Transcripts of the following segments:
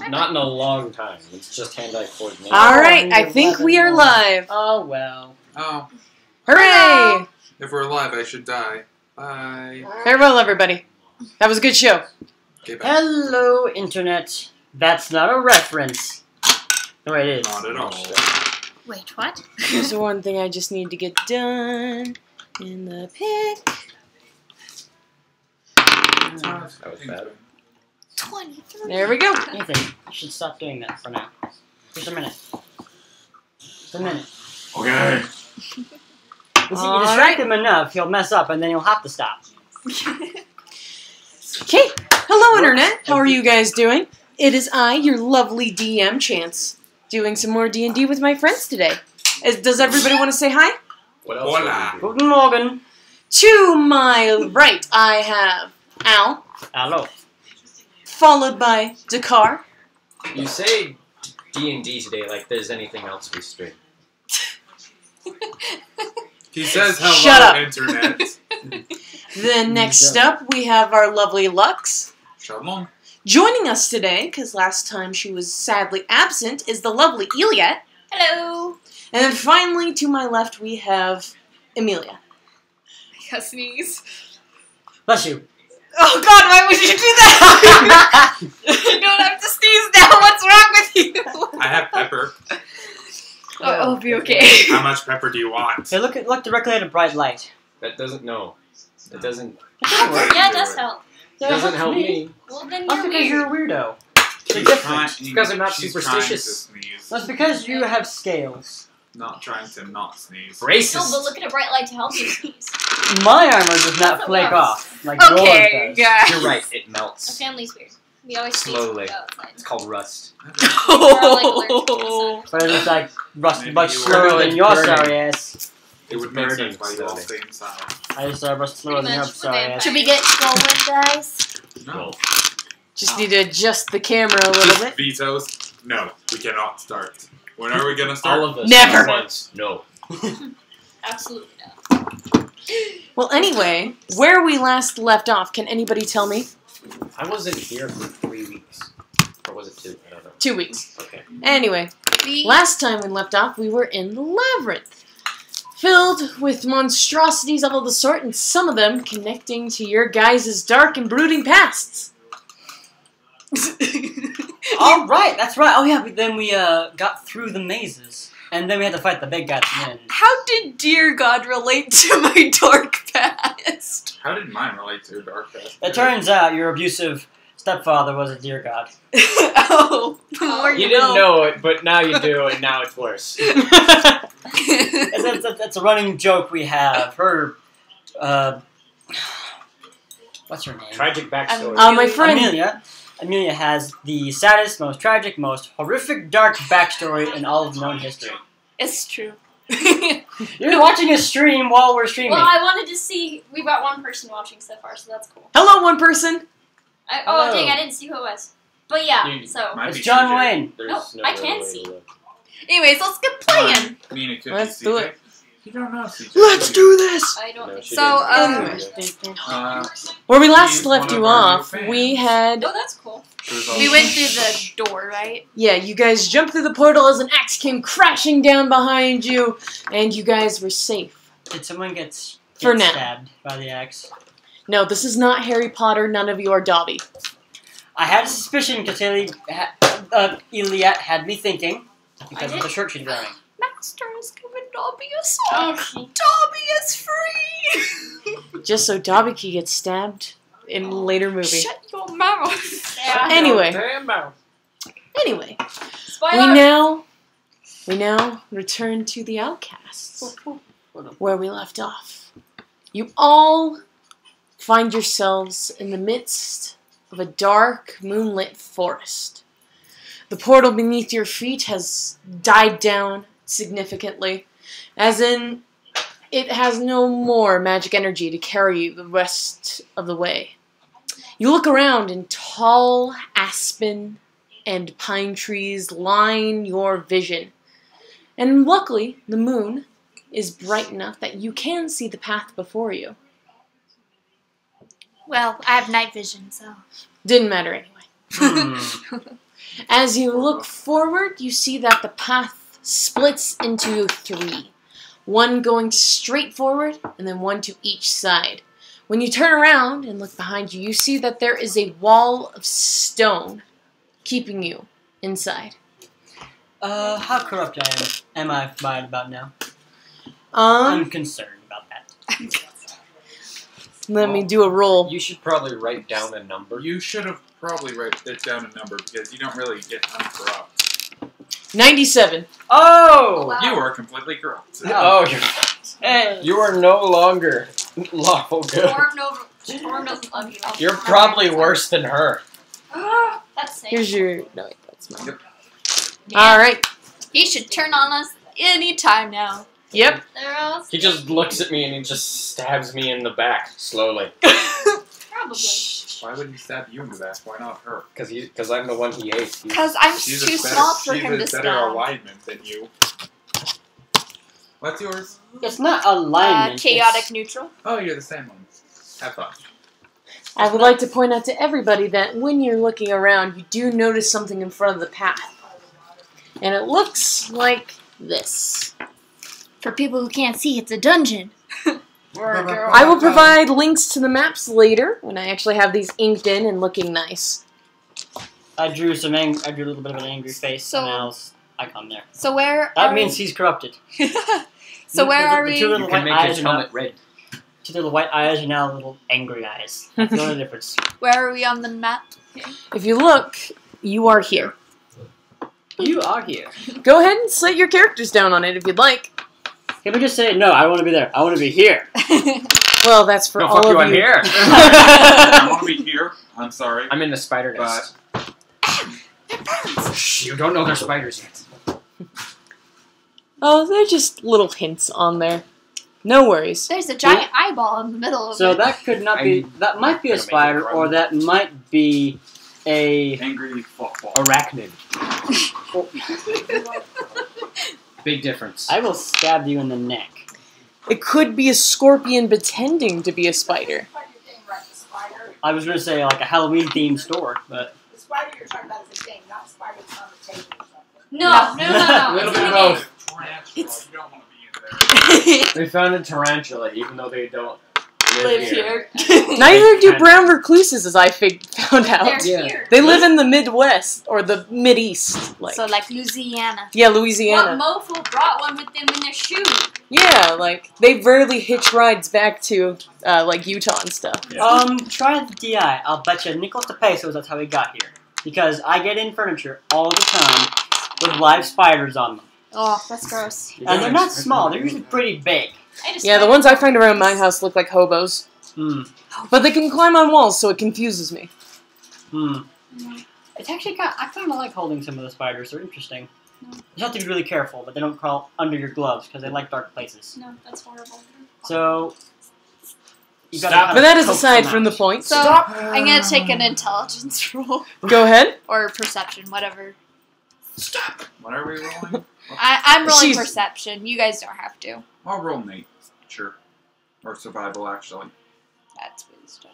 Not in a long time. It's just hand-eye coordination. Alright, I think we are live. Oh, well. Oh. Hooray! If we're alive, I should die. Bye. Farewell, everybody. That was a good show. Okay, bye. Hello, Internet. That's not a reference. No, it is. Not at all. Wait, what? There's one thing I just need to get done in the pick. That was bad. 23. There we go. Nathan, you should stop doing that for now. Just a minute. Just a minute. Okay. You see, you distract him enough, he'll mess up, and then you'll have to stop. Okay. Hello, Internet. How are you guys doing? It is I, your lovely DM, Chance, doing some more D&D with my friends today. Does everybody want to say hi? What else? Hola. Guten Morgen. To my right, I have Al, Hello. followed by Dakar. You say D&D today like there's anything else we stream. He says hello, Shut up. Internet. Then next up, we have our lovely Lux. Shalom. Joining us today, because last time she was sadly absent, is the lovely Eelyat. Hello. And then finally, to my left, we have Amelia. I gotta sneeze. Bless you. Oh God, why would you do that? You don't have to sneeze now. What's wrong with you? I have pepper. I'll be okay. How much pepper do you want? Hey, look directly at a bright light. That doesn't, no. It doesn't, Yeah, it does help. it doesn't help me. Well, then That's you're because weird. you're a weirdo. She's different. trying- It's because I'm not she's superstitious. trying to sneeze. That's because you have scales. Not trying to not sneeze. Racist. No, but look at a bright light to help you sneeze. My armor does not That's flake what off like Okay, yours does. guys. You're right, it Our melts. family's weird. We always sneeze Slowly. when we go outside. It's called rust. We're all, like, allergic to the sun. But it looks like rust Maybe much you slower were- than your Burning. sorry ass. It would Burning make sense why you all slowly. stay inside. I just rust slower Pretty than your much, sorry we're ass. Should we get going, guys? No. Just need to adjust the camera a little bit. Vetoes? No, we cannot start. When are we gonna start? All of us. Never. At once. No. Absolutely not. Well, anyway, where we last left off, can anybody tell me? I wasn't here for 3 weeks. Or was it 2? I don't know. 2 weeks. Okay. Anyway, last time we left off, we were in the labyrinth, filled with monstrosities of all the sort, and some of them connecting to your guys' dark and brooding pasts. Oh, right, that's right. Oh, yeah, but then we got through the mazes. And then we had to fight the big guy at the end. How did Dear God relate to my dark past? How did mine relate to Dark Past? It turns out your abusive stepfather was a dear god. Oh, the more You didn't know it, but now you do, and now it's worse. That's a running joke we have. Her, what's her name? Tragic backstory. My friend... Amelia has the saddest, most tragic, most horrific, dark backstory in all of known history. It's true. You're watching a stream while we're streaming. Well, I wanted to see. We've got one person watching so far, so that's cool. Hello, one person. Oh, Hello. dang, I didn't see who it was. But yeah, You- so. Might It's be John CJ. Wayne. There's Nope, no I real can way see. to look. Anyways, let's get Come playing. on, me and it could Let's be do CJ. it. You don't know CJ. Let's do this. I don't No, think she so. didn't. Where we last He's left one you of our new off, fans. we had... Oh, that's cool. There's We also- went through the door, right? Yeah, you guys jumped through the portal as an axe came crashing down behind you, and you guys were safe. Did someone get For now. stabbed by the axe? No, this is not Harry Potter, none of you are Dobby. I had a suspicion because Eelyat had me thinking because I of the did? shirt she's wearing. Master is giving Dobby a song. Oh, Dobby is free. Just so Dobby can get stabbed in a later movie. Shut your mouth. Yeah. Anyway. Damn mouth. Anyway, Spoiler. we now return to the Outcasts, where we left off. You all find yourselves in the midst of a dark, moonlit forest. The portal beneath your feet has died down significantly, as in it has no more magic energy to carry you the rest of the way. You look around and tall aspen and pine trees line your vision. And luckily, the moon is bright enough that you can see the path before you. Well, I have night vision, so. Didn't matter anyway. As you look forward, you see that the path splits into 3. One going straight forward, and then one to each side. When you turn around and look behind you, you see that there is a wall of stone keeping you inside. How corrupt am I right about now? I'm concerned about that. Let me do a roll. You should probably write down a number. You should have probably written down a number because you don't really get uncorrupt. 97. Oh! Wow. You are completely corrupt. Oh, Hey. you are no longer lawful good. You're probably worse than her. That's safe. Here's your... No, wait, that's mine. Yep. Alright. He should turn on us anytime now. Yep. There else? He just looks at me and he just stabs me in the back slowly. Probably. Why would he stab you in the back? Why not her? Because I'm the one he ate. Because I'm She's too a better, small for she's him a to better stab. alignment than you. What's yours? It's not alignment. Chaotic neutral. Oh, you're the same one. Have fun. I would like to point out to everybody that when you're looking around, you do notice something in front of the path. And it looks like this. For people who can't see, it's a dungeon. I will provide links to the maps later when I actually have these inked in and looking nice. I drew a little bit of an angry face So- on Al's icon there. So where That are means he's corrupted. So where are The we? two little You can white make eyes his are now, helmet red. 2 little white eyes are now little angry eyes. That's the only difference. Where are we on the map? If you look, you are here. You are here. Go ahead and slate your characters down on it if you'd like. Can we just say, no, I want to be there. I want to be here. Well, that's for No, all fuck you, of I'm you. here. I want to be here. I'm sorry. I'm in the spider nest. Shh, you don't know they're spiders yet. Oh, they're just little hints on there. No worries. There's a giant eyeball in the middle of So it. that could not be. That might be a Gonna make it spider, grow. or that might be a. Angry football. Arachnid. Big difference. I will stab you in the neck. It could be a scorpion pretending to be a spider. I was going to say like a Halloween themed store, but The spider you're talking about is a game, not spiders on the table or something. No. Little It's bit in of the game. both. Tarantula. You don't want to be in there. They found a tarantula, even though they don't Live here. Neither do brown recluses, as I found out. They're Yeah. here. They live in the Midwest or the Mid-East. Like, So like Louisiana. yeah, Louisiana. What mofo brought one with them in their shoe? Yeah, like they rarely hitch rides back to like Utah and stuff. try the DI. I'll bet you nickels to pesos that's how we got here. Because I get in furniture all the time with live spiders on them. Oh, that's gross. And they're not small, they're usually pretty big. Yeah, the ones I find around my house look like hobos. Hmm. But they can climb on walls, so it confuses me. It's actually I kind of like holding some of the spiders. They're interesting. You have to be really careful, but they don't crawl under your gloves because they like dark places. No, that's horrible. So you gotta Stop. kinda But that is coax aside them from the out. point. So I'm gonna take an intelligence roll Go ahead. or perception, whatever. Stop. What are we rolling? I'm rolling She's- perception. You guys don't have to. I'll roll Nate. Sure. Or survival, actually. That's wisdom.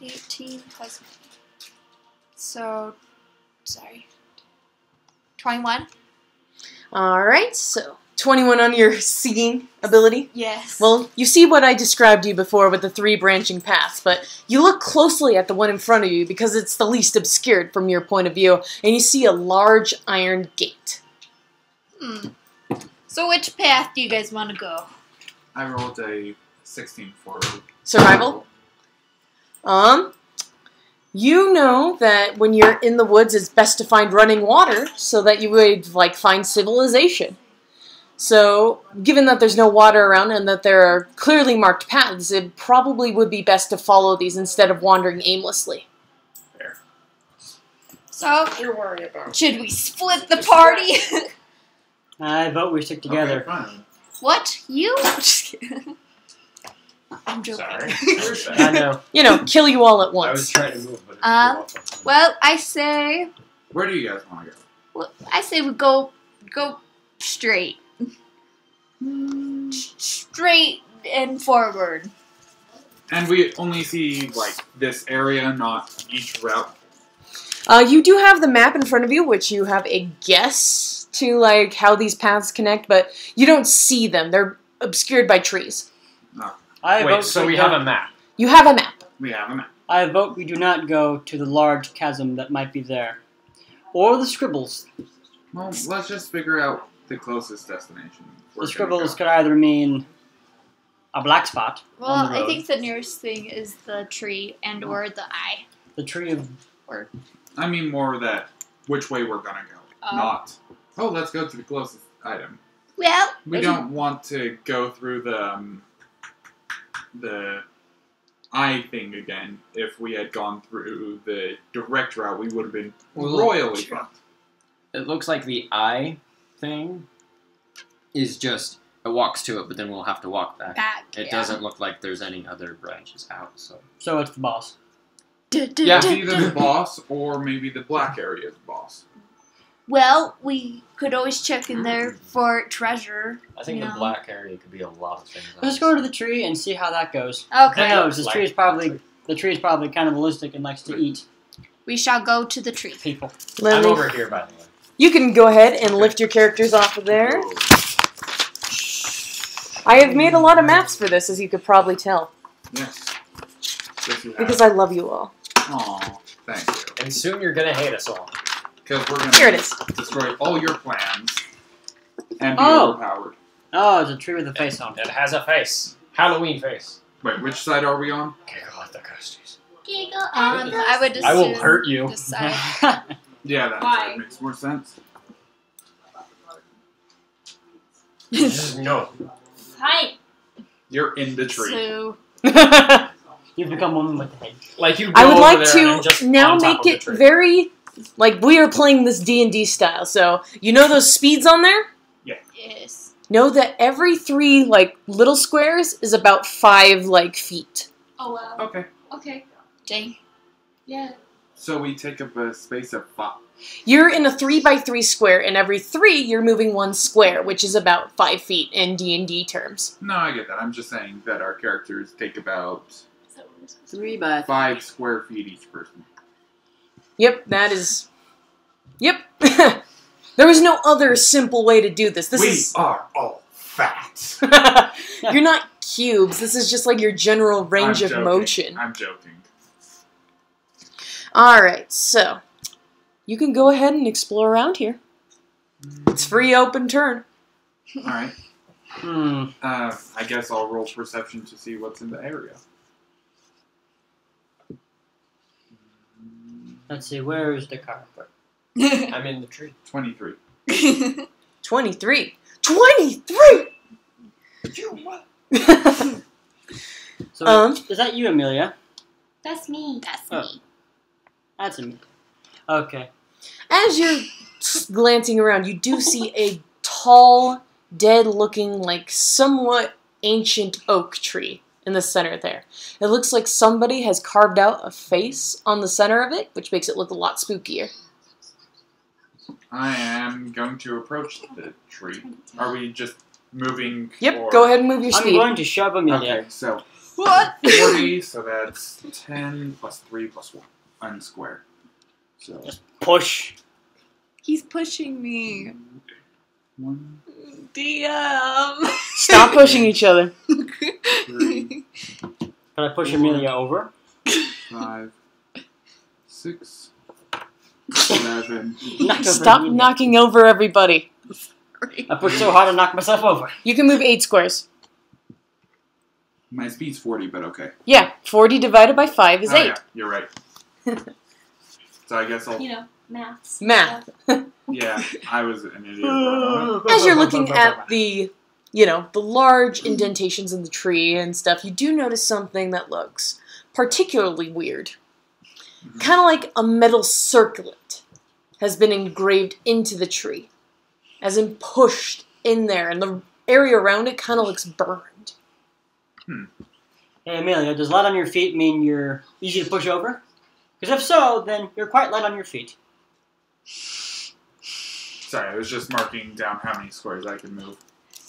18 plus. So, sorry. 21. All right, so 21 on your seeing ability. Yes. Well, you see what I described to you before with the 3 branching paths, but you look closely at the one in front of you because it's the least obscured from your point of view, and you see a large iron gate. So which path do you guys want to go? I rolled a 16 for Survival? You know that when you're in the woods, it's best to find running water so that you would, like, find civilization. So, given that there's no water around and that there are clearly marked paths, it probably would be best to follow these instead of wandering aimlessly. Fair. So, You're worried about. should we split the party? I vote we stick together. Okay, fine. What? You? Just kidding. I'm joking. Sorry. I know. You know, kill you all at I once. was trying to move, but Well, I say Where do you guys want to go? we go straight. Straight and forward. And we only see, like, this area, not each route You do have the map in front of you, which you have a guess to like how these paths connect, but you don't see them. They're obscured by trees. Wait, so we have a map. You have a map. We have a map. I vote we do not go to the large chasm that might be there. Or the scribbles. Well, let's just figure out the closest destination. The scribbles could either mean a black spot Well, on the I road. think the nearest thing is the tree and or the eye. The tree of... I mean more that which way we're gonna go. Oh. Not, let's go to the closest item. Well, We don't want to go through the eye thing again. If we had gone through the direct route, we would have been royally fucked. It looks like the eye thing is just it walks to it, but then we'll have to walk back. It doesn't look like there's any other branches out. So it's the boss. Yeah. It's either the boss or maybe the black area's boss. Well, we could always check in there for treasure. I think You the know. black area could be a lot of things. Let's go to the tree and see how that goes. Okay. Who knows? This Like- tree is probably... The tree is probably cannibalistic and likes to eat We shall go to the tree. people. I'm Lily, over here, by the way. you can go ahead and lift your characters off of there. I have made a lot of maps for this, as you could probably tell, Yes. Yes, you have. because I love you all. Aw, thank you. And soon you're gonna hate us all. Because we're gonna Here it is. destroy all your plans and be Oh. overpowered. Oh, it's a tree with a face on it. It has a face. Halloween face. Wait, which side are we on? Giggle at the ghosties. I would assume I will hurt you. this side. Yeah, that Why? side makes more sense. No. Hi. You're in the tree. So, You've become woman with the head. Like you go I would over like there and then to just now on top make of the it tree. very like we are playing this D&D style. So you know those speeds on there? yes. Know that every 3 like little squares is about 5 like feet. Oh wow. Okay. Okay. Dang. Yeah. So we take up a space of 5. You're in a 3x3 square, and every 3 you're moving 1 square, which is about 5 feet in D&D terms. No, I get that. I'm just saying that our characters take about 3 by 5 square feet each person. Yep, that is. Yep. There was no other simple way to do this. This We is. are all fat. You're not cubes. This is just like your general range I'm of joking. motion. I'm joking. Alright, so. You can go ahead and explore around here. It's free open turn. Alright. I guess I'll roll perception to see what's in the area. Let's see, where is the carpet? I'm in the tree. 23. 23. 23! So, is that you, Amelia? That's me. That's me. That's Amelia. Okay. As you're glancing around, you do see a tall, dead-looking, like somewhat ancient oak tree in the center there. It looks like somebody has carved out a face on the center of it, which makes it look a lot spookier. I am going to approach the tree. Are we just moving? Yep, or- go ahead and move your I'm speed. going to shove Amelia. Okay, so What? 40, so that's 10 plus 3 plus 1 square. So Push. He's pushing me. 1, DM. Stop pushing each other. 3, Can I push Amelia over? 5, 6, 11. Knock over Stop Amelia. knocking over everybody. I pushed so hard I knocked myself over. You can move 8 squares. My speed's 40, but okay. Yeah, 40 divided by 5 is Oh, 8. yeah, you're right. So I guess I'll. You know, maths. Math. Yeah, I was an idiot. As you're looking at the, the large indentations in the tree and stuff, you do notice something that looks particularly weird. Kind of like a metal circlet has been engraved into the tree, as in pushed in there, and the area around it kind of looks burned. Hey, Amelia, does light on your feet mean you're easy to push over? Because if so, then you're quite light on your feet. Sorry, I was just marking down how many squares I could move.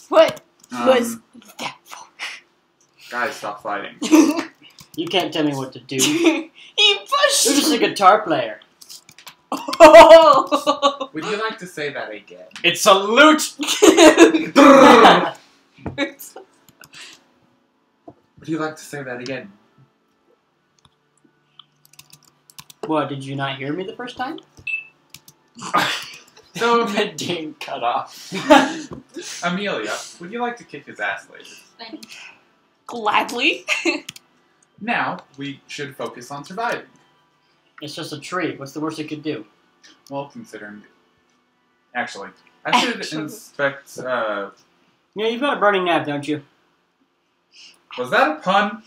What was that for? Guys, stop fighting. You can't tell me what to do. He You're pushed just a guitar player. Oh. Would you like to say that again? It's a loot! Would you like to say that again? What, did you not hear me the first time? So, The ding cut off. Amelia, would you like to kick his ass later? Gladly. Now, we should focus on surviving. It's just a tree. What's the worst it could do? Well, considering... Actually, I should inspect, Yeah, you've got a burning knife, don't you? Was that a pun?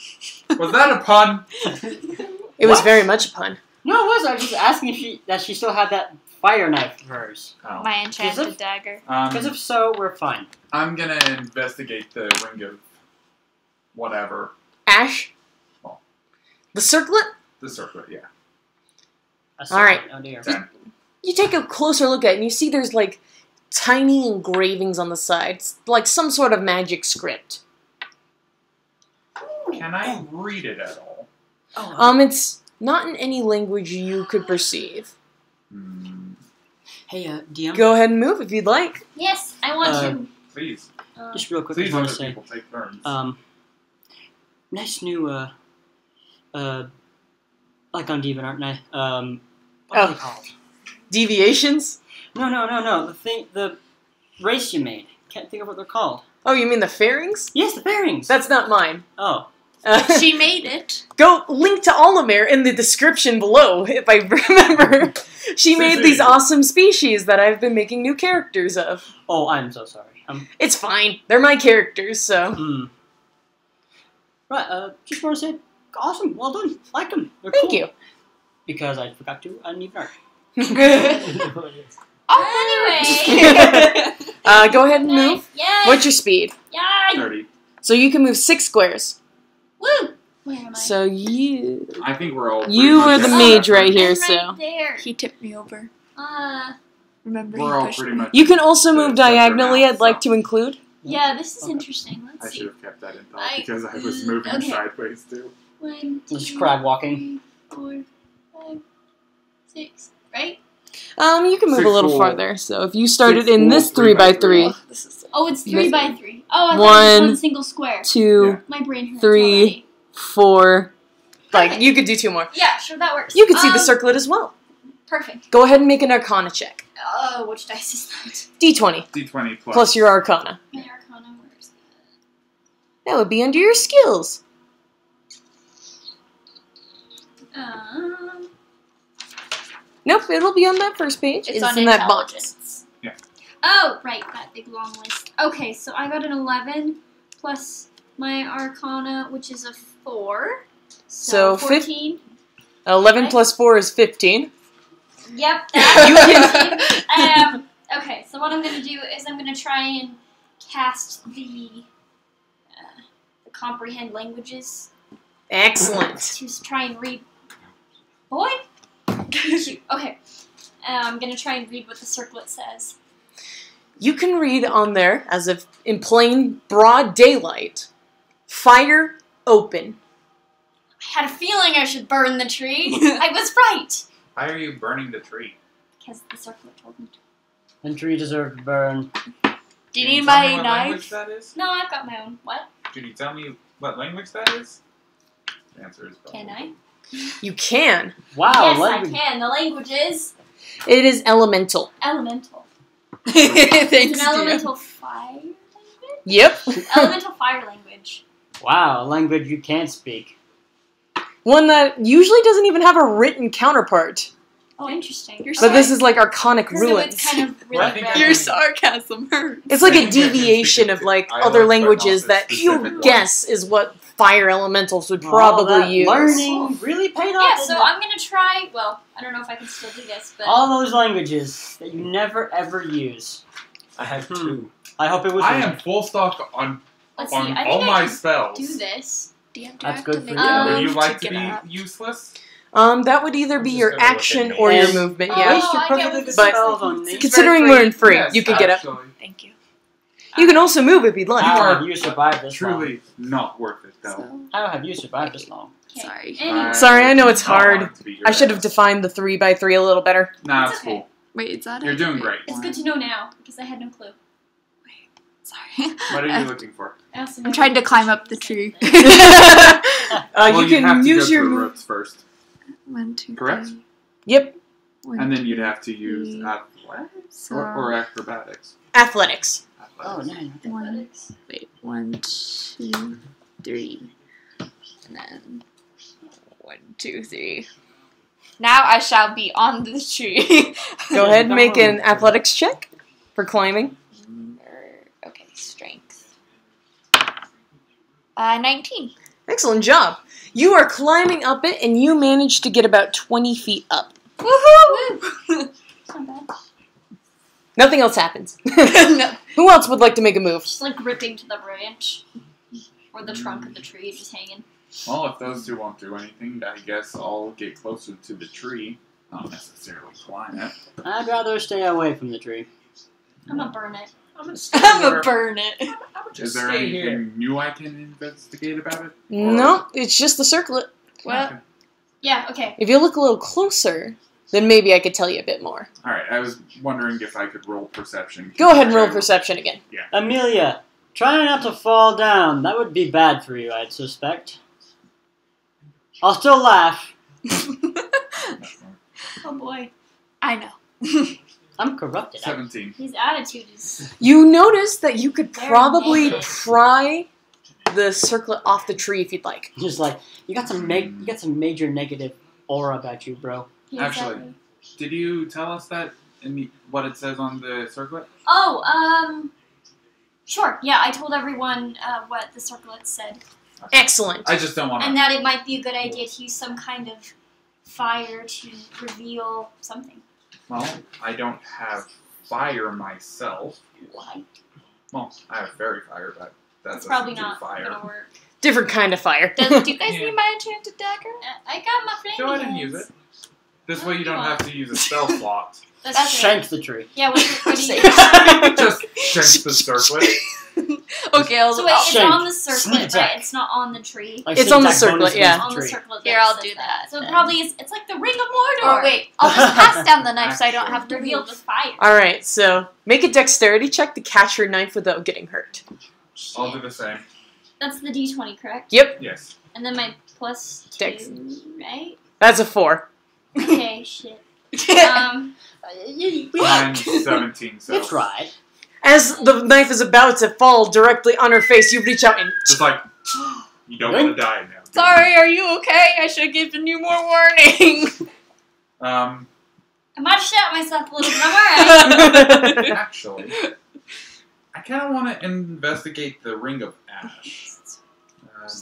Was that a pun? It was What? very much a pun. No, it was. I was just asking if she still had that fire knife of hers. Oh. My enchanted dagger. Because if so, we're fine. I'm gonna investigate the ring of... whatever. Ash? Oh. The circlet? The circlet, yeah. All right. Oh dear. 10. You take a closer look at it and you see there's like tiny engravings on the sides, like some sort of magic script. Can I read it at all? It's not in any language you could perceive. Hey, DM. Go ahead and move if you'd like. Yes, I want to. Please. Just real quick, I Please want other to say, people take turns. nice new, like on DeviantArt, what are Oh. they called? Deviations? No. The race you made. Can't think of what they're called. Oh, you mean the fairings? Yes, the bearings. That's not mine. Oh. She made it. Go link to Olimare in the description below, if I remember. She made these awesome species that I've been making new characters of. Oh, I'm so sorry. It's fine. They're my characters, so. Right, just want to say, awesome, well done, like them. They're Thank cool. you. Because I forgot to uneven art. Anyway. Go ahead and move. Yay. What's your speed? Yay. 30. So you can move 6 squares. Woo. Where am I? So you... I think we're all... You pretty were much the at mage that right point. here, I'm so... right there. He tipped me over. Remember, We're he all pushed pretty me. much... You can also the move center diagonally, now, I'd like so to include. Yeah, this is Okay. interesting. I Let's should see. have kept that in thought because I was moving okay. sideways too. 1, 2, Just crab walking. 3, 4, 5, 6. Right? You can move a little 6 farther. So if you started 6 in this 3 by 3x3, Oh, this is Oh, it's 3 by 3. Oh, I thought it was One, one single square. 2, Yeah. My brain hurts 3. already. 4. Like, Perfect. you could do 2 more. Yeah, sure, that works. You could see the circlet as well. Perfect. Go ahead and make an Arcana check. Which dice is that? D20, D20 plus. plus your Arcana. My Arcana, where's That would be under your skills. that? Nope, it'll be on that first page. It's It's on in that box. intelligence. Yeah. Oh, right, that big long list. Okay, so I got an 11 plus my Arcana, which is a 4. So 14. 11 Okay. plus 4 is 15. Yep. You can. Okay, so what I'm going to do is I'm going to try and cast the comprehend languages Excellent. to try and read. Boy? Cute. Okay. I'm going to try and read what the circlet says. You can read on there, as if in plain, broad daylight, fire open. I had a feeling I should burn the tree. I was right. Why are you burning the tree? Because the circlet told me to. And tree deserve to burn. Do Can you need tell me my what language knife? that is? No, I've got my own. What? Can you tell me what language that is? The answer is Can I? You can. Wow, Yes, language. I can. The language is It is elemental. elemental. Thanks, It's an dear. elemental fire language? Yep. Elemental fire language. Wow, a language you can't speak. One that usually doesn't even have a written counterpart. Oh, interesting. You're But this is like archonic so ruins. it's kind of Well, I really think bad. Your sarcasm hurts. It's like I a think I can deviation speak of it like to other Islands, but languages not that the you specific guess is what fire elementals would All probably that use. learning really paid off. Yeah, didn't so it? I'm gonna try. Well, I don't know if I can still do this, but All those languages that you never ever use. I have 2. I hope it was. I am full stock on let's see. on I all think my I can spells. do this. DM, That's have good to for make you. a Would you move like to get be up? useless? That would either be I'm your just gonna look action at or me. your And- movement, Oh, yeah. Waste your I get perfectly what good this But- spells on me. It's Considering very we're free. in free, Yes, you can get up. actually. Thank you. You can also move if you'd like. How have you survived this long? Truly not worth it, though. So, How have you survived this long? Okay. sorry. Anyway. Sorry, I know it's don't hard. want it to be your I should have ass. defined the 3x3 a little better. Nah, It's it's okay. cool. Wait, is that You're it? doing great. It's good to know now because I had no clue. Sorry. What are you looking for? I also I'm know trying to that climb it's up the the tree. same thing. Well, You you'd have can to use go your through move. ropes first, 1, 2, Correct? 3. Yep, One, and then you'd have to use three. athletics So, or acrobatics. athletics. Oh, Athletics. no. one, wait, 1, 2, 3, and then 1, 2, 3. Now I shall be on the tree. Go ahead and make an athletics check for climbing. Okay, strength. 19. Excellent job. You are climbing up it, and you manage to get about 20 feet up. Woohoo! It's not bad. Nothing else happens. No. Who else would like to make a move? Just like gripping to the branch or the trunk of the tree, just hanging. Well, if those two won't do anything, I guess I'll get closer to the tree. Not necessarily climb it. I'd rather stay away from the tree. I'm gonna burn it. I'm gonna I'm gonna burn it. I would Is just there stay anything here. new I can investigate about it? No, it's just the circlet. Well, Okay. Yeah, okay. If you look a little closer, then maybe I could tell you a bit more. Alright, I was wondering if I could roll perception. Go ahead and roll perception again. Amelia, try not to fall down. That would be bad for you, I'd suspect. I'll still laugh. Oh boy. I know. I'm corrupted. 17. His attitude is. You notice that you could Very probably negative. pry the circlet off the tree if you'd like. Just like you got some major negative aura about you, bro. Yeah, Actually. exactly. Did you tell us that in what it says on the circlet? Oh, sure. Yeah, I told everyone what the circlet said, Excellent. I just don't want and to. that it might be a good idea to use some kind of fire to reveal something. Well, I don't have fire myself. What? Well, I have fairy fire, but That's that's probably not fire. gonna work. Different kind of fire. Do you guys Yeah. need my enchanted dagger? I got my flame. Go ahead and use it. This way you don't have to use a spell slot. That's true. Shank the tree. Yeah. What do you? Just shank the circlet. Okay, I'll So wait, it's Shank. on the Sneak circlet, attack. right? It's not on the tree. Like It's sneak on the attack circlet, bonus yeah. against On the the tree. circlet. Here, that I'll says do that So it then. probably is. It's like the ring of Mordor. Or wait, I'll just pass down the knife so I don't have to reveal move. the fire. Alright, so make a dexterity check to catch your knife without getting hurt. I'll do the same. That's the D20, correct? Yep, Yes. And then my plus 2, Dex. right? that's a 4. Okay, shit. Mine's 17, so. You tried. As the knife is about to fall directly on her face, you reach out and Just like, you don't want to die now. do Sorry, are you okay? I should have given you more warning. you? I might have shot myself a little, but I'm alright. Actually, I kind of want to investigate the Ring of Ash.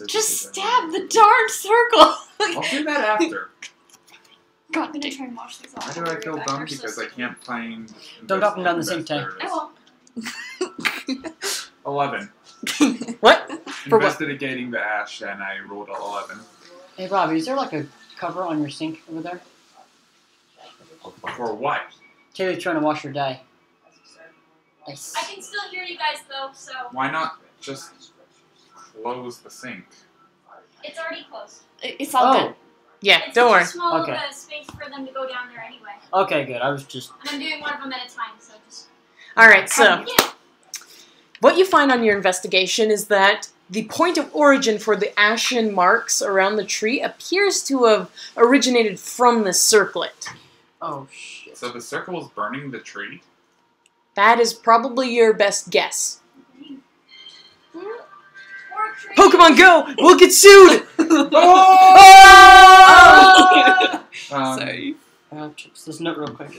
Just stab the darn circle. I'll do that after. I'm God, gonna try and wash this off. Why do I feel dumb? Because I can't find. Don't up and down the same tank. I won't. 11. what? For what? Investigating the ash, and I rolled an 11. Hey, Robbie, is there like a cover on your sink over there? For what? Taylor's trying to wash her dye. Nice. I can still hear you guys though, so Why not just close the sink? it's already closed. It's all good. Yeah, It's don't such worry. a small Okay. space for them to go down there anyway. Okay, good. I was just. And I'm doing one of them at a time, so just. Alright, so Yeah. what you find on your investigation is that the point of origin for the ashen marks around the tree appears to have originated from the circlet. Oh shit. So the circle is burning the tree? That is probably your best guess. Poor tree. Pokemon Go! We'll get sued! Sorry. Check this note real quick.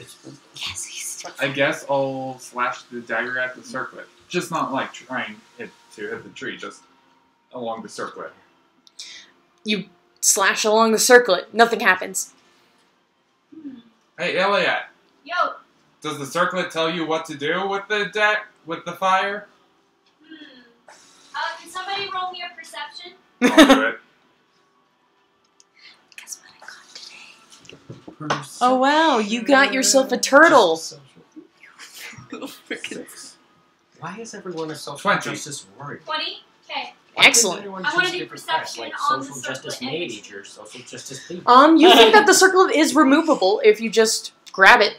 Yes, he's I guess I'll slash the dagger at the circlet. Just not like trying to hit the tree, just along the circlet. You slash along the circlet. Nothing happens. Hey, Eelyat, Yo. does the circlet tell you what to do with the fire? Can somebody roll me a perception? I'll do it. Guess what I got today? Oh wow, you got yourself a turtle. Freaking Why is everyone a social 20. justice warrior? 20? Okay. Why Excellent. does everyone I wanna choose do different paths, perception like on the social justice circlet maid and- teacher, social justice thief? You think that the circlet is removable if you just grab it.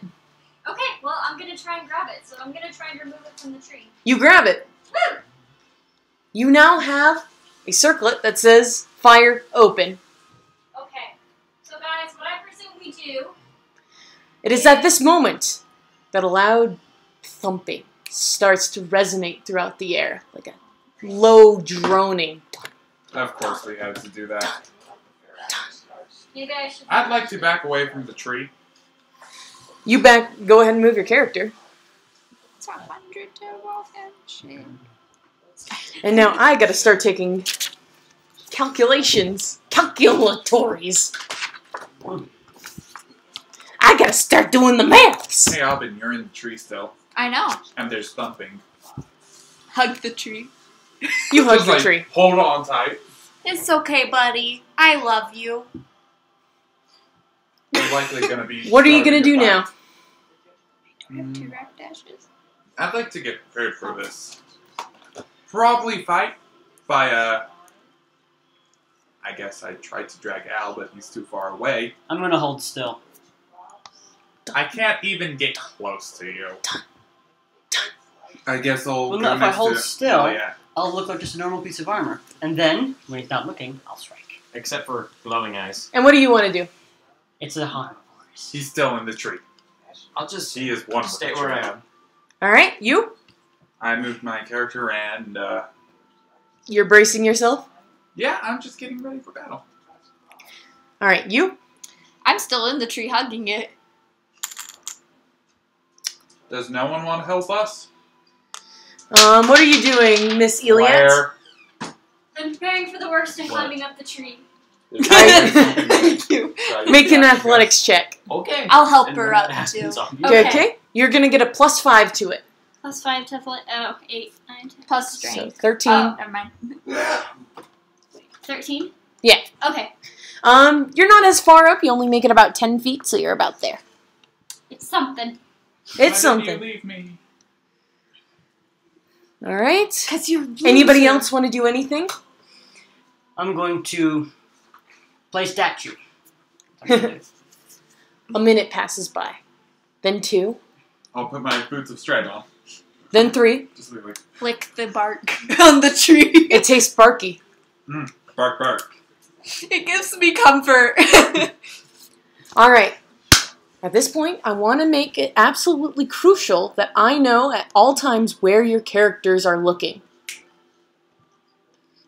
Okay, well, I'm gonna try and grab it. So I'm gonna try and remove it from the tree. You grab it. Woo! You now have a circlet that says fire open. Okay. So, guys, what I presume we do. It is at this moment that a loud thumping starts to resonate throughout the air, like a low droning. Of course we had to do that. Maybe I should. I'd like to back away from the tree. You go ahead and move your character. It's 100 to walk and shit. And now I gotta start taking calculatories. I gotta start doing the maths. Hey, Albin, you're in the tree still. I know. And there's thumping. Hug the tree. You hug Just the like, tree. hold on tight. It's okay, buddy. I love you. We're likely going to be... What are you gonna do starting a now? fight. I have 2 rap dashes. I'd like to get prepared for this. Probably fight by, I guess I tried to drag Al, but he's too far away. I'm gonna hold still. I can't even get close to you. I guess I'll Well, go no, if I next hold to still- Eelyat. I'll look like just a normal piece of armor. And then, when he's not looking, I'll strike. Except for glowing eyes. And what do you want to do? It's a harm force. He's still in the tree. I'll just He is one with stay the where tree. I am. Alright, you? I moved my character and, You're bracing yourself? yeah, I'm just getting ready for battle. Alright, you? I'm still in the tree hugging it. Does no one want to help us? What are you doing, Miss Eelyat? Where? I'm preparing for the worst and What? climbing up the tree. Thank you. Make an athletics check. Okay. I'll help And her when up, that too. happens, I'll be Okay. Okay. You're gonna get a +5 to it. +5 to 8, 9, 10. Plus So strength. 13. Oh, never mind. 13? Yeah. Okay. You're not as far up. You only make it about 10 feet, so you're about there. It's something. It's Why did something. you leave me? Alright. Because you Anybody else want to do anything? I'm going to play statue. A minute passes by. Then 2. I'll put my boots of stride on. Then 3. Just like, Flick the bark on the tree. It tastes barky. bark, bark. It gives me comfort. Alright. At this point, I want to make it absolutely crucial that I know at all times where your characters are looking.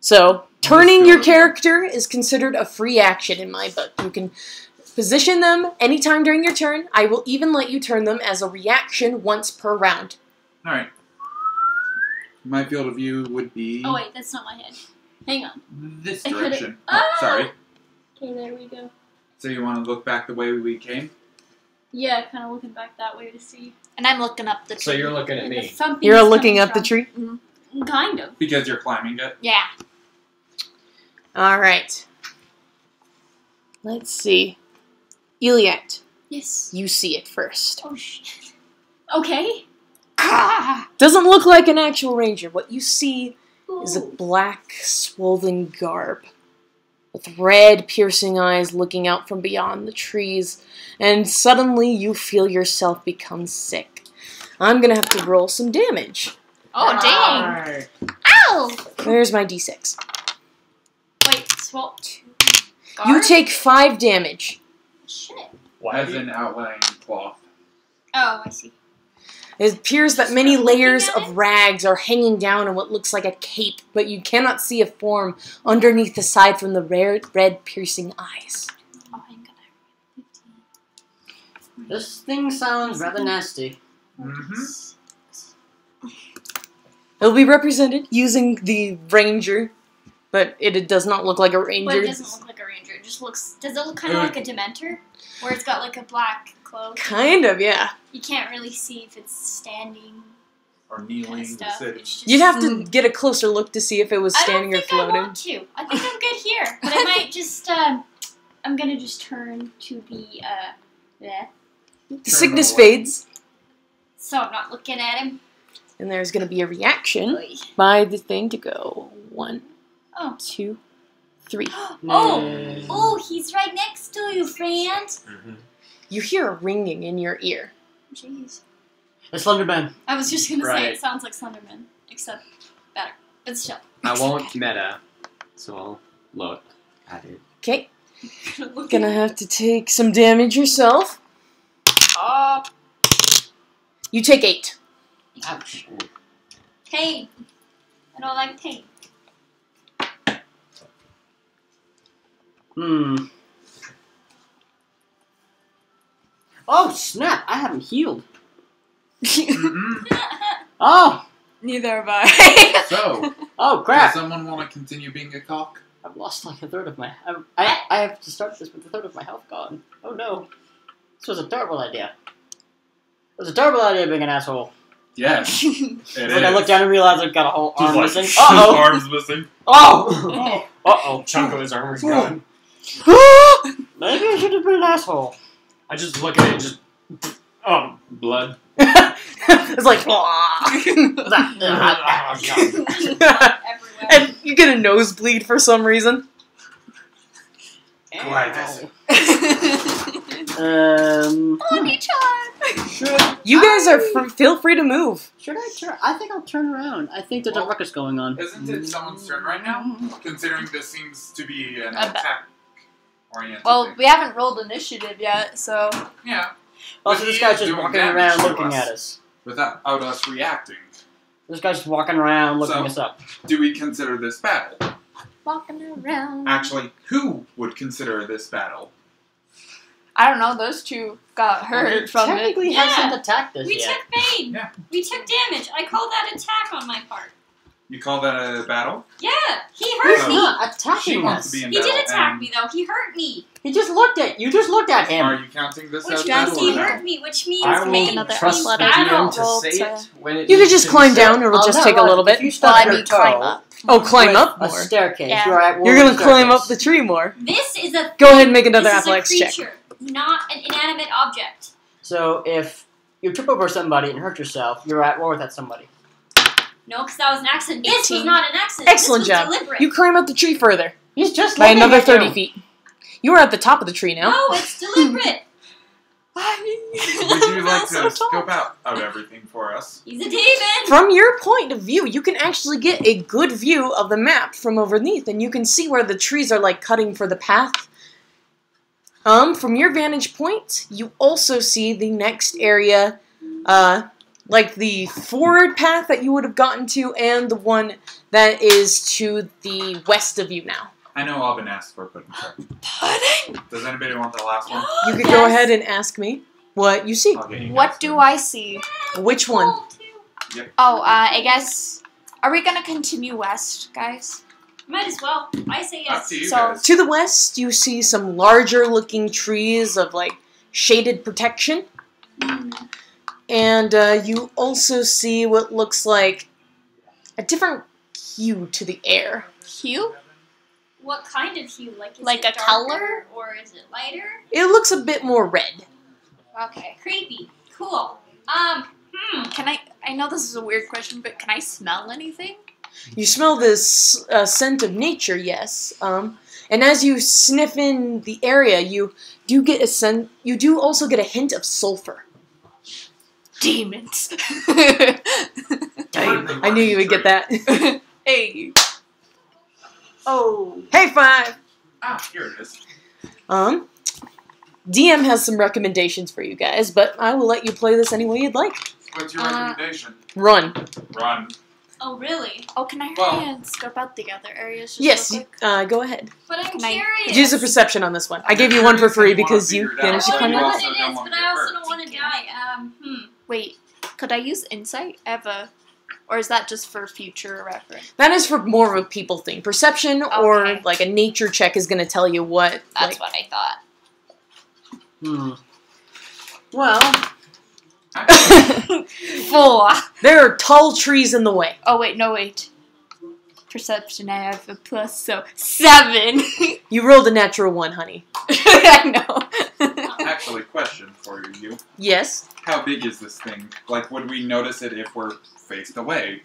So, turning your character is considered a free action in my book. You can position them anytime during your turn. I will even let you turn them as a reaction once per round. Alright. My field of view would be Oh, wait, that's not my head. Hang on. this I could've- direction. Ah! Oh, sorry. Okay, there we go. So you want to look back the way we came? Yeah, kind of looking back that way to see. And I'm looking up the tree. So you're looking at where the me. thumping You're is looking coming up the from. tree? Kind of. Because you're climbing it. Yeah. Alright. Let's see. Eelyat, Yes. you see it first. Oh, shit. Okay. Doesn't look like an actual ranger. What you see is a Ooh. black, swollen garb with red, piercing eyes looking out from beyond the trees, and suddenly you feel yourself become sick. I'm gonna have to roll some damage. Oh, dang. Ow! There's my d6. Wait, swap 2. You take 5 damage. Shit. Why As in outlining cloth. Oh, I see. It appears that many Start looking layers at of rags are hanging down in what looks like a cape, but you cannot see a form underneath aside from the red piercing eyes. Oh, I'm gonna. This thing sounds rather nasty. Mm-hmm. It'll be represented using the ranger, but it does not look like a But ranger. it doesn't look like a ranger. It just looks. Does it look kind of like a Dementor? Where it's got like a black cloak? Kind of, yeah. You can't really see if it's standing Or kind kneeling, of stuff. sitting. It's just, You'd have to get a closer look to see if it was standing I or don't think floating. I want to. I think I'm good here. But I might just, I'm gonna just turn to the, The sickness fades. so I'm not looking at him. And there's going to be a reaction by the thing to go 1, Oh. 2, 3. Oh, he's right next to you, friend. You hear a ringing in your ear. Jeez. The Slenderman. I was just gonna say Right. it sounds like Slenderman, except better. But still. I won't meta, so I'll look at it. Okay. Gonna have to take some damage yourself. You take 8. Ouch. Pain. I don't like pain. Oh, snap. I haven't healed. Mm-mm. Oh. Neither have I. So, Oh, does crap. someone want to continue being a cock? I've lost like a third of my... I have to start this with a third of my health gone. Oh, no. This was a terrible idea. It was a terrible idea being an asshole. Yes, it It's like I look down and realize I've got a whole arm Just missing. like, Uh-oh. arms missing. Oh! Uh-oh. Chunk of his armor's gone. Maybe I should have been an asshole. I just look at it and just... Oh, blood. It's like... Everywhere. And you get a nosebleed for some reason. Pony charm. You guys are feel free to move. Should I turn? I think I'll turn around. I think there's a ruckus going on. Isn't it someone's turn right now? Considering this seems to be an I bet. attack-oriented Well, thing. we haven't rolled initiative yet, so Yeah, Also, this guy's just doing walking damage around to looking us. at us. without us reacting. This guy's just walking around looking So- us up. Do we consider this battle? walking around. Actually, who would consider this battle? I don't know. Those two got hurt from it. technically Yeah. hasn't attacked us We yet. took pain. Yeah. We took damage. I call that attack on my part. You call that a battle? Yeah, he hurt So- me. not She attacking wants us. to be in He battle. did attack and me though. He hurt me. He just looked at you. Just looked at him. Are you counting this Which as means battle he or no? hurt me, which means I will make pain, another which trust means the battle. DM to Roll say to- it when it You could needs just to climb be said. down. It'll just Oh, take a no, little If bit. you Well, stub I your mean, toe climb up. Oh, climb with up a more. staircase. Yeah. You're at war You're with gonna the climb up staircase. the tree more. This is a Go ahead and make another this athletics is a check. creature, not an inanimate object. So if you trip over somebody and hurt yourself, you're at war with that somebody. No, because that was an accident. This was 18. not an accident. Excellent this was job. Deliberate. You climb up the tree further He's just by looking another at 30 you. feet. You are at the top of the tree now. No, it's deliberate. Would you like to scope out everything for us? He's a demon. From your point of view, you can actually get a good view of the map from underneath, and you can see where the trees are like cutting for the path. From your vantage point, you also see the next area, like the forward path that you would have gotten to, and the one that is to the west of you now. I know Alvin asked for a pudding check. Pudding? Does anybody want the last one? You could go ahead and ask me what you see. I'll get you What guys do then. I see? Which one? Cool, too. Oh, I guess. Are we gonna continue west, guys? Might as well. I say Up yes. to you So- guys. To the west, you see some larger looking trees of like shaded protection. And you also see what looks like a different hue to the air. Hue? What kind of hue? Like, is Like it a color? darker or is it lighter? It looks a bit more red. Okay. Creepy. Cool. Can I know this is a weird question, but can I smell anything? You smell this scent of nature, yes. And as you sniff in the area, you do get a scent. You do also get a hint of sulfur. Demons. I knew you would get that. Hey. Oh, hey, five. Ah, here it is. DM has some recommendations for you guys, but I will let you play this any way you'd like. What's your recommendation? Run. Run. Oh, really? Oh, can I Well- hurry and scope out the other areas? Just Yes, real quick? go ahead. But I'm Can I curious. Use a perception on this one. I gave you one for free because you managed to I climb know it. what Also it don't is, wanna but get I also hurt. don't want to die. Wait, could I use insight? I have a, or is that just for future reference? That is for more of a people thing. Perception or Okay. like a nature check is going to tell you what. That's like, what I thought. Well, 4. there are tall trees in the way. Oh wait, no wait. Perception, I have a plus, so 7. You rolled a natural 1, honey. I know. Actually, question for you. Yes. How big is this thing? Like, would we notice it if we're faced away.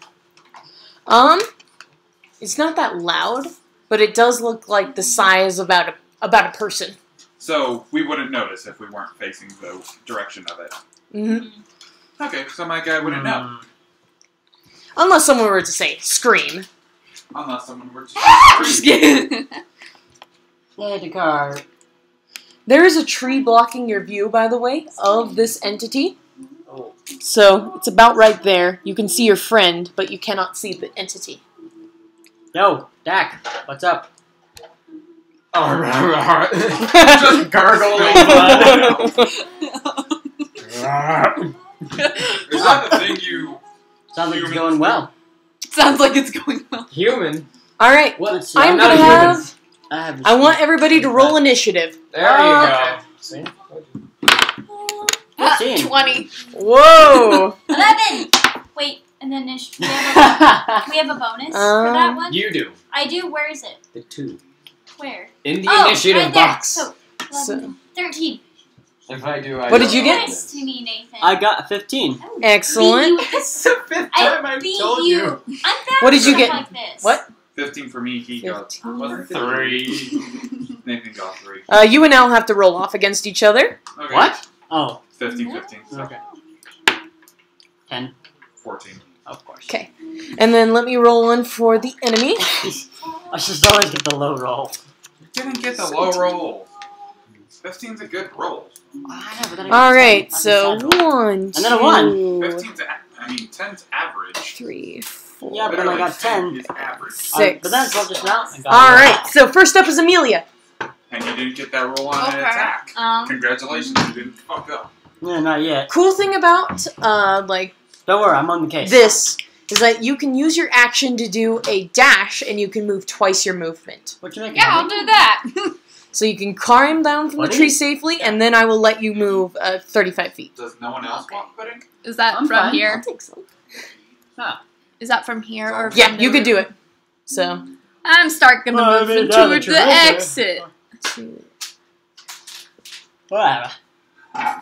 It's not that loud, but it does look like the size about a person. So we wouldn't notice if we weren't facing the direction of it. Mm-hmm. Okay, so my guy wouldn't know. Unless someone were to say, scream. Unless someone were to Just scream. kidding. Hey, Dakar. There is a tree blocking your view, by the way, of this entity. Oh. So, it's about right there. You can see your friend, but you cannot see the entity. Yo, Dak, what's up? Just gargling blood. Is that the thing you... Sounds like it's going well. Sounds like it's going well. Human? Alright, Let's see. I'm not gonna a human. have... I I want everybody to roll initiative. There you go. See? 15. 20. Whoa! 11. Wait, and then we have a bonus for that one. You do. I do. Where is it? The 2. Where? In the Oh, initiative right there. box. So, 11, 13. If I do, I What did you get? Nice to me, Nathan. I got a 15. Excellent. It's the 5th time I've beat told you. you. I'm bad What did you at get? stuff like this. What? 15 for me, he got... 15. Wasn't 3. Nathan got 3. You and Al have to roll off against each other. Okay. What? Oh, 15, 15. So okay. 10. 14. Of course. Okay. And then let me roll one for the enemy. I should always get the low roll. You didn't get the low roll. 15's a good roll. I know, but then I got Alright, 10. That's so a sad roll. 1, And then a 1. 10's average. 3, 4, Yeah, but then I got 10. Is average. 6. But that's what just now. Alright, so first up is Amelia. And you didn't get that roll on an Okay. attack. Congratulations, you didn't fuck up. Yeah, not yet. Cool thing about, like, Don't worry, I'm on the case. this is that you can use your action to do a dash and you can move twice your movement. What you making? Yeah, I'll do that. So you can climb down from What the is tree it? safely and then I will let you move 35 feet. Does no one else Okay. want pudding? Is that I'm from fine. I here? think so. Is that from here or from Yeah, you the- could do it. So, I'm gonna Well, I move mean, towards the now that you're exit. 2, Whatever.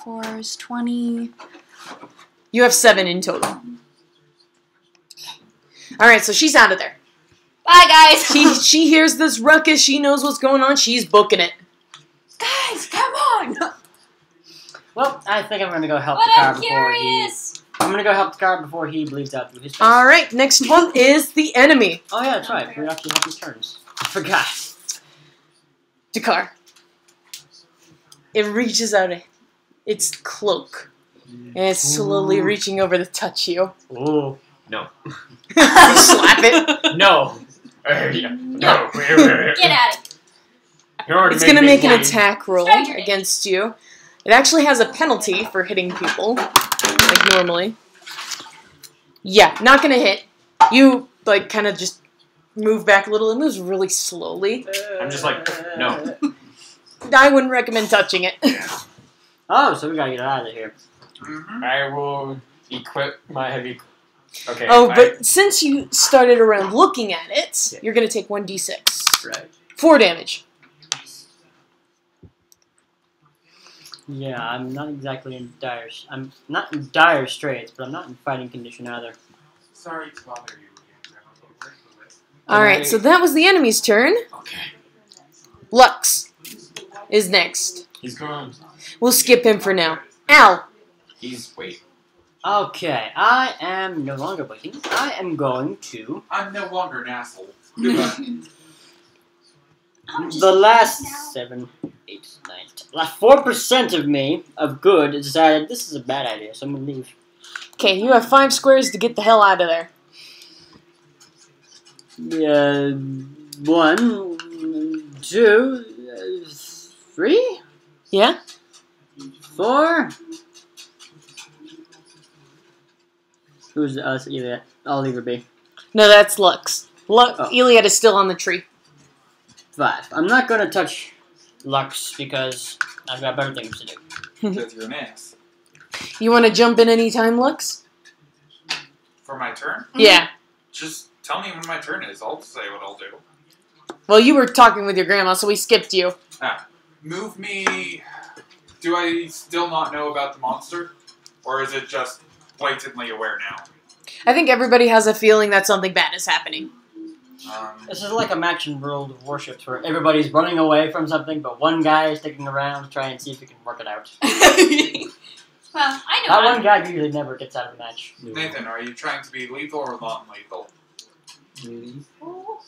4 is 20. you have 7 in total. Alright, so she's out of there. Bye, guys. She hears this ruckus, she knows what's going on, she's booking it. Guys, come on. Well, I think I'm gonna go help But the car I'm before curious. I'm gonna go help the car before he bleeds out through his face. Alright, next one is the enemy. Oh yeah, that's right. We actually have these turns. I forgot. Dakar. It reaches out its cloak. And it's slowly reaching over to touch you. Ooh. No. Slap it. No. No. Get out of here. It's gonna make an attack roll Strike it. against you. It actually has a penalty for hitting people, like normally. Yeah, not gonna hit. You, like, kind of just move back a little. It moves really slowly. I'm just like, no. I wouldn't recommend touching it. Oh, so we gotta get out of here. Mm-hmm. I will equip my heavy... Okay. Oh, but since you started around looking at it, you're gonna take 1d6. Right. 4 damage. Yeah, I'm not exactly in dire. I'm not in dire straits, but I'm not in fighting condition either. Sorry to bother you again. Alright, so that was the enemy's turn. Okay. Lux is next. He's gone. We'll skip him for now. Al. He's... Wait. Okay, I am no longer waiting. I am going to I'm no longer an asshole. Goodbye. the last 7, 8, 9, 10. Last 4% of me of good decided this is a bad idea, so I'm gonna leave. Okay, you have 5 squares to get the hell out of there. 1, 2, 3, Yeah? 4. Who's Eelyat? I'll leave her be. No, that's Lux. Oh. Eelyat is still on the tree. 5. I'm not gonna touch Lux because I've got better things to do. Because you're an ass. You want to jump in any time, Lux? For my turn? Yeah. Just tell me when my turn is. I'll say what I'll do. Well, you were talking with your grandma, so we skipped you. Move me... Do I still not know about the monster? Or is it just blatantly aware now? I think everybody has a feeling that something bad is happening. This is like a match in World of Warships where everybody's running away from something, but one guy is sticking around to try and see if he can work it out. Well, I know. That one guy usually never gets out of a match. Nathan, are you trying to be lethal or non-lethal?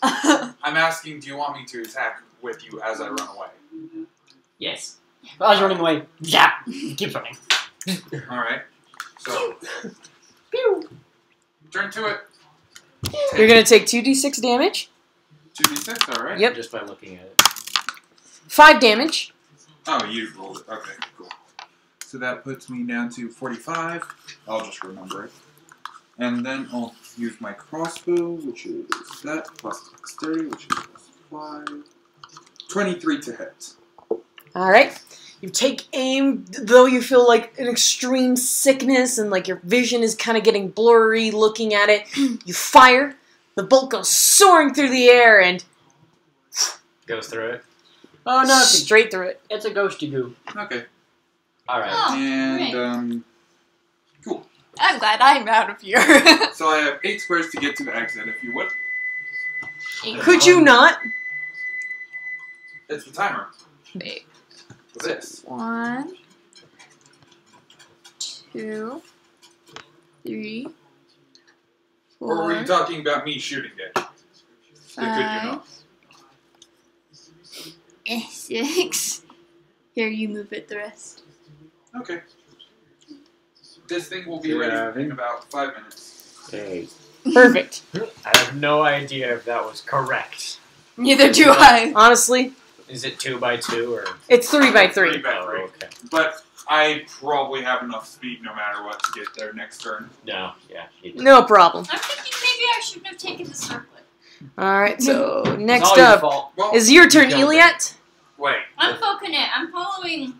I'm I'm asking, do you want me to attack with you as I run away? Yes. If I was running away, yeah, he keeps running. Alright. So, turn to it. You're gonna take 2d6 damage. 2d6, alright? Yep. Just by looking at it. 5 damage. Oh, you rolled it. Okay, cool. So that puts me down to 45. I'll just remember it. And then I'll use my crossbow, which is that, plus dexterity, which is plus 5. 23 to hit. Alright. You take aim, though you feel like an extreme sickness and like your vision is kind of getting blurry looking at it. You fire. The bolt goes soaring through the air and Goes through it. Oh no, straight through it. it's a ghosty goo. Okay. Alright. Oh, And, cool. glad I'm out of here. So I have 8 squares to get to the exit, if you would. Could you not? It's the timer. Wait. This. 1, 2, 3, 4. Or were you talking about me shooting it? Could you not? 6. Here, you move it the rest. Okay. This thing will be ready in about 5 minutes. Hey. Perfect. I have no idea if that was correct. Neither do I. Honestly, Is it 2 by 2 or? it's 3 by 3 3. by Oh, 3. okay. But I probably have enough speed no matter what to get there next turn. No, yeah. No problem. thinking maybe I shouldn't have taken the circlet. Alright, so It's next all your up fault. Well, is your turn, You killed it. Eelyat. wait. I'm focusing it. I'm following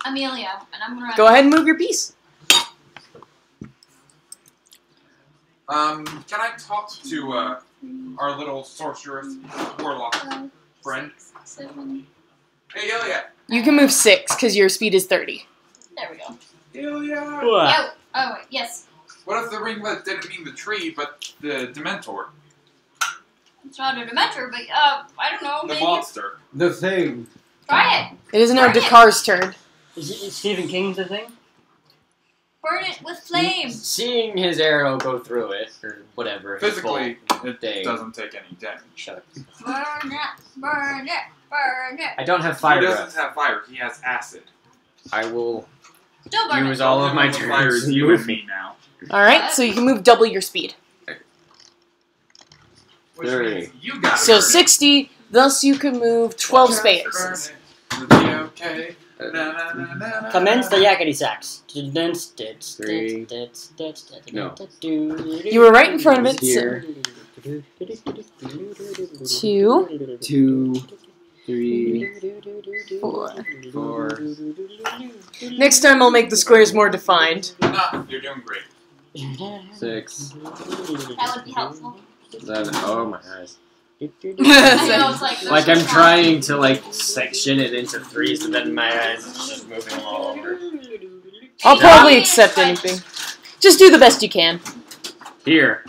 Amelia, and I'm gonna. Go ahead and move your piece. Can I talk to our little sorceress warlock friend? 7. Hey, Eelyat. You can move 6 because your speed is 30. There we go. Eelyat. Oh, oh wait, yes. What if the ringlet didn't mean the tree, but the Dementor? It's not a Dementor, but I don't know. The Maybe monster. The thing. try it. It is now Bring it. Dakar's turn. Is Stephen King's the thing? Burn it with flame. Seeing his arrow go through it, or whatever. his Physically, bolt it thing. doesn't take any damage. Shut up. Burn it. Burn it. Burn it. I don't have He fire doesn't breath. have fire. He has acid. I will Still burn use it. all of my The fire turns. is you and me now. Alright, so you can move double your speed. Which 30. means you got So 60, thus you can move 12 spaces. Okay. Commence the yakety sax. No. You were right in front of it, Here. 2, 2, 3, 4. 4. Next time I'll make the squares more defined. No, you're doing great. 6, That would be helpful. 7. Oh my eyes. I know it's like. Like I'm trying to like section it into 3s, and then my eyes is just moving all over. I'll probably accept anything. Just do the best you can. Here.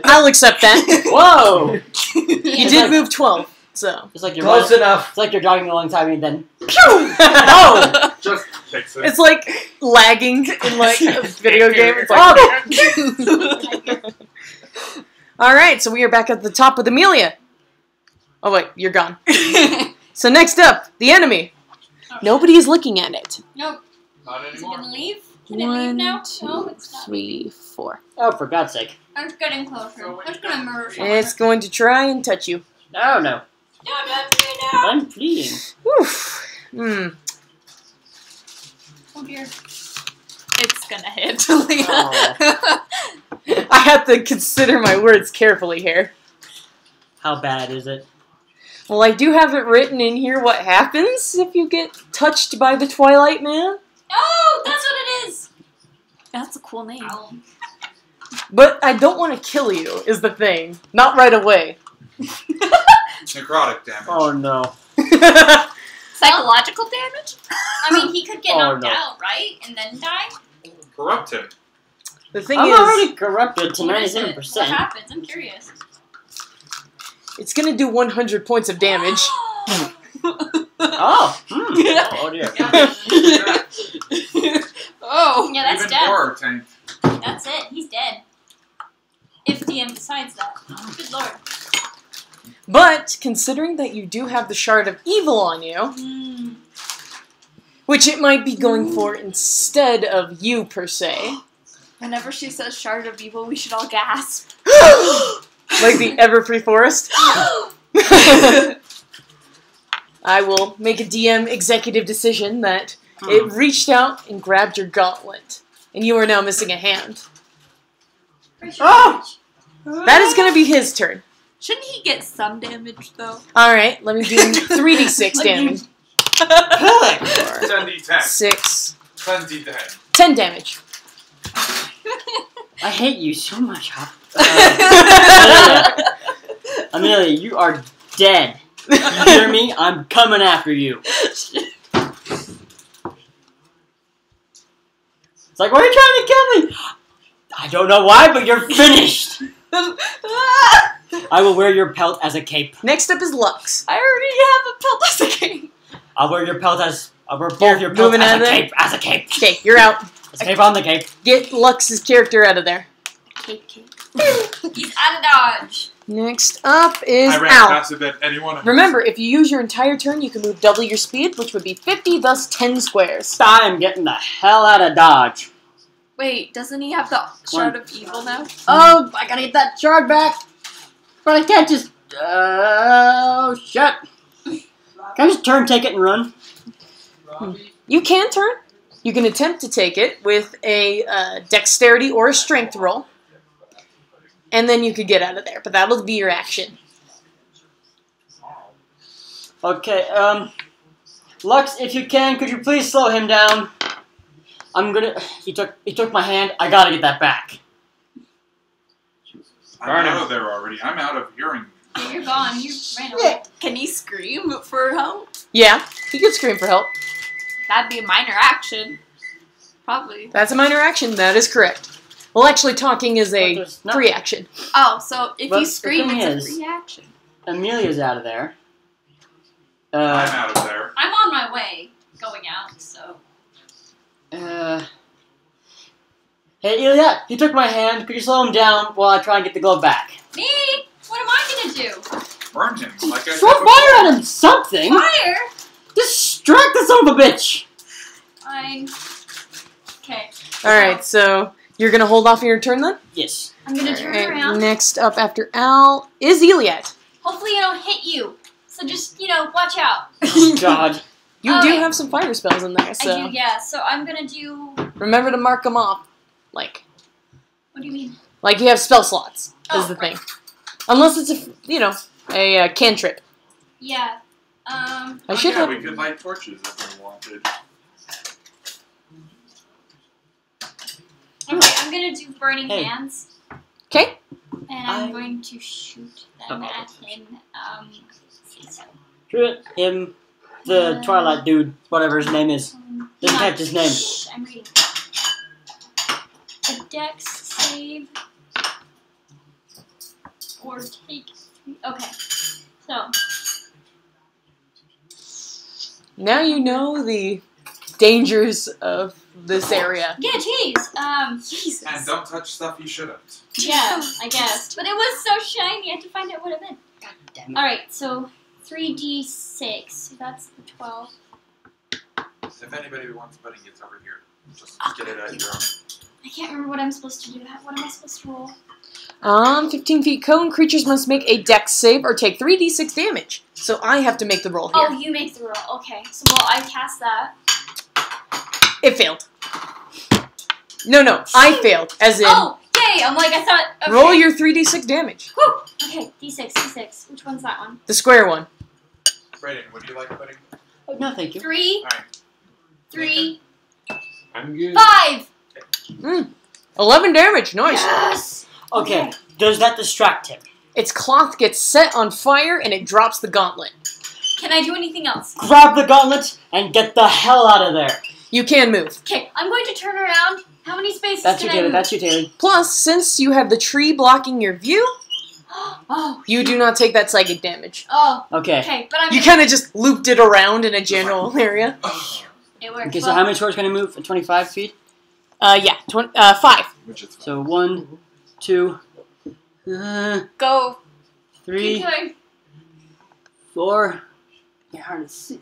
I'll accept that. Whoa! You did move 12, so. It's like you're Close enough. It's like you're jogging alongside me, and then Oh! Just fix it. It's like lagging in like a video game. It's like, Alright, so we are back at the top with Amelia. Oh wait, you're gone. So next up, the enemy. Nobody is looking at it. Nope. Not Is it anymore. gonna leave? Can it leave 1, now? 2, No, it's not. 3, 4. oh, for God's sake! I'm just getting closer. I'm just gonna murder someone. It's going to try and touch you. Oh no! Don't touch me now. I'm fleeing. Oof. Hmm. Oh dear. It's gonna hit Leah. I have to consider my words carefully here. How bad is it? Well, I do have it written in here what happens if you get touched by the Twilight Man. Oh, that's what it is. That's a cool name. Ow. But I don't want to kill you, is the thing. Not right away. Necrotic damage. Oh no! Psychological damage? I mean, he could get Oh, knocked no. out, right? And then die? Corrupt him. The thing I'm is, already corrupted to What is it? 97%. What happens? I'm curious. What happens? I'm curious. it's gonna do 100 points of damage. Oh, oh dear. Oh. Yeah, that's Even dead. more tank. That's it. He's dead. If DM decides that. Good lord. But considering that you do have the Shard of Evil on you, which it might be going for instead of you per se, Whenever she says Shard of Evil, we should all gasp. like the Everfree Forest, I will make a DM executive decision that it reached out and grabbed your gauntlet, and you are now missing a hand. Oh! That is going to be his turn. Shouldn't he get some damage, though? Alright, let me do 3d6 damage. 10d10. 6, 10d10. 10 damage. I hate you so much, Hop. Amelia, you are dead. You hear me? I'm coming after you. It's like, why are you trying to kill me? I don't know why, but you're finished. I will wear your pelt as a cape. Next up is Lux. I already have a pelt as a king. I'll wear your pelt as... I'll wear both your pelts moving out as of a there? cape. As a cape. Okay, you're out. As a cape on the cape. Get Lux's character out of there. Cake. He's out of dodge. Next up is I ran Al. faster than anyone. Remember, if you use your entire turn, you can move double your speed, which would be 50, thus 10 squares. I'm getting the hell out of dodge. Wait, doesn't he have the Shard of Evil now? Oh, I gotta get that shard back. But I can't just... Oh, shit. Can I just turn, take it, and run? You can turn. You can attempt to take it with a dexterity or a strength roll. And then you could get out of there, but that'll be your action. Okay, Lux, if you can, could you please slow him down? I'm gonna... He took my hand. I gotta get that back. I'm out of there already. I'm out of hearing. Yeah, you're gone. You ran away. Can he scream for help? Yeah, he could scream for help. That'd be a minor action. Probably. That's a minor action. That is correct. Well, actually, talking is But a there's not- free action. Oh, so if But you the scream, thing it's is- a free action. Amelia's out of there. I'm out of there. I'm on my way going out, so. Hey, Eelyat, he took my hand. Could you slow him down while I try and get the glove back? Me? What am I gonna do? Burn him. Like I Throw said fire before. at him! Something! Fire? Distract the son of a bitch! Fine. Okay. Alright, so you're going to hold off on your turn then? Yes. I'm gonna turn Alright, around. next up after Al is Eelyat. Hopefully I don't hit you. So just, watch out. Oh, God. You Oh, do wait. have some fire spells in there, so I do, yeah. So I'm gonna do. remember to mark them off. Like What do you mean? you have spell slots, is Oh, the right. thing. Unless it's a cantrip. Yeah. I Oh, should yeah, have... we could light torches if we wanted. Okay, I'm gonna do burning Hey. hands, Okay. and I'm going to shoot them at him. So. Shoot him, the Twilight dude, whatever his name is. Didn't catch his name. Shh, I'm reading. A dex save. Or take. Okay. So. Now you know the dangers of this area. Yeah, jeez. Jesus. And don't touch stuff you shouldn't. Yeah, I guess. But it was so shiny, I had to find out what it meant. God damn it. Alright, so 3d6. So that's the 12. If anybody wants pudding, it's over here. Just get it at your own. I can't remember what I'm supposed to do. What am I supposed to roll? 15 feet cone, creatures must make a dex save or take 3d6 damage. So I have to make the roll here. Oh, you make the roll. Okay. So, well, I cast that. It failed. No, I failed. As in, Oh, yay! I'm like, I thought. Okay. roll your 3d6 damage. Whew. Okay, d6. Which one's that one? The square one. Brayden, would you like pudding? Oh, no, thank you. 3, Alright. 3, I'm good. 5! 11 damage, nice. Yes! Okay, does that distract him? Its cloth gets set on fire and it drops the gauntlet. Can I do anything else? Grab the gauntlet and get the hell out of there. You can move. Okay, I'm going to turn around How many spaces That's can you, I Taylor. move? That's you, Taylor. Plus, since you have the tree blocking your view, Oh. you do not take that psychic damage. Oh. Okay. Okay, but I'm. You kind of just looped it around in a general area. It worked. Okay, so how many squares can I move? 25 feet? Yeah, 5. Which is fine. So 1, 2, Go. 3, Keep going. 4, yeah, hard to see,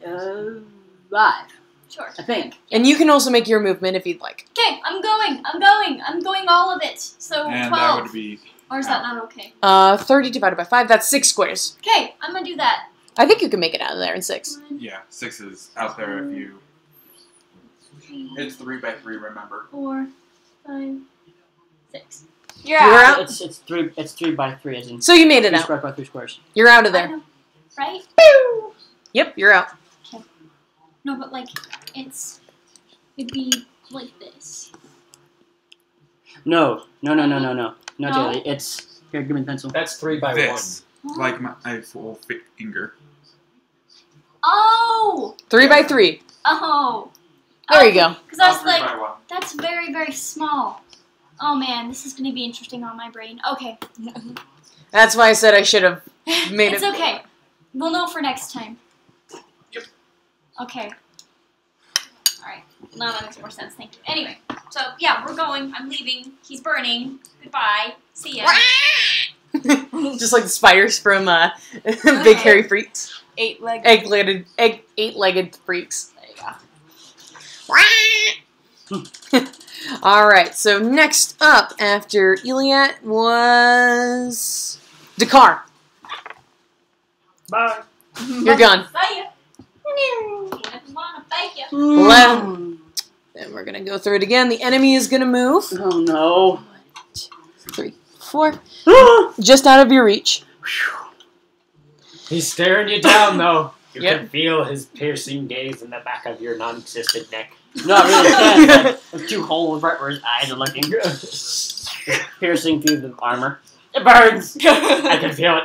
5, Sure. I think. And you can also make your movement if you'd like. Okay, I'm going all of it. So And 12. that would be. Or is that not okay? 30 divided by 5, that's 6 squares. Okay, I'm gonna do that. I think you can make it out of there in 6. 1, Yeah, 6 is out there if you. 3, It's 3 by 3, remember. 4, 5, 6. You're You're out. out. It's 3 by 3, as in So you made it 3 out. squares by 3 squares. You're out of I there. know, right? Yep, you're out. No, but like, it'd be like this. No, No? Taylor. It's here. Give me the pencil. That's 3 by This. 1. Like my full finger. Oh! 3 by 3. Oh! There you go. Because I was 3 like, by 1. that's very, very small. Oh man, this is gonna be interesting on my brain. Okay. That's why I said I should have made It's it. okay. We'll know for next time. Yep. Okay. Alright. Now that makes more sense. Thank you. Anyway, so yeah, we're going. I'm leaving. He's burning. Goodbye. See ya. Just like the spiders from Big Hairy Freaks. 8-legged. Eight-legged freaks. There you go. Alright, so next up after Eelyat was Dakar. Bye. You're gone. See ya. Thank you. 11. Then we're gonna go through it again. The enemy is gonna move. Oh no. 3, 4. Just out of your reach. He's staring you down, though. You Yep. can feel his piercing gaze in the back of your non-existent neck. No, I really can't. There's 2 holes right where his eyes are looking, piercing through the armor. It burns. I can feel it.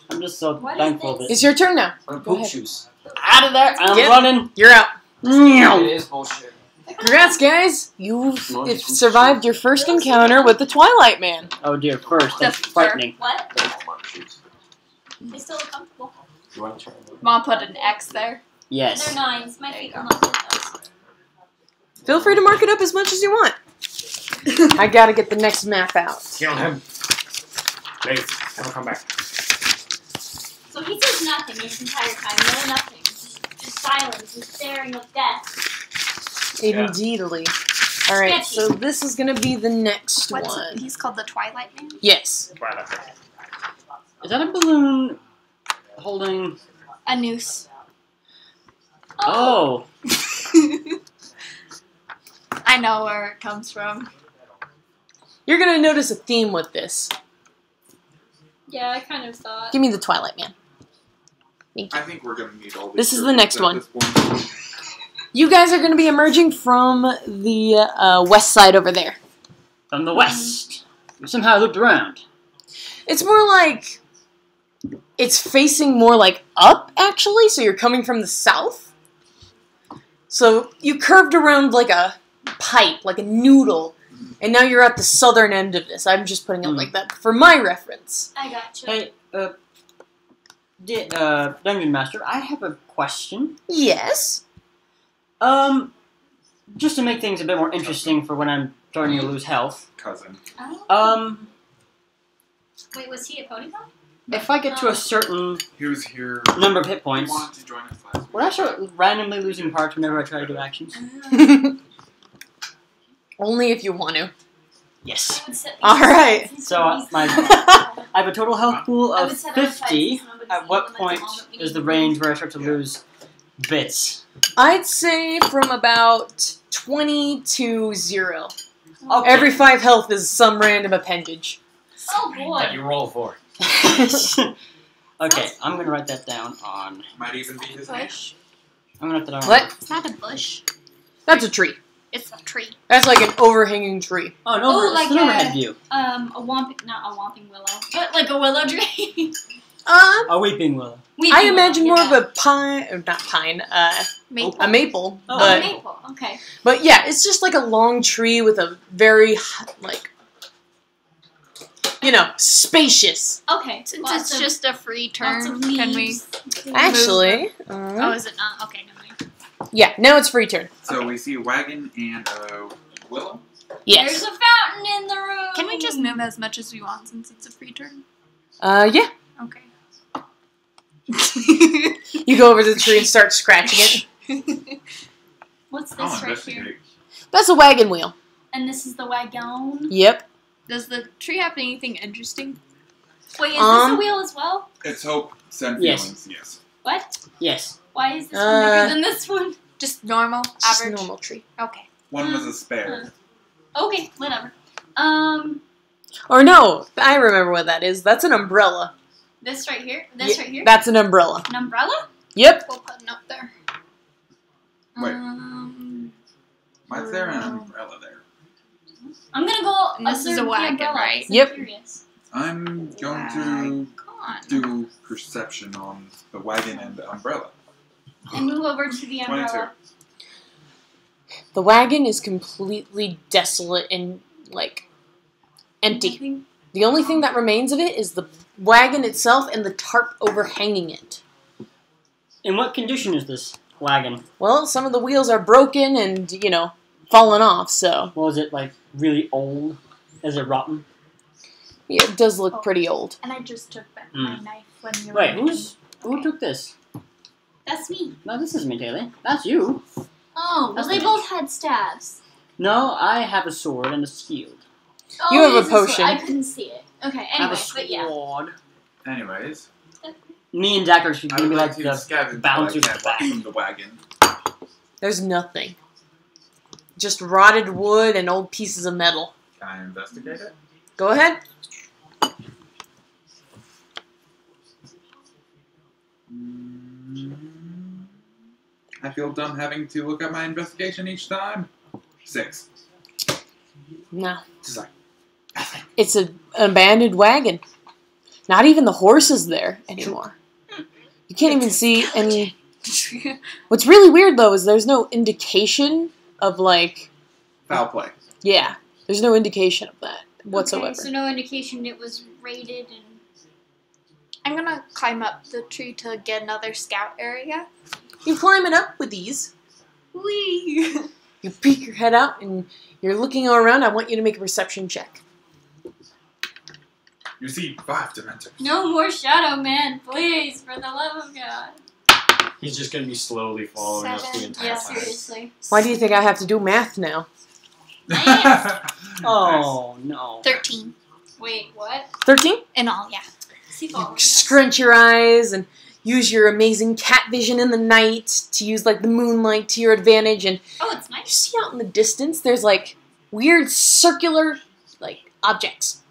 I'm just so What is thankful this? that It's your turn now. Or Go ahead. shoes. out of there. I'm Yep. running. You're out. It is bullshit. Congrats, guys. You've survived your first encounter with the Twilight Man. Oh dear, first that's frightening. What? Mark shoes. They still look comfortable. You want to try them? Mom put an X there. Yes. They're 9s. My feet will not fit those. Feel free to mark it up as much as you want. I gotta get the next map out. Kill him. Please, never come back. So he says nothing this entire time. No nothing. Just silence and staring of death. Indeedly. Alright, Sketchy. so this is gonna be the next What's one. He's called the Twilight Man. Yes. Right up there. Is that a balloon holding? A noose. Oh. I know where it comes from. You're gonna notice a theme with this. Yeah, I kind of thought. Give me the Twilight Man. Thank you. I think we're gonna need all these. This is the next characters one. at this point. You guys are gonna be emerging from the west side over there. From the west. We somehow looped around. It's more like it's facing more like up, actually. So you're coming from the south. So you curved around like a pipe, like a noodle, and now you're at the southern end of this. I'm just putting it like that for my reference. I got you. Hey, Dungeon Master, I have a question. Yes. Just to make things a bit more interesting for when I'm starting to lose health. Cousin. Oh. Wait, was he a pony dog? If I get to a certain He was here. number of hit He points, wanted to join us last week. would I start randomly losing parts whenever I try to do actions? Only if you want to. Yes. All right. So, I have a total health pool I of would set it aside 50. since nobody's At what eating them at the point moment we is need the them. range where I start to lose bits? I'd say from about 20 to 0. Okay. Every 5 health is some random appendage. Oh That boy. you roll for. Okay, I'm gonna write that down on. Might even be his name. Bush. I'm gonna write that down. What? It's not a bush. That's a tree. It's a tree. That's like an overhanging tree. Oh, an Oh, it's like an overhead a- view. A whomping, not a whomping willow, but like a willow tree. A weeping willow. I imagine more of a pine, or not pine, Maple. a maple. Oh, but, maple. Okay. but yeah, it's just like a long tree with a very, like, you know, spacious. Okay. Since Lots it's of- just a free lots turn, of can we? leaves. Actually, Oh, is it not? Okay, never mind. yeah, now it's free turn. So we see a wagon and a willow. There's Yes. a fountain in the room. Can we just move as much as we want since it's a free turn? Yeah. Okay. You go over to the tree and start scratching it. What's this I'll right here? investigate. That's a wagon wheel. And this is the wagon. Yep. Does the tree have anything interesting? Wait, is this a wheel as well? It's hope, send Yes. feelings, yes. What? Yes. Why is this one bigger than this one? Just normal, Just a average. normal tree. Okay. One was a spare. Okay, whatever. Or no, I remember what that is. That's an umbrella. This right here? This Yeah, right here? That's an umbrella. An umbrella? Yep. We'll put a note there. Wait. Why is there an Um, umbrella there? I'm gonna go And this is observe a wagon, the umbrella, right? 'cause I'm Yep. curious. I'm going to Gone. do perception on the wagon and the umbrella. And move over to the umbrella. 22. The wagon is completely desolate and, like, empty. Nothing? The only thing that remains of it is the wagon itself and the tarp overhanging it. In what condition is this wagon? Well, some of the wheels are broken and, you know, fallen off, so Was it like really old? Is it rotten? yeah, it does look pretty old. And I just took back Mm. my knife when you were Wait, making- who took this? That's me. No, this isn't me, Taylor. That's you. Oh, well, That's they me. both had stabs. No, I have a sword and a shield. Oh, You have a it is sword. potion. I couldn't see it. Okay, I have anyway, a but yeah. sword. Anyways, Me and Dak are going I to would be like like to the scavenge bouncers what I can back. from the wagon. There's nothing. Just rotted wood and old pieces of metal. Can I investigate it? Go ahead. I feel dumb having to look at my investigation each time. 6. No. Just like, It's an abandoned wagon. Not even the horse is there anymore. You can't even see any... What's really weird, though, is there's no indication of, like... foul play. Yeah. There's no indication of that whatsoever. Okay, so no indication it was raided and... I'm gonna climb up the tree to get another scout area. You climb it up with ease. Whee! You peek your head out and you're looking all around. I want you to make a perception check. You see 5 Dementors. No more Shadow Man, please, for the love of God. He's just gonna be slowly following us the 7, entire Yeah, time. seriously. Why do you think I have to do math now? Oh, no. 13 Wait, what? 13? in all, yeah. See, You following us? scrunch your eyes and use your amazing cat vision in the night to use, like, the moonlight to your advantage. And Oh, it's you nice. see out in the distance, there's, like, weird circular, like, objects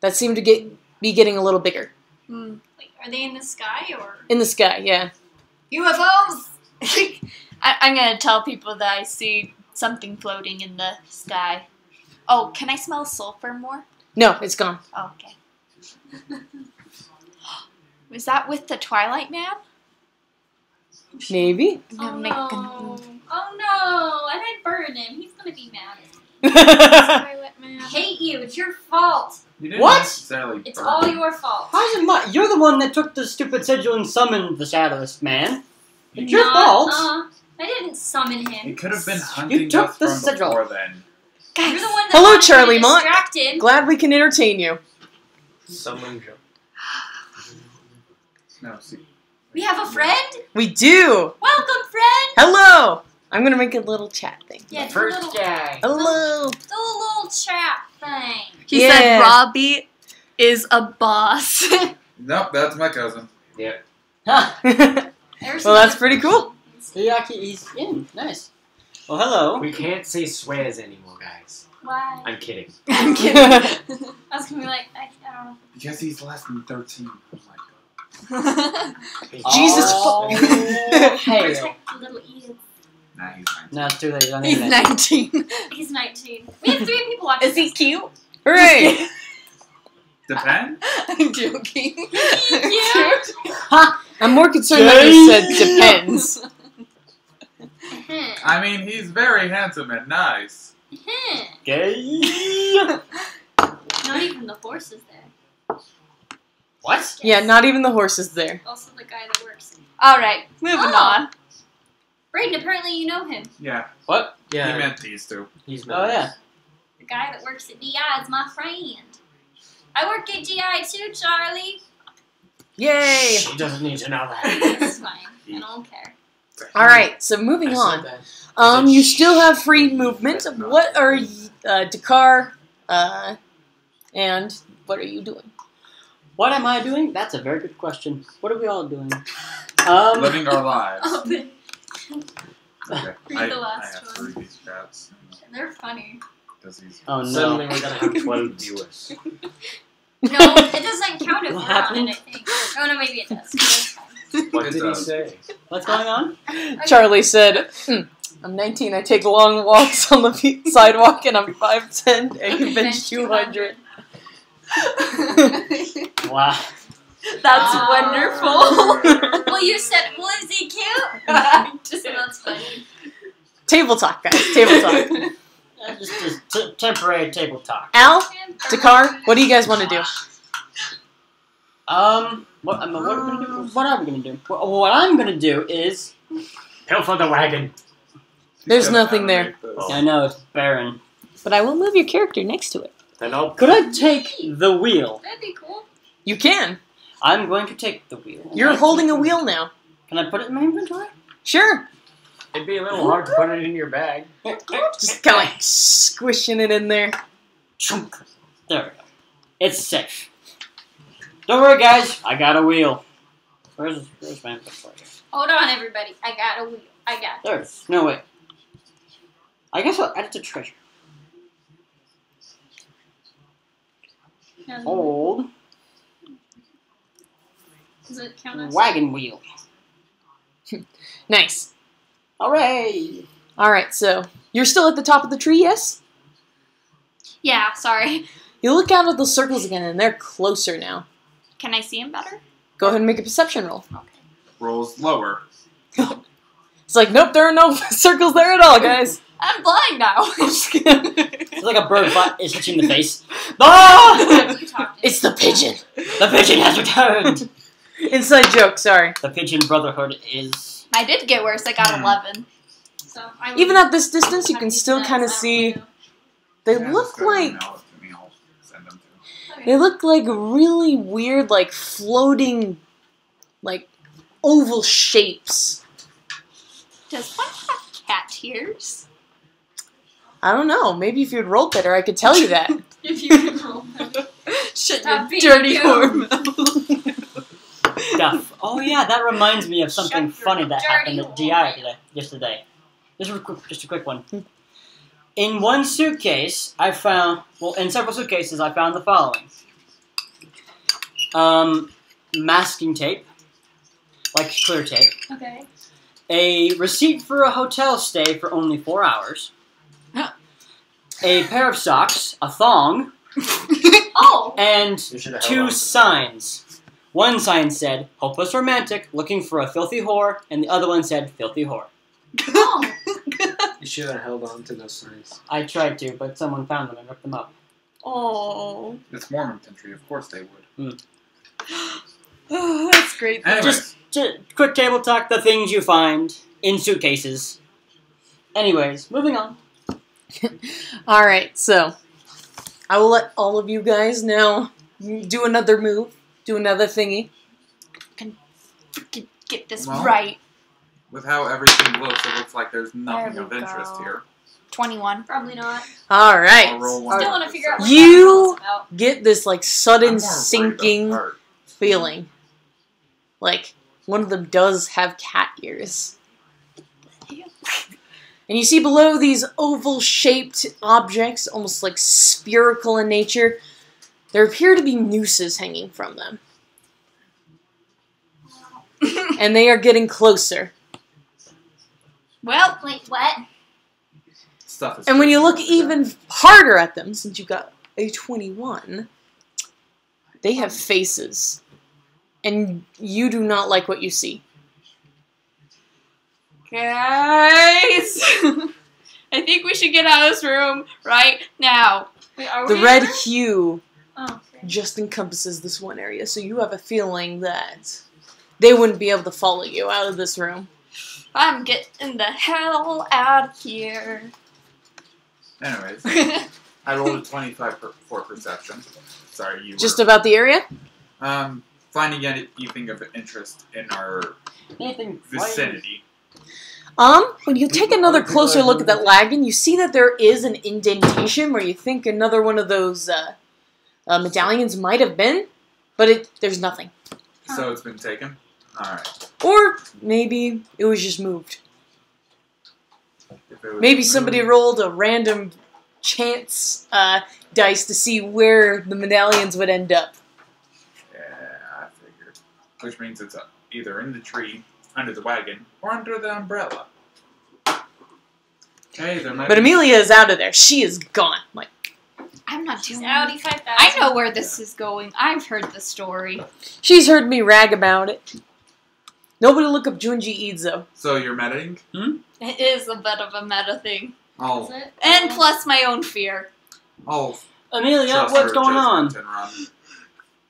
that seem to be getting a little bigger. Mm. Wait, are they in the sky or In the sky, yeah. UFOs! I'm gonna tell people that I see something floating in the sky. Oh, can I smell sulfur more? No, it's gone. Oh, okay. Was that with the Twilight Man? Maybe. I'm Oh gonna no! make Oh no! And I burned him. He's gonna be mad at me. Twilight Man. I hate you. It's your fault. You didn't What? necessarily It's burn all me. your fault. How's it my... You're the one that took the stupid sigil and summoned the Shadowless Man. It's your Not, fault. I didn't summon him. It could have been hunting took us the from sigil. before then. You're the one that Hello, wanted me Charlie Monk. distracted. Glad we can entertain you. Someone jump. No, see. We have a friend. We do. Welcome, friend. Hello. I'm gonna make a little chat thing. Yeah, do a First little, guy. Hello. do a little chat thing. He Yeah. said Robbie is a boss. Nope, that's my cousin. Yep. Huh. There's Well, that's another pretty cool. He's in. Nice. Well, hello. We can't say swears anymore, guys. Why? I'm kidding. I'm kidding. I was gonna be like, I don't know. Because he's less than 13. Oh my god. Jesus Oh, hey. Protect the little Edith. Nah, he's 19. No, it's too late. On the He's internet. 19. He's 19. We have 3 people watching. Is he this. cute? Hooray. Depend? I'm joking. I'm more concerned that you said depends. I mean, he's very handsome and nice. Gay. Not even the horse is there. What? Yeah, not even the horse is there. Also the guy that works. Alright, moving on. Braden, apparently you know him. Yeah. What? He Yeah. meant these two. He's Oh yeah. The guy that works at DI is my friend. I work at DI too, Charlie. Yay! She doesn't need to know that. It's fine. I don't care. Alright, so moving on. You still have free movement. What are Dakar, and what are you doing? What am I doing? That's a very good question. What are we all doing? Living our lives. Okay. Okay. Read the I last have one. to read these chats. They're funny. Does these... Oh no. Suddenly we're gonna have 12 viewers. No, it doesn't count if What we're on happened? it, I think. Oh no, maybe it does. That's fine. What It did he does. say? What's going on? Charlie said, I'm 19, I take long walks on the sidewalk, and I'm 5'10", and can bench 200. Wow. That's wonderful. Well, you said, well, is he cute? Just that's funny. Table talk, guys, table talk. Just temporary table talk. Al, Dakar, what do you guys want to do? What are we gonna do? What what I'm gonna do is Pilfer the wagon. There's nothing there. I know it's barren. But I will move your character next to it. Then I'll Could I take the wheel? That'd be cool. You can. I'm going to take the wheel. You're holding a wheel now. Can I put it in my inventory? Sure. It'd be a little hard to put it in your bag. Just kind of like squishing it in there. Chunk. There we go. It's safe. Don't worry, guys. I got a wheel. Where's my inventory? Hold on, everybody. I got a wheel. I got There it is. No, wait. I guess I'll add it to treasure. it. Old Does it count as? wagon wheel. Nice. Hooray! Alright, so you're still at the top of the tree, yes? Yeah, sorry. You look out at the circles again, and they're closer now. Can I see him better? Go ahead and make a perception roll. Rolls lower. It's like, nope, there are no circles there at all, guys. I'm blind now. It's like a bird is hitching the face. Ah! You talked It's the pigeon. The pigeon has returned! Inside joke, sorry. The pigeon brotherhood is... I did get worse. I got 11. So I Even at this distance, you can still kind of see. They Yeah, look just go ahead and like email it to me. I'll send them to they look like really weird, like floating, like oval shapes. Does one have cat ears? I don't know. Maybe if you'd rolled better, I could tell you that. If you can roll them. Shut Stop being your dirty you. whore. Stuff. Oh yeah, that reminds me of something Shut your funny that happened dirty at DI yesterday. Just a quick one. In one suitcase, I found... Well, in several suitcases, I found the following. Masking tape. Like clear tape. Okay. A receipt for a hotel stay for only 4 hours. A pair of socks. A thong. Oh! And You should have held on 2 to signs. One sign said, hopeless romantic, looking for a filthy whore, and the other one said, filthy whore. Oh! You should have held on to those signs. I tried to, but someone found them and ripped them up. Oh, you. It's Mormon country. Of course they would. that's great. Anyways, Just quick table talk, the things you find in suitcases. Anyways, moving on. All right, so I will let all of you guys now do another move, do another thingy. Get this Well, right. with how everything looks, it looks like there's nothing There of we interest go. here. 21. Probably not. All I'll right, roll one Still more want to figure out to what You- that roll's about. get this like I'm sudden more worried about sinking art. feeling, like one of them does have cat ears. And you see below these oval-shaped objects, almost like spherical in nature, there appear to be nooses hanging from them. And they are getting closer. Well, Wait, what? Stuff is And when you look tricky. even harder at them, since you got a 21, They have faces. And you do not like what you see. Guys! I think we should get out of this room right now. Wait, are The we red in there? hue Oh, okay. just encompasses this one area, so you have a feeling that they wouldn't be able to follow you out of this room. I'm getting the hell out of here. Anyways, I rolled a 25 for perception. Sorry, you Just were. about the area? Finding anything of interest in our Anything vicinity. When you take another closer look at that lagoon, you see that there is an indentation where you think another one of those medallions might have been, but there's nothing. So it's been taken? Alright. Or maybe it was just moved. If it was Maybe somebody moved- rolled a random chance dice to see where the medallions would end up. Yeah, I figured. Which means it's either in the tree, under the wagon, or under the umbrella. Okay, there might But be... Amelia is out of there. She is gone. Like, I'm not She's doing Audi it. 5000. I know where this is going. I've heard the story. she's heard me rag about it. Nobody look up Junji Iizo. So you're medding? It is a bit of a meta thing. Is I'll, it? And plus my own fear. I'll Amelia, trust what's her going on? judgment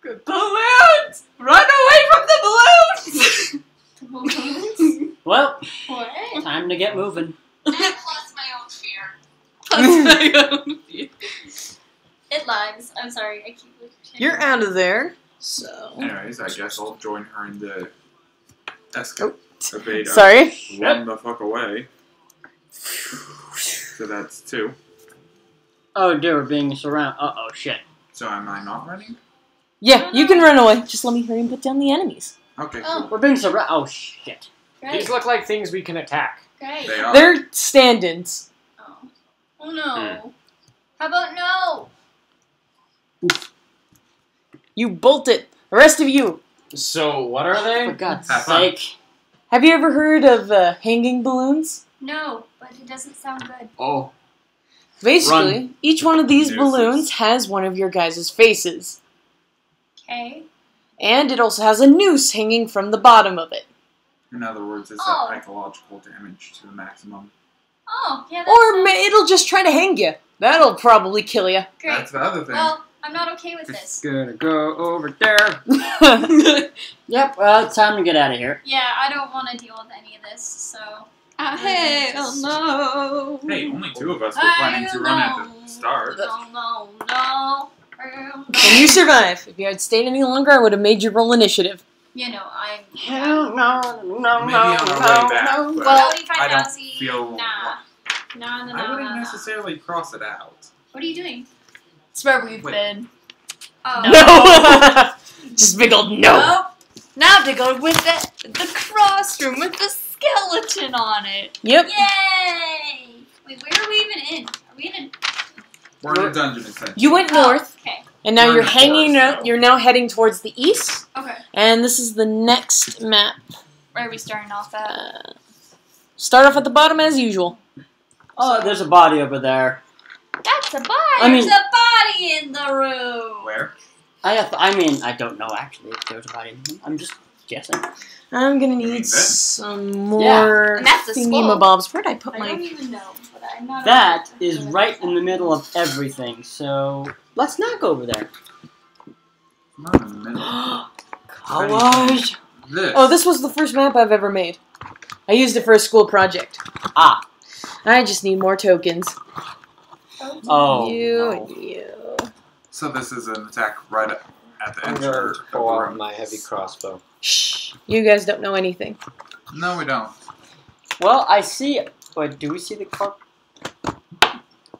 and run. Balloons! Run away from the balloons! Well, What? time to get moving. And plus my own fear. Plus my own fear. It lags. I'm sorry. I keep looking. You're out of there. So. Anyways, I guess I'll join her in the escapade. Sorry. Run the fuck away. So that's 2. Oh dear, we're being surrounded. Uh-oh, shit. So am I not running? Yeah, you can run away. Just let me hurry and put down the enemies. Okay, Oh. cool. We're being surrounded. Oh, shit. Great. These look like things we can attack. Great. They are. They're stand-ins. Oh. Oh no. How about no? You bolted. The rest of you. So, what are For they? God's Have fun. sake. Have you ever heard of hanging balloons? No, but it doesn't sound good. Oh. Basically, each one of these Nooses. balloons has one of your guys' faces. Okay. And it also has a noose hanging from the bottom of it. In other words, it's Oh. a psychological damage to the maximum. Oh, yeah, that's Or it'll just try to hang you. That'll probably kill you. great. That's the other thing. Well, I'm not okay with this. Gonna go over there. Yep, well, it's time to get out of here. Yeah, I don't want to deal with any of this, so... Hell no. Hey, only 2 of us were planning to run at the start. No. And you survive. If you had stayed any longer, I would have made you roll initiative. You know, I'm... No, no, no, Maybe on our way back, but Well, I don't feel... Nah. No. I wouldn't necessarily cross it out. What are you doing? It's where we've Wait. been. Oh. No! Just big old no. Nope. Now to go with the cross room with the skeleton on it. Yep. Yay! Wait, where are we even in? Are we in a... We're in a dungeon, essentially. You went north, Okay. and now We're you're in the hanging forest out. now. You're now heading towards the east, Okay. and this is the next map. Where are we starting off at? Start off at the bottom as usual. Oh, there's a body over there. That's a body. I mean- There's a body in the room! Where? I don't know actually if there's a body. I'm just guessing. I'm gonna You mean need this? some more And that's a skull. thingy-mabobs. Where'd I put I don't my... even know, but I'm not... That is right in the middle of everything, so let's not go over there. Not in the middle. Collage. This. Oh, this was the first map I've ever made. I used it for a school project. Ah. I just need more tokens. Oh, you no. and you. So this is an attack right at the I'm entry gonna of the pull out room. my heavy crossbow. Shh. You guys don't know anything. No, we don't. Well, I see. Wait, do we see the corp?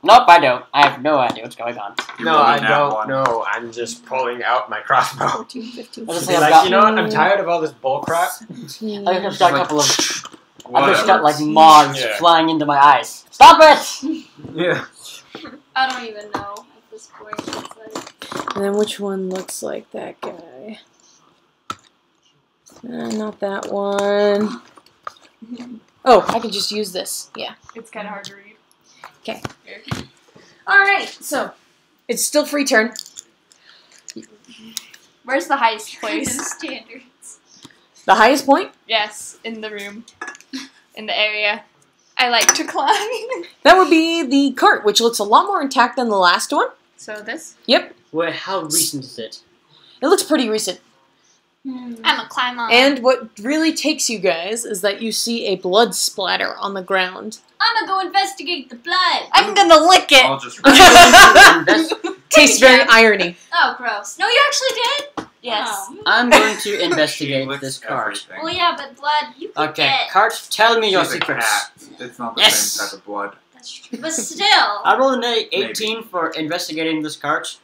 Nope, I don't. I have no idea what's going on. You No, rolled a I nat don't one. know. I'm just pulling out my crossbow. 14, 15, I just Be I've like, got- you know what? I'm tired of all this bull crap. 16. I've just got a Like, couple of. I've just Whatever. got like moths Yeah. flying into my eyes. Stop it! Yeah. I don't even know at this point. It's like... And then which one looks like that guy? Not that one. Oh, I could just use this. Yeah. It's kind of hard to read. Okay. Alright, so it's still free turn. Where's the highest Kind of place? standards. The highest point? Yes, in the room. In the area. I like to climb. That would be the cart, which looks a lot more intact than the last one. So this? Yep. Wait, how recent is it? It looks pretty recent. I'm a climber. And what really takes you guys is that you see a blood splatter on the ground. gonna go investigate the blood. I'm gonna lick it. I'll just. Tastes very irony. Oh, gross. No, you actually did? Yes. Oh. I'm going to She investigate licks this cart. everything. Well, yeah, but blood, you can Okay, get. cart, tell me your She's a secrets. cat. It's not the Yes. same type of blood. That's true. But still. I rolled an 18 for investigating this cart.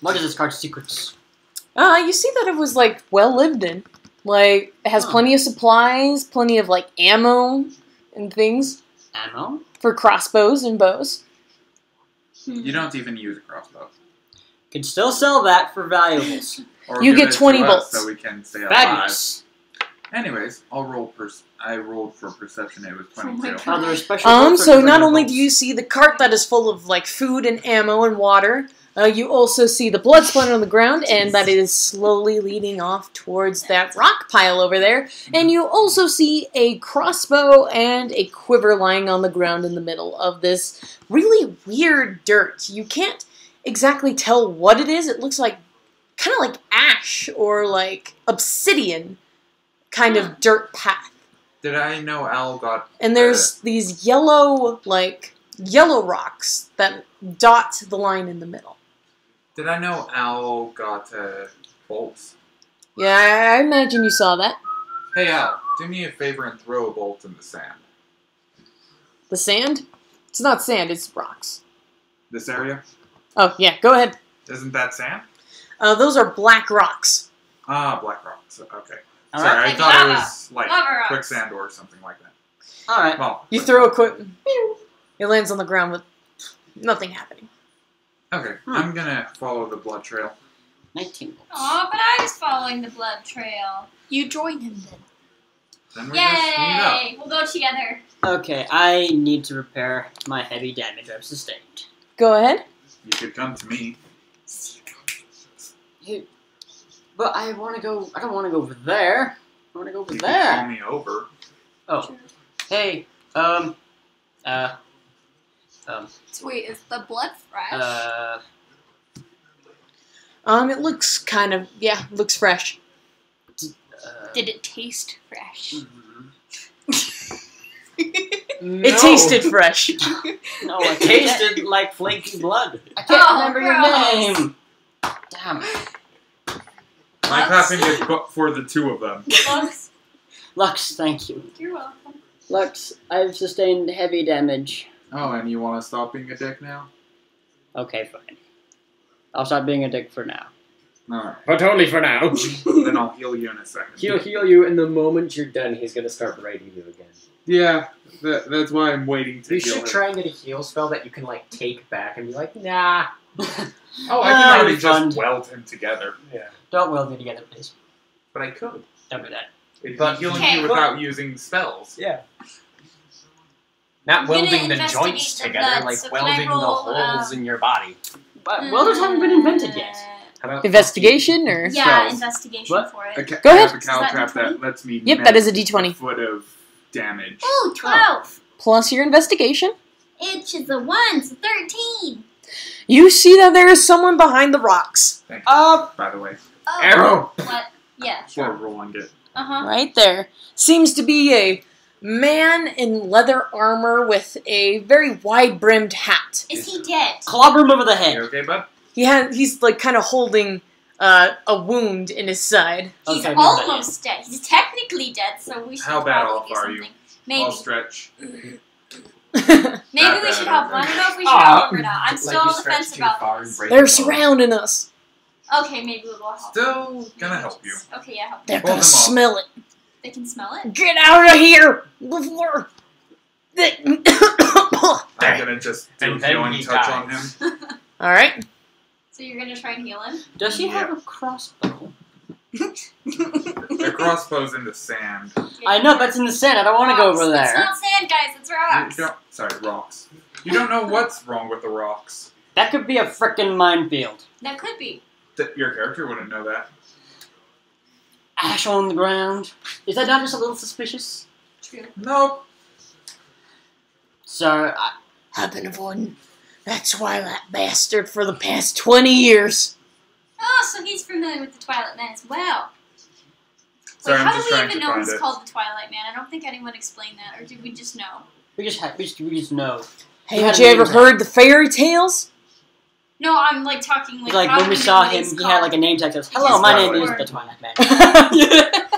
What is this cart's secrets? You see that it was, like, well lived in. Like, it has plenty of supplies, plenty of, like, ammo and things Ammo? for crossbows and bows. You don't even use a crossbow. Can still sell that for valuables. Or You give get it to 20 us bolts. so we can stay alive. Fabulous. Anyways, I'll roll. I rolled for perception. It was Oh my 22. God. Are there a special bolts or So just not regular only bolts? do you see the cart that is full of, like, food and ammo and water, you also see the blood splatter on the ground, and that is slowly leading off towards that rock pile over there. And you also see a crossbow and a quiver lying on the ground in the middle of this really weird dirt. You can't exactly tell what it is. It looks like kind of like ash or like obsidian kind of dirt path. Did I know Al got? And there's these yellow rocks that dot the line in the middle. Did I know Al got bolts? Yeah, I imagine you saw that. Hey Al, do me a favor and throw a bolt in the sand. The sand? It's not sand, it's rocks. This area? Oh, yeah, go ahead. Isn't that sand? Those are black rocks. Ah, black rocks. Okay. All Sorry, right. I Like thought it lava. was like Lava rocks. quicksand or something like that. Alright. Well, You throw a quick... It lands on the ground with nothing happening. okay, I'm gonna follow the blood trail. 19 bolts. Aw, but I was following the blood trail. You join him then. Then we just meet up. Yay! We'll go together. Okay, I need to repair my heavy damage I've sustained. Go ahead. You could come to me. Hey, but I want to go. I don't want to go over there. I want to go over You could call there. me over. Oh, hey, Wait, is the blood fresh? It looks kind of... Yeah, looks fresh. Did it taste fresh? It tasted fresh. No, it tasted like flaky blood. I can't Oh, remember your gross. name. Damn it. My clapping is for the two of them. Lux, Lux, thank you. you're welcome. Lux, I've sustained heavy damage. Oh, and you want to stop being a dick now? Okay, fine. I'll stop being a dick for now. Alright. But only for now. Then I'll heal you in a second. He'll heal you, and the moment you're done, he's gonna start raiding you again. Yeah, that's why I'm waiting to You heal should him. try and get a heal spell that you can, like, take back and be like, nah. Oh, I Ah, can already fun. just weld him together. Yeah. Don't weld me together, please. But I could. Don't do that. It'd But- be healing Okay. you without using spells. Yeah. Not I'm gonna welding the investigate joints the together, blood, like so can I welding the roll, holes in your body. But welders haven't been invented yet. How about Investigation, or... Yeah, Spells. investigation What? for I it. Go I ahead. have a Is cow that trap D20? that lets me Yep, net that is a a D20. foot of damage. Ooh, 12. Plus your investigation. Which is a 1, so 13. You see that there is someone behind the rocks. Thank you, Up. by the way, Oh. Arrow! What? Yeah, for sure. rolling it. Uh-huh. Right there. Seems to be a man in leather armor with a very wide-brimmed hat. Is he dead? Clobber him over the You head. okay, bud? He's like kind of holding a wound in his side. He's Okay, no, that almost dead. He's technically dead, so we should How bad probably off do are you? something. Maybe. I'll stretch. Maybe That we should bad. help him. I don't know if we should Ah, help him or not. I'm still on the fence about this. They're surrounding us. Okay, maybe we'll help. Still gonna help you. Okay, yeah, help. They're Hold gonna them off. smell it. They can smell it. Get out of here before. I'm gonna just do a And then healing he touch dies. on him. All right. So you're gonna try and heal him? Does he have Yeah. a crossbow? The crossbow's in the sand. I know, that's in the sand. I don't want to go Rocks. over It's there. not sand, guys. It's You rocks. don't, sorry, rocks. You don't know what's wrong with the rocks. That could be a frickin' minefield. That could be. Your character wouldn't know that. Ash on the ground. Is that not just a little suspicious? True. Nope. Sir, I've been avoiding that Twilight bastard for the past 20 years. Oh, so he's familiar with the Twilight Man as well. Sorry, Wait, I'm how just do we trying even to know find it's it. called the Twilight Man? I don't think anyone explained that, or did we just know? we just know. Hey, You have had you a ever name heard the fairy tales? No, I'm like talking like. Like how when we do saw know what him, he's he called? had like a name tag that says, "Hello, Just my one name is word. the Twilight Man."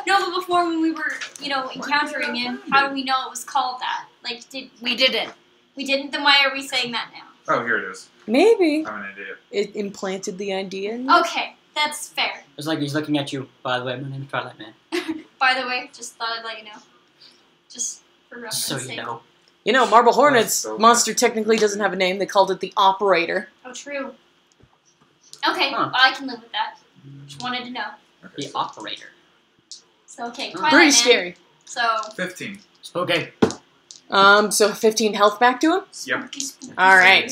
No, but before when we were, encountering him, how do we know it was called that? Like, We didn't. we didn't? Then why are we saying that now? Oh, here it is. Maybe. I'm an idiot. It implanted the idea in you. Okay, that's fair. It's like he's looking at you. By the way, my name is Twilight Man. By the way, just thought I'd let you know. Just for reference So you sake. know. You know, Marble Hornet's so monster technically doesn't have a name. They called it the Operator. Oh, true. Okay, Huh. I can live with that. Just wanted to know. Okay, The Operator. So, okay, Pretty Twilight Pretty Man. scary. So, 15. Okay. So 15 health back to him. Yep. All right.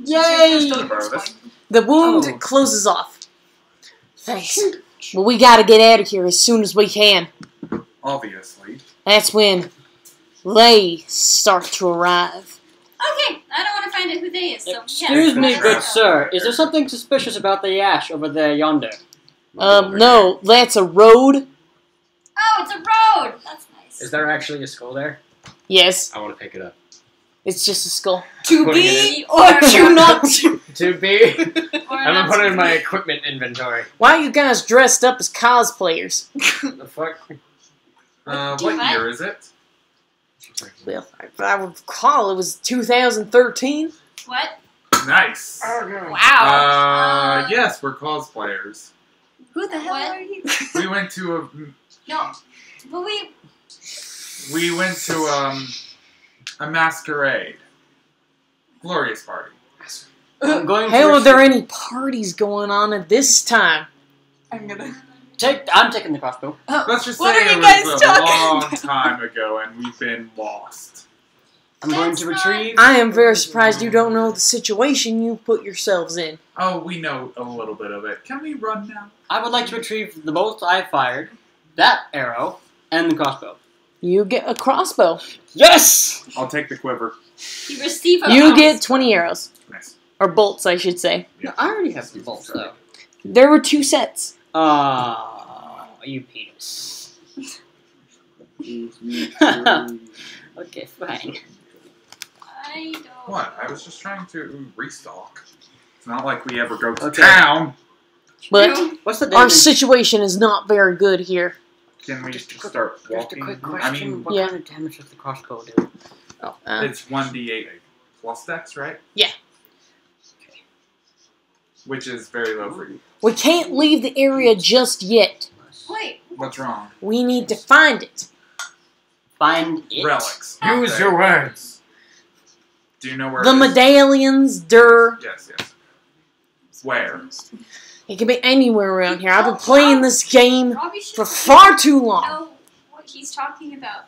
Yay! Can I borrow this? The wound Oh. closes off. Thanks. Well, we gotta get out of here as soon as we can. Obviously. That's when they start to arrive. Okay, I don't want to find out who they is, so Excuse me, yes, good let's go. sir. Is there something suspicious about the ash over there yonder? No, that's a road. Oh, it's a road! That's nice. Is there actually a skull there? Yes, I want to pick it up. it's just a skull. To Putting be or To not to. To be. Or I'm not gonna put it in to my be. equipment inventory. Why are you guys dressed up as cosplayers? The fuck? What What? year is it? Well, I would recall it was 2013. What? Nice. wow. Yes, we're cosplayers. Who the hell What? are you? We went to No. But a masquerade. Glorious party. I'm going Hell, to are there any parties going on at this time? I'm gonna. I'm taking the crossbow. Let's just What say are you it guys was a talking long about? time ago and we've been lost. I'm going That's to not- retrieve. I am very surprised you don't know the situation you put yourselves in. Oh, we know a little bit of it. Can we run now? I would like to retrieve the bolt I fired, that arrow, and the crossbow. You get a crossbow. Yes! I'll take the quiver. you receive a You mouse. get 20 arrows. Nice. Or bolts, I should say. No, I already have the bolts, though. There were 2 sets. You penis. What? Okay, fine. I don't. I was just trying to restock. It's not like we ever go to Okay. town. But What's the our damage? situation is not very good here. Can we Just a just quick- start Just a walking? quick I question. mean, What Yeah. kind of damage does the crossbow do? Oh, it's 1d8 plus dex, right? Yeah. Which is very low for you. we can't leave the area just yet. Wait. What's wrong? We need to find it. Find it. Relics. Use Okay. your words. Do you know where The it is? medallions, Yes, yes. Where? It can be anywhere around here. I've been playing this game Robbie should for far too long. know what he's talking about.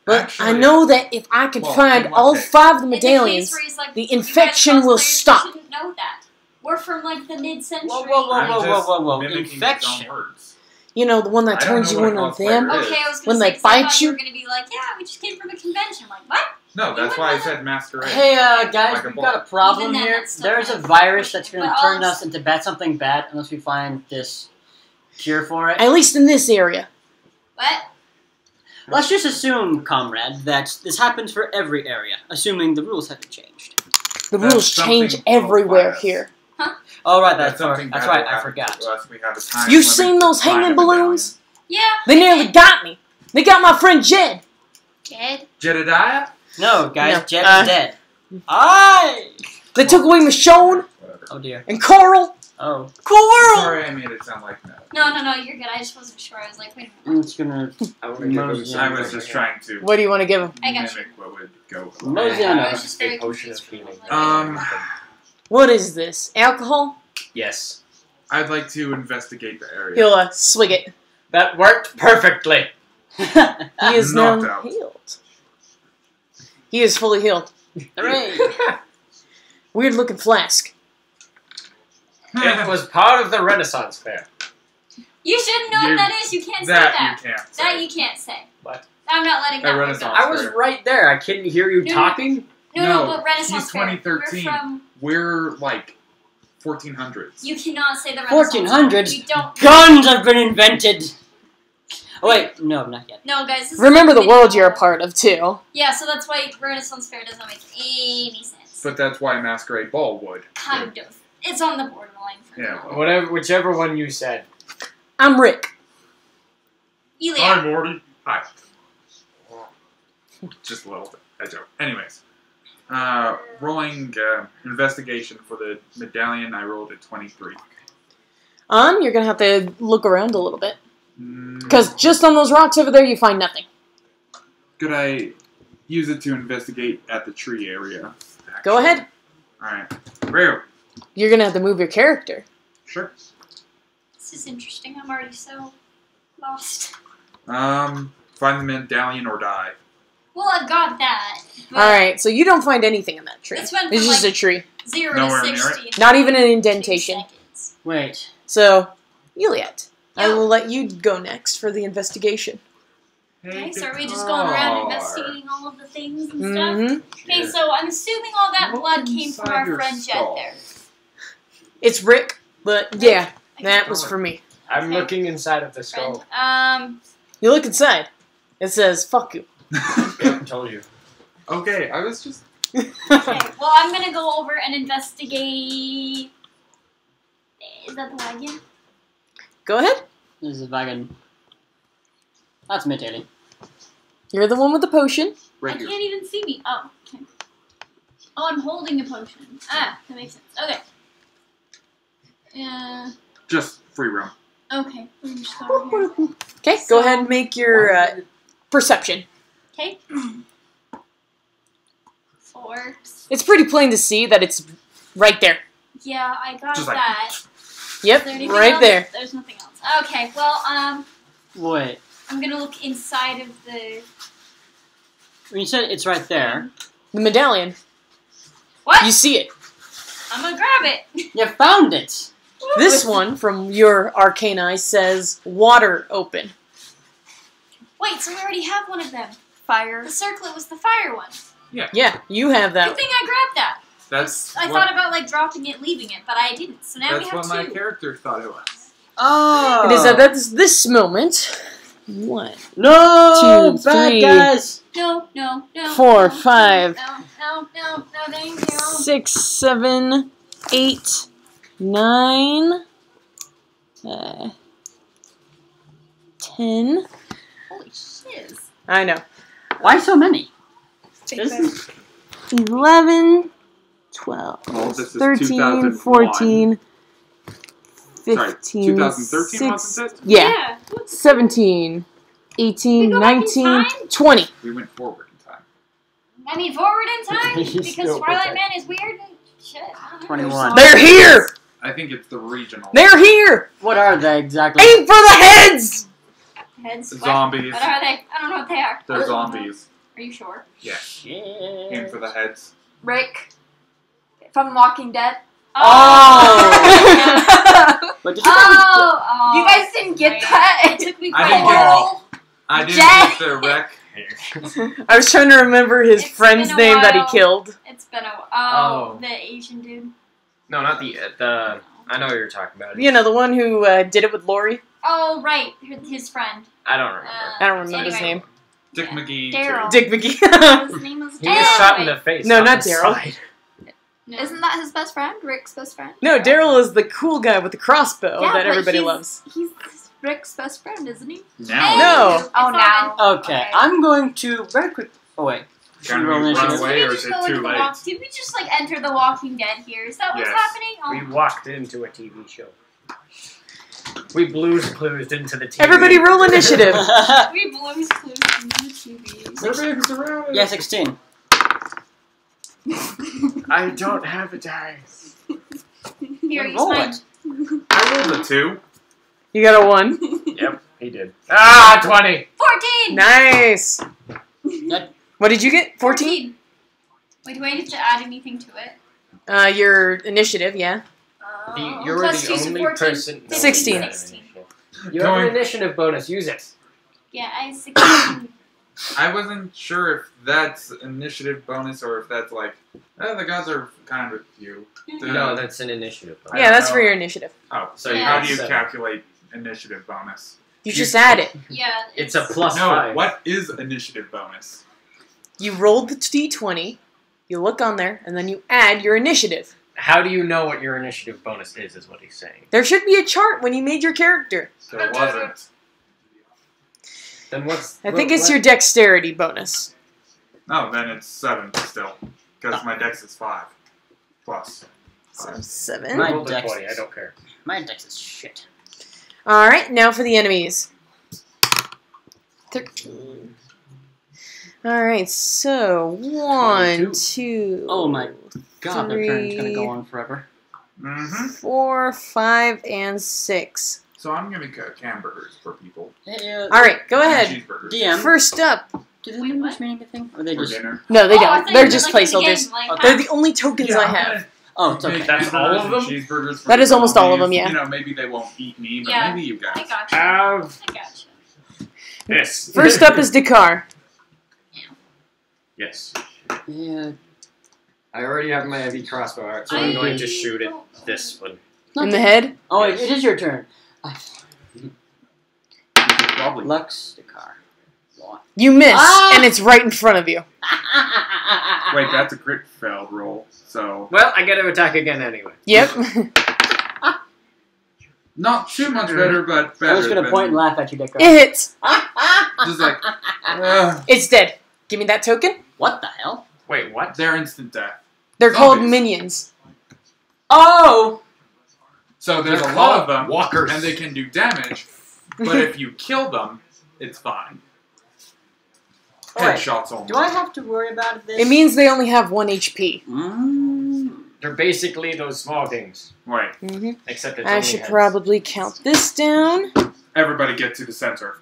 But Actually, I know that if I could well, find in what all case? 5 of the In case medallions, where he's like, the "You guys infection will cosplayers, stop." You shouldn't know that. We're from like the mid-century. Whoa, whoa, whoa, I'm whoa, just whoa, whoa! mimicking his Infection. own words. You know, the one that I don't turns know you what into a cosplayer them. is. Okay, I was gonna When say, they 'cause I bite thought you? were gonna be like, yeah, we just came from a convention. I'm like, what? No, that's why I said masquerade. Hey, guys, Like a we've got a ball. problem Even then, here. that's still There's a kind of virus that's going but to all turn I'm us into something bad unless we find this cure for it. At least in this area. What? Let's just assume, comrade, that this happens for every area, assuming the rules haven't changed. The That's rules change something everywhere called here. Oh, right, That's something that's bad right, will I happen forgot. to us. We have a time You limit seen to those find hanging a medallion. balloons? Yeah. They nearly got me. They got my friend Jed. Jed? Jedediah? No, guys, No, Jed uh, is dead. Aye! They took away Michonne Whatever. Oh, dear. and Carl. Oh. Cool world. Sorry I made it sound like that. No, you're good. I just wasn't sure. I was like, wait a minute. It's gonna... I want to give him Mosey. I was just trying to What do you want to give him? I got mimic what would go Mosey, I I know. was just very A potion of confused. healing. Like, What is this? Alcohol? Yes. I'd like to investigate the area. He'll swig it. That worked perfectly. He is Knocked now out. healed. He is fully healed. Hooray! Weird looking flask. It was part of the Renaissance Fair. You should know what that is. You can't say that. that. You can't say. That you can't say. What? I'm not letting that one go. Renaissance I was right there. I couldn't hear you talking. No, but Renaissance she's Fair. 2013. We're like 1400s. You cannot say the Renaissance 1400s? Fair. We don't. Guns have been invented! Oh, wait. No, not yet. No, guys. This is Remember the like world you're a part of, too. Yeah, so that's why Renaissance Fair doesn't make any sense. But that's why Masquerade Ball would. Kind of. It's on the borderline for Yeah. now. Whichever one you said. I'm Rick. Eelyat. Morty. Hi. Just a little bit. A joke. Anyways. Rolling investigation for the medallion, I rolled a 23. You're gonna have to look around a little bit. Because just on those rocks over there, you find nothing. Could I use it to investigate at the tree area? Go ahead. Alright. Rare. You're gonna have to move your character. Sure. This is interesting. I'm already so lost. Find the medallion or die. Well, I've got that. Alright, so you don't find anything in that tree. This went It's from, just like, a tree. 0 Nowhere to near 60. Not even an 2 indentation. seconds. Wait. So, Eelyat, I Yeah. will let you go next for the investigation. Okay, so are we just going around investigating all of the things and stuff? Mm-hmm. Okay, so I'm assuming all that Look blood came inside from our your friend Jet skull. there. It's Rick, but yeah, that was for me. I'm Okay. looking inside of the Friend. skull. You look inside. It says, fuck you. I told you. Okay, I was just... Okay, well, I'm gonna go over and investigate. Is that the wagon? Go ahead. This is a wagon. That's medallion. You're the one with the potion. Right I here. can't even see me. Oh, okay. Oh, I'm holding a potion. Ah, that makes sense. Okay. Just free roam. Okay. We're just go over here. Okay, So- go ahead and make your perception. Okay. 4. It's pretty plain to see that it's right there. Yeah, I got Just like- that. Yep, Is there anything right else? there. There's nothing else. Okay, well, Wait. I'm gonna look inside of the... When you said it's right there, The medallion. What? You see it. I'm gonna grab it. you found it! This one, from your arcane eye, says water open. Wait, so we already have one of them. Fire. The circlet was the fire one. Yeah, you have Good that. thing I grabbed that. That's I what, thought about, like, dropping it, leaving it, but I didn't. So now we that's have what my 2. character thought it was. Oh! It is at this moment. 1, No! 2, Bad 3. guys! No, no, no. 4, no, 5. No, thank you. 6, 7, 8, 9, 10. Holy shiz. I know. Why so many? Take This that. is 11, 12, Oh, this is 13, 2001. 14, Sorry, 15, 2013 wasn't it? yeah, 17, 18, We go back in 19, time? 20. We went forward in time. I mean, forward in time? He's Because still Twilight protected. Man is weird and shit. I don't know. 21. They're here! I think it's the regional. They're here! What are they exactly? Aim for the heads! Heads. What? Zombies. What are they? I don't know what they are. They're zombies. Are you sure? Yeah. Shit. Aim for the heads. Rick. From Walking Dead. Oh! But did you Oh! You guys didn't get Right. that? It took me I quite a didn't get while. I didn't Jet. get the wreck. I was trying to remember his It's friend's been a name that he while. killed. It's been a while. Oh. The Asian dude. No, not the. I know what you're talking about. You know, the one who did it with Lori? Oh, right. His friend. I don't remember. I don't remember his Anyway. name. Dick Yeah. McGee. Daryl. too. Dick McGee. His name was He was shot in the face. No, not the Daryl. side. No. Isn't that his best friend? Rick's best friend? No, Daryl is the cool guy with the crossbow Yeah, that but everybody he's- loves. He's Rick's best friend, isn't he? Now. No. It's Oh, not now. Okay, I'm going to very quick. Oh wait. Can Roll we run initiative. away Did or we is just it go too into the late? walk? Did we just like enter the Walking Dead here? Is that what's Yes. happening? Oh. We walked into a TV show. We blues clues into the TV. Everybody roll initiative. We Blue's Clues into the TV. Yeah, 16. I don't have a dice. Here, use Roll mine. it. I rolled a 2. You got a 1. Yep, he did. Ah, 20. 14! Nice. That- What did you get? 14? Wait, do I need to add anything to it? Your initiative, yeah. You're plus the 2 is only 14, person. 15, 16. 16. You have an initiative bonus. Use it. Yeah, I have 16. I wasn't sure if that's initiative bonus or if that's like, the gods are kind with you. No, that's an initiative bonus. Yeah, that's know. for your initiative. Oh, so Yeah. how do you Seven. calculate initiative bonus? You just add it. Yeah. It's a plus No, 5. what is initiative bonus? You roll the d20, you look on there, and then you add your initiative. How do you know what your initiative bonus is what he's saying. There should be a chart when you made your character. There wasn't. Then what's... I think it's your dexterity bonus. No, then it's 7 still. Because my dex is 5. Plus. So 5. 7. My Roll the dex 20, I don't care. My dex is shit. Alright, now for the enemies. 13. Alright, so 1, 22. 2. Oh my god, their turn's gonna 3, go on forever. Mm-hmm. 4, 5, and 6. So I'm gonna cook hamburgers for people. Hey, Alright, go And ahead. cheeseburgers. DM, First up. do the numbers mean anything? Or they For just... dinner. No, they I don't. thought you They're meant, just like, in the placeholders. game, like, Okay. They're the only tokens I have. Oh, it's okay. Make That's all of hamburgers them? and Cheeseburgers for That is almost all of them, zombies. yeah. You know, maybe they won't eat me, but Yeah. maybe you guys. I gotcha. Have I gotcha. this. First up is Dakar. Yes. Yeah. I already have my heavy crossbow out, so I'm going to shoot at this one. In the head. Oh, Yes. it is your turn. Probably. Lux Dakar. You miss, Ah! and it's right in front of you. Wait, that's a crit failed roll. So Well, I get to attack again anyway. Yep. not too much better, but better. I was gonna than- point and laugh at you, Dakar. It hits. Just like It's dead. Give me that token. What the hell? Wait, what? they're instant death. They're called Zombies. minions. Oh! So there's They're a lot of called them, walkers. and they can do damage. But if you kill them, it's fine. Alright. Headshots only. Do I have to worry about this? It means they only have 1 HP. They're basically those small things, Wait, Mm-hmm. except it's I only should heads. probably count this down. everybody get to the center.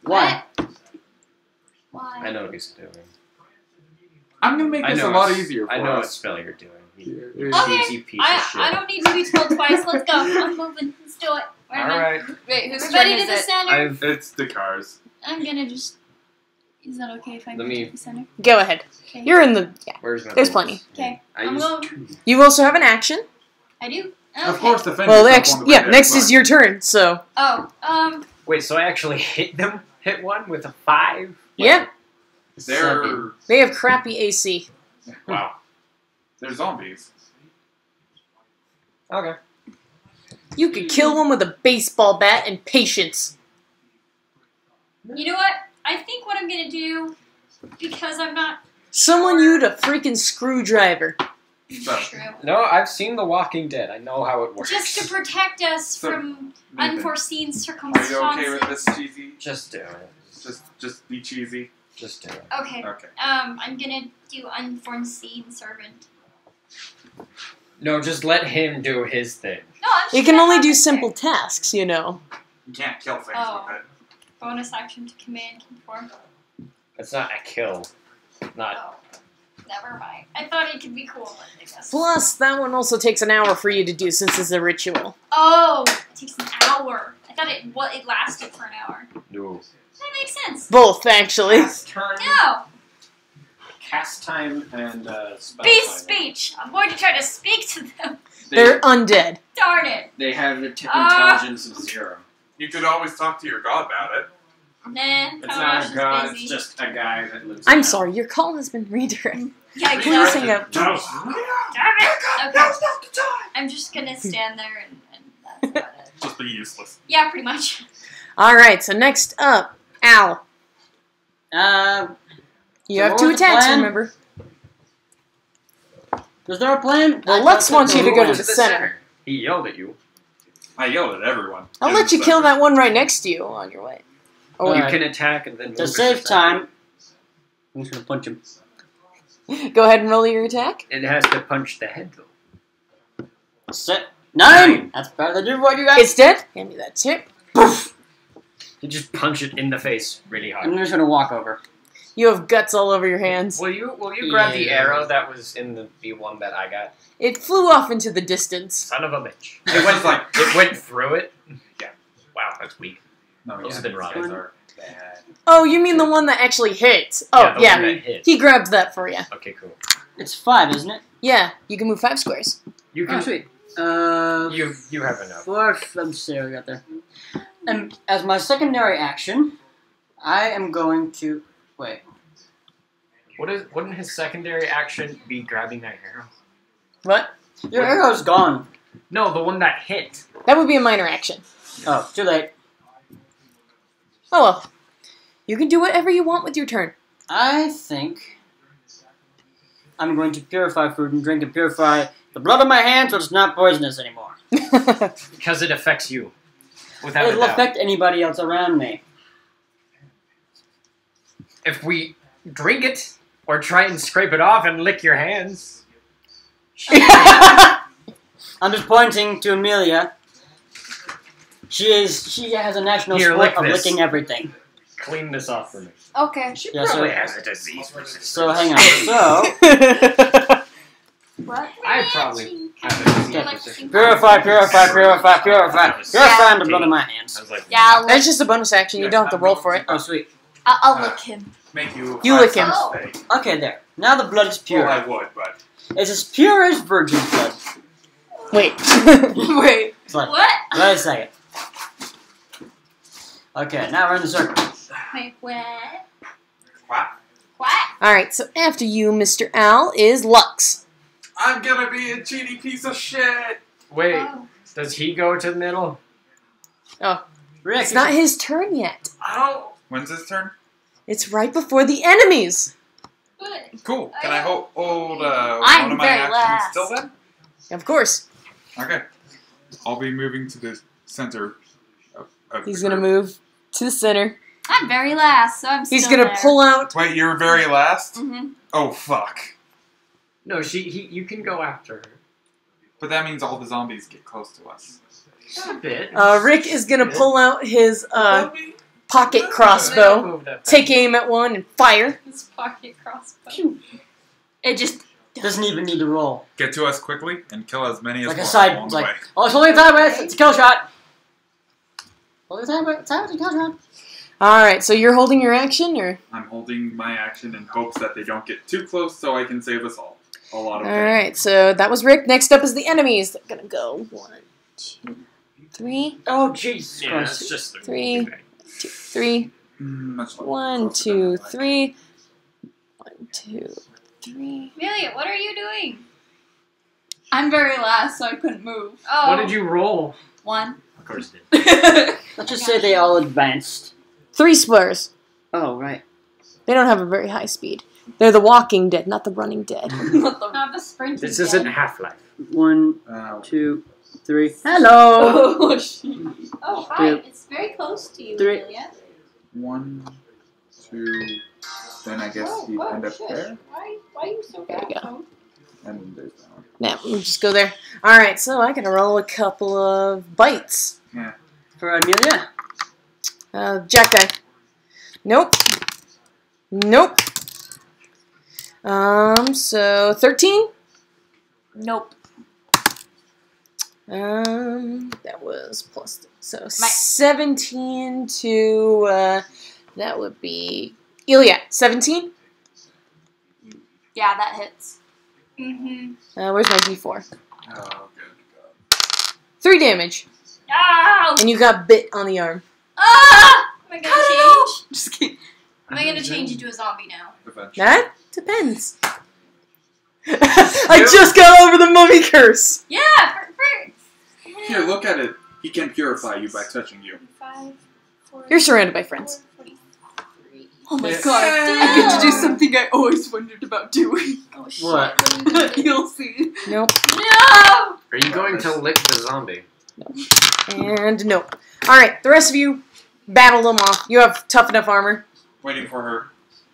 Why? Why? I know what he's doing. I'm gonna make I this know a lot it's- easier for I know what us. spell you're doing. You Okay, cheesy piece of shit. I don't need to be told twice. Let's go. I'm moving. Let's do it. Where am I? Alright, Wait, whose turn Everybody is to the it? center. I've... It's the cars. I'm gonna just. Is that okay if I Let go me- to the center? Go ahead. Okay. You're in the. Yeah. Where's my There's bonus? plenty. Okay. I I'm used going. 2. You also have an action. I do. Okay. Of course, defend Well, yourself next, on the yeah, way there, next but- is your turn. So Oh. Wait, so I actually hit one with a 5? yeah, They're they have crappy AC. Wow. they're zombies. Okay. You could kill one with a baseball bat and patience. You know what? I think what I'm gonna do, because I'm not Someone used a freaking screwdriver. So, true. No, I've seen The Walking Dead. I know how it works. Just to protect us So, from Nathan, unforeseen are circumstances. you okay with this, cheesy? Just do it. Just be cheesy. Just do it. Okay. Okay. I'm gonna do unforeseen servant. No, just let him do his thing. No, I'm just You can gonna only have do it simple there. tasks, you know. You can't kill things Oh. with it. Bonus action to command conform. It's not a kill. Not. Oh, never mind. I thought it could be cool, but I guess. Plus, that one also takes an hour for you to do since it's a ritual. Oh, it takes an hour. I thought it lasted for an hour. No. That makes sense. Both, actually. Cast time. No, Cast time and spell be timing. speech. I'm going to try to speak to them. They're undead. Darn it. They have an Ah. intelligence of 0. You could always talk to your god about it. Nah, It's Tosh not is a god. busy. It's just a guy that lives. I'm in sorry, your call has been redirected. Yeah, Please exactly. hang up. Darn it. Okay. Now's not the time. I'm just gonna stand there and that's about it. Just be useless. Yeah, pretty much. Alright, so next up, Al. You So have what 2 was the attacks, plan? remember? Was there a plan? Well, I Lux thought wants that you to was go the to plan. the center. He yelled at you. I yelled at everyone. I'll in let the you kill center. that one right next to you on your way. Oh, Alright. You can attack and then move To at save the center. time, I'm just gonna punch him. go ahead and roll your attack. It has to punch the head though. Set 9. That's better than what you guys. It's dead. Hand me that tip. You just punch it in the face really hard. I'm just gonna walk over. You have guts all over your hands. Will you grab the arrow that was in the one that I got? It flew off into the distance. Son of a bitch. It went like It went through it? Yeah. Wow, that's weak. No, Those have been these rotten. guys are bad. Oh, you mean the one that actually hit? Oh, the yeah. one that hit. He grabbed that for you. Okay, cool. It's 5, isn't it? Yeah, you can move 5 squares. You Oh, can. sweet. You have enough. 4. Let's see what we got there. And as my secondary action, I am going to wait. Wouldn't his secondary action be grabbing that arrow? What? Your arrow's gone. No, the one that hit. That would be a minor action. Oh, too late. Oh well. You can do whatever you want with your turn. I think I'm going to purify food and drink and purify the blood of my hands so it's not poisonous anymore. Because it affects you. Without a It'll doubt. affect anybody else around me. If we drink it, or try and scrape it off and lick your hands. I'm just pointing to Amelia. She has a national Here, sport lick of this. licking everything. Clean this off for me. Okay. She Yeah, probably so- has a disease. So hang on. So What? I probably have a disease. resistance. purify the blood of my hands. I was like, Yeah, That's just a bonus action. You don't have to roll for it. Oh sweet. I'll lick him. Make you. You lick him. Stay. Okay, there. Now the blood is pure. Well, I would, but It's as pure as virgin blood. Wait. Wait. It's like, What? wait a second. Okay, now we're in the circle. Wait, what? what? What? Alright, so after you, Mr. Owl, is Lux. I'm gonna be a genie piece of shit. wait, Oh. does he go to the middle? Rick, It's not his turn yet. Oh. When's his turn? It's right before the enemies. Good. Cool. Can I hold I'm one of my very actions last. still then? Of course. Okay. I'll be moving to the center of He's the gonna group. move to the center. I'm very last, so I'm still He's gonna there. pull out. Wait, you're very last? Mhm. Oh, fuck. No, you can go after her. But that means all the zombies get close to us. A bit. Rick is gonna pull out his Zombie? pocket crossbow, take aim at one, and fire. This pocket crossbow. It just doesn't even need to roll. Get to us quickly and kill as many as Like a possible side, along it's the like, way. oh, it's only a time with, it's a kill shot. Only a time with, it's a kill shot. Alright, so you're holding your action, or? I'm holding my action in hopes that they don't get too close so I can save us all. A lot of pain. Alright, so that was Rick. Next up is the enemies. They're gonna go 1, 2, 3, Oh, Jesus Yeah, Christ. it's just the 3, 2, 3. Much like 1, closer 2, than I like. 3. 1, 2, 3. Amelia, what are you doing? I'm very last, so I couldn't move. Oh. What did you roll? 1. Of course it did. Let's just say they all advanced. 3 squares. Oh, right. They don't have a very high speed. They're the walking dead, not the running dead. Not the sprint. This isn't Half-Life. 1, Uh, 2, 3. Hello! Oh, shit. Oh, hi. Two. It's very close to you, Three. Amelia. 1, 2, then I guess you'd end up shush. there. Why are you so There you bad? go. And then there's that one. Now, we'll just go there. Alright, so I gotta roll a couple of bites. For Amelia. Jack die. Nope. Nope. So 13? Nope. That was plus, so 17 to, that would be, Eelyat, 17? Yeah, that hits. Mm-hmm. Where's my d4? Oh, good. 3 damage. Ow! And you got bit on the arm. Ah! Am I gonna change? Just kidding. Am I gonna change into a zombie now? Eventually. That depends. I just got over the mummy curse. Yeah, for Here, look at it. He can purify you by touching you. 5, 4, You're surrounded by friends. 43. Oh my Yeah. god. I get to do something I always wondered about doing. Oh shit! What? What are you doing? You'll see. Nope. No! Are you going to lick the zombie? And nope. Alright, the rest of you battle them off. You have tough enough armor. Waiting for her.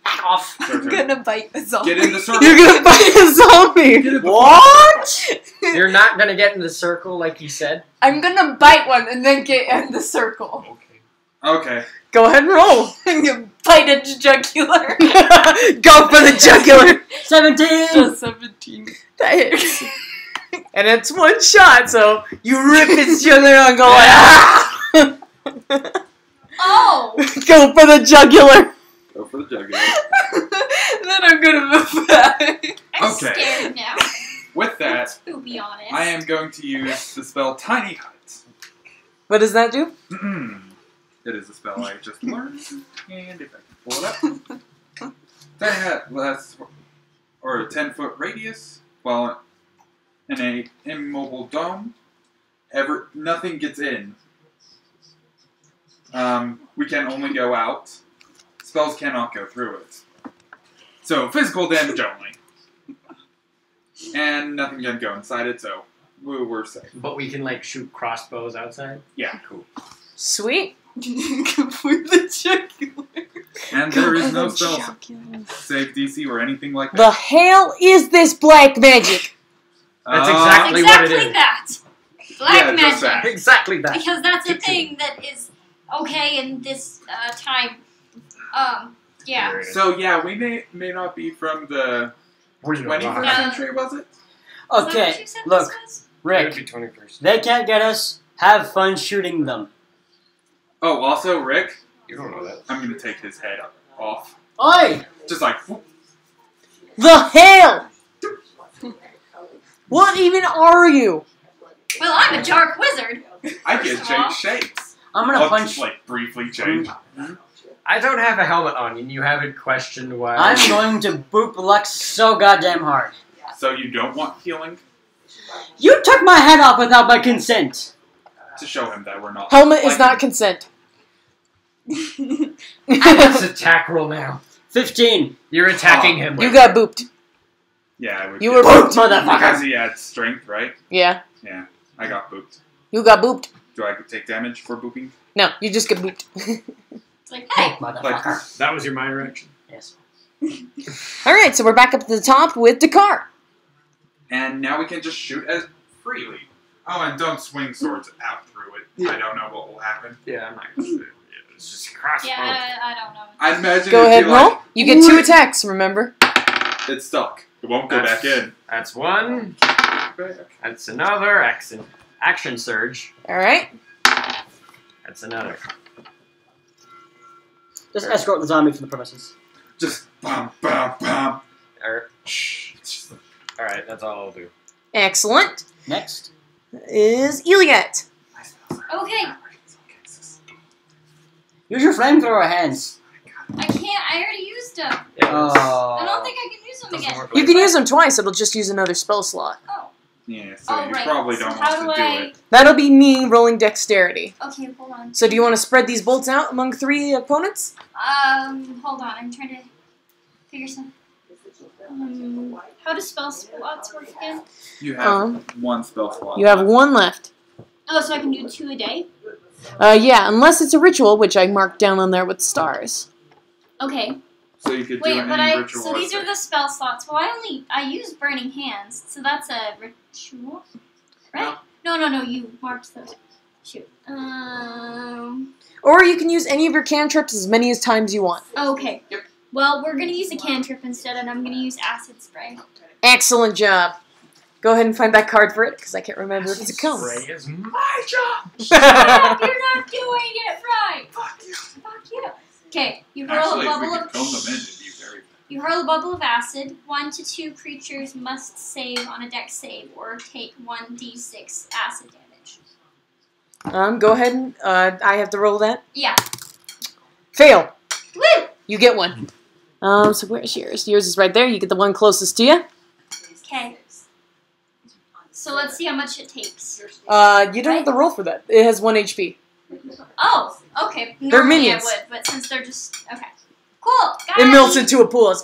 Back off. It's her I'm turn. gonna bite the zombie. Get in the circle. You're gonna fight a zombie! What? You're not going to get in the circle like you said? I'm gonna bite one and then get in the circle. Okay. Okay. Go ahead and roll. I'm gonna Bite at the jugular. Go for the jugular. 17! Just 17. That hits. And it's one shot, so you rip his jugular and go like, ah! Oh! Go for the jugular. Go for the jugular. Then I'm gonna move back. I'm Okay. scared now. With that, To be honest. I am going to use the spell Tiny Hut. What does that do? It is a spell I just learned, and if I can pull it up. Tiny Hut lasts or a 10-foot radius, while in a immobile dome, nothing gets in. We can only go out. Spells cannot go through it. So physical damage only. And nothing can go inside it, so we're safe. But we can like shoot crossbows outside. Yeah. Cool. Sweet. Go for the jugular. And there is no spell save DC or anything like that. The hell is this black magic? That's exactly what it Exactly is. that. Black Yeah, just magic. that. Exactly that. Because that's a thing that is okay in this time. Yeah. So yeah, we may not be from the Where's your 21st Yeah. century, was it? Is that what Okay, you said look, this was? It would be Rick, 21st. they can't get us. Have fun shooting them. Oh, also Rick, You don't know that. I'm gonna take his head off. Oi! Just like whoop. The hell? What even are you? Well, I'm a dark wizard. I First can of all. change shapes. I'm gonna I'll punch. just, like briefly change. I don't have a helmet on, and you haven't questioned why. I'm going to boop Lux so goddamn hard. So you don't want healing You took my head off without my consent. to show him that we're not. Helmet is like not him. consent. Let's attack roll now. 15. You're attacking him. You got booped. Yeah, I would. You get were booped. booped, motherfucker. Because he had strength, right? Yeah. Yeah, I got booped. You got booped. Do I take damage for booping? No, you just get booped. It's like, hey, Motherfucker. That was your minor action. Yes. Alright, so we're back up at the top with Dakar. And now we can just shoot as freely. Oh, and don't swing swords out through it. I don't know what will happen. Yeah, I'm not gonna do it. It's just a crossbow. yeah, I don't know. I imagine Go it'd ahead be and roll. like, You get 2 attacks, remember? it's stuck. It won't go That's- back in. That's one. That's another. Action surge. Alright. That's another. Just escort the zombie from the premises. Just bam, bam, bam. Alright, that's all I'll do. Excellent. Next. Is Eelyat. Okay, Use your flamethrower hands. I can't. I already used them. Yeah, Oh. I don't think I can use them doesn't again. work You like can that. use them twice, it'll just use another spell slot. Oh, Yeah, so oh you right. probably So don't how want do to I? do it. That'll be me rolling dexterity. Okay, hold on. So do you want to spread these bolts out among 3 opponents? Hold on. I'm trying to figure some. How do spell slots work again? You have one spell slot. You have 1 left. Oh, so I can do 2 a day. Yeah, unless it's a ritual, which I marked down on there with stars. Okay. So you could Wait, do but any ritual. so these are the spell slots. Well, I use burning hands, so that's a ritual, right? No. You marked those. Shoot. Or you can use any of your cantrips as many as times you want. Okay. Yep. Well, we're gonna use a cantrip instead, and I'm gonna use acid spray. Excellent job. Go ahead and find that card for it, because I can't remember if it's a cone. Spray is my job. Shut up! You're not doing it right. Fuck you. Fuck you. Okay, you hurl Actually, a if we bubble could of. comb them in, it'd be very. You hurl a bubble of acid. 1 to 2 creatures must save on a dex save or take 1d6 acid damage. Go ahead and, I have to roll that. Yeah. Fail. Woo! You get 1. So where's yours? Yours is right there. You get the one closest to you. Okay. So let's see how much it takes. You don't have to roll for that. It has 1 HP. Oh, okay. They're Normally minions. I would, but since they're just okay. Cool. Got It melts him. into a pool.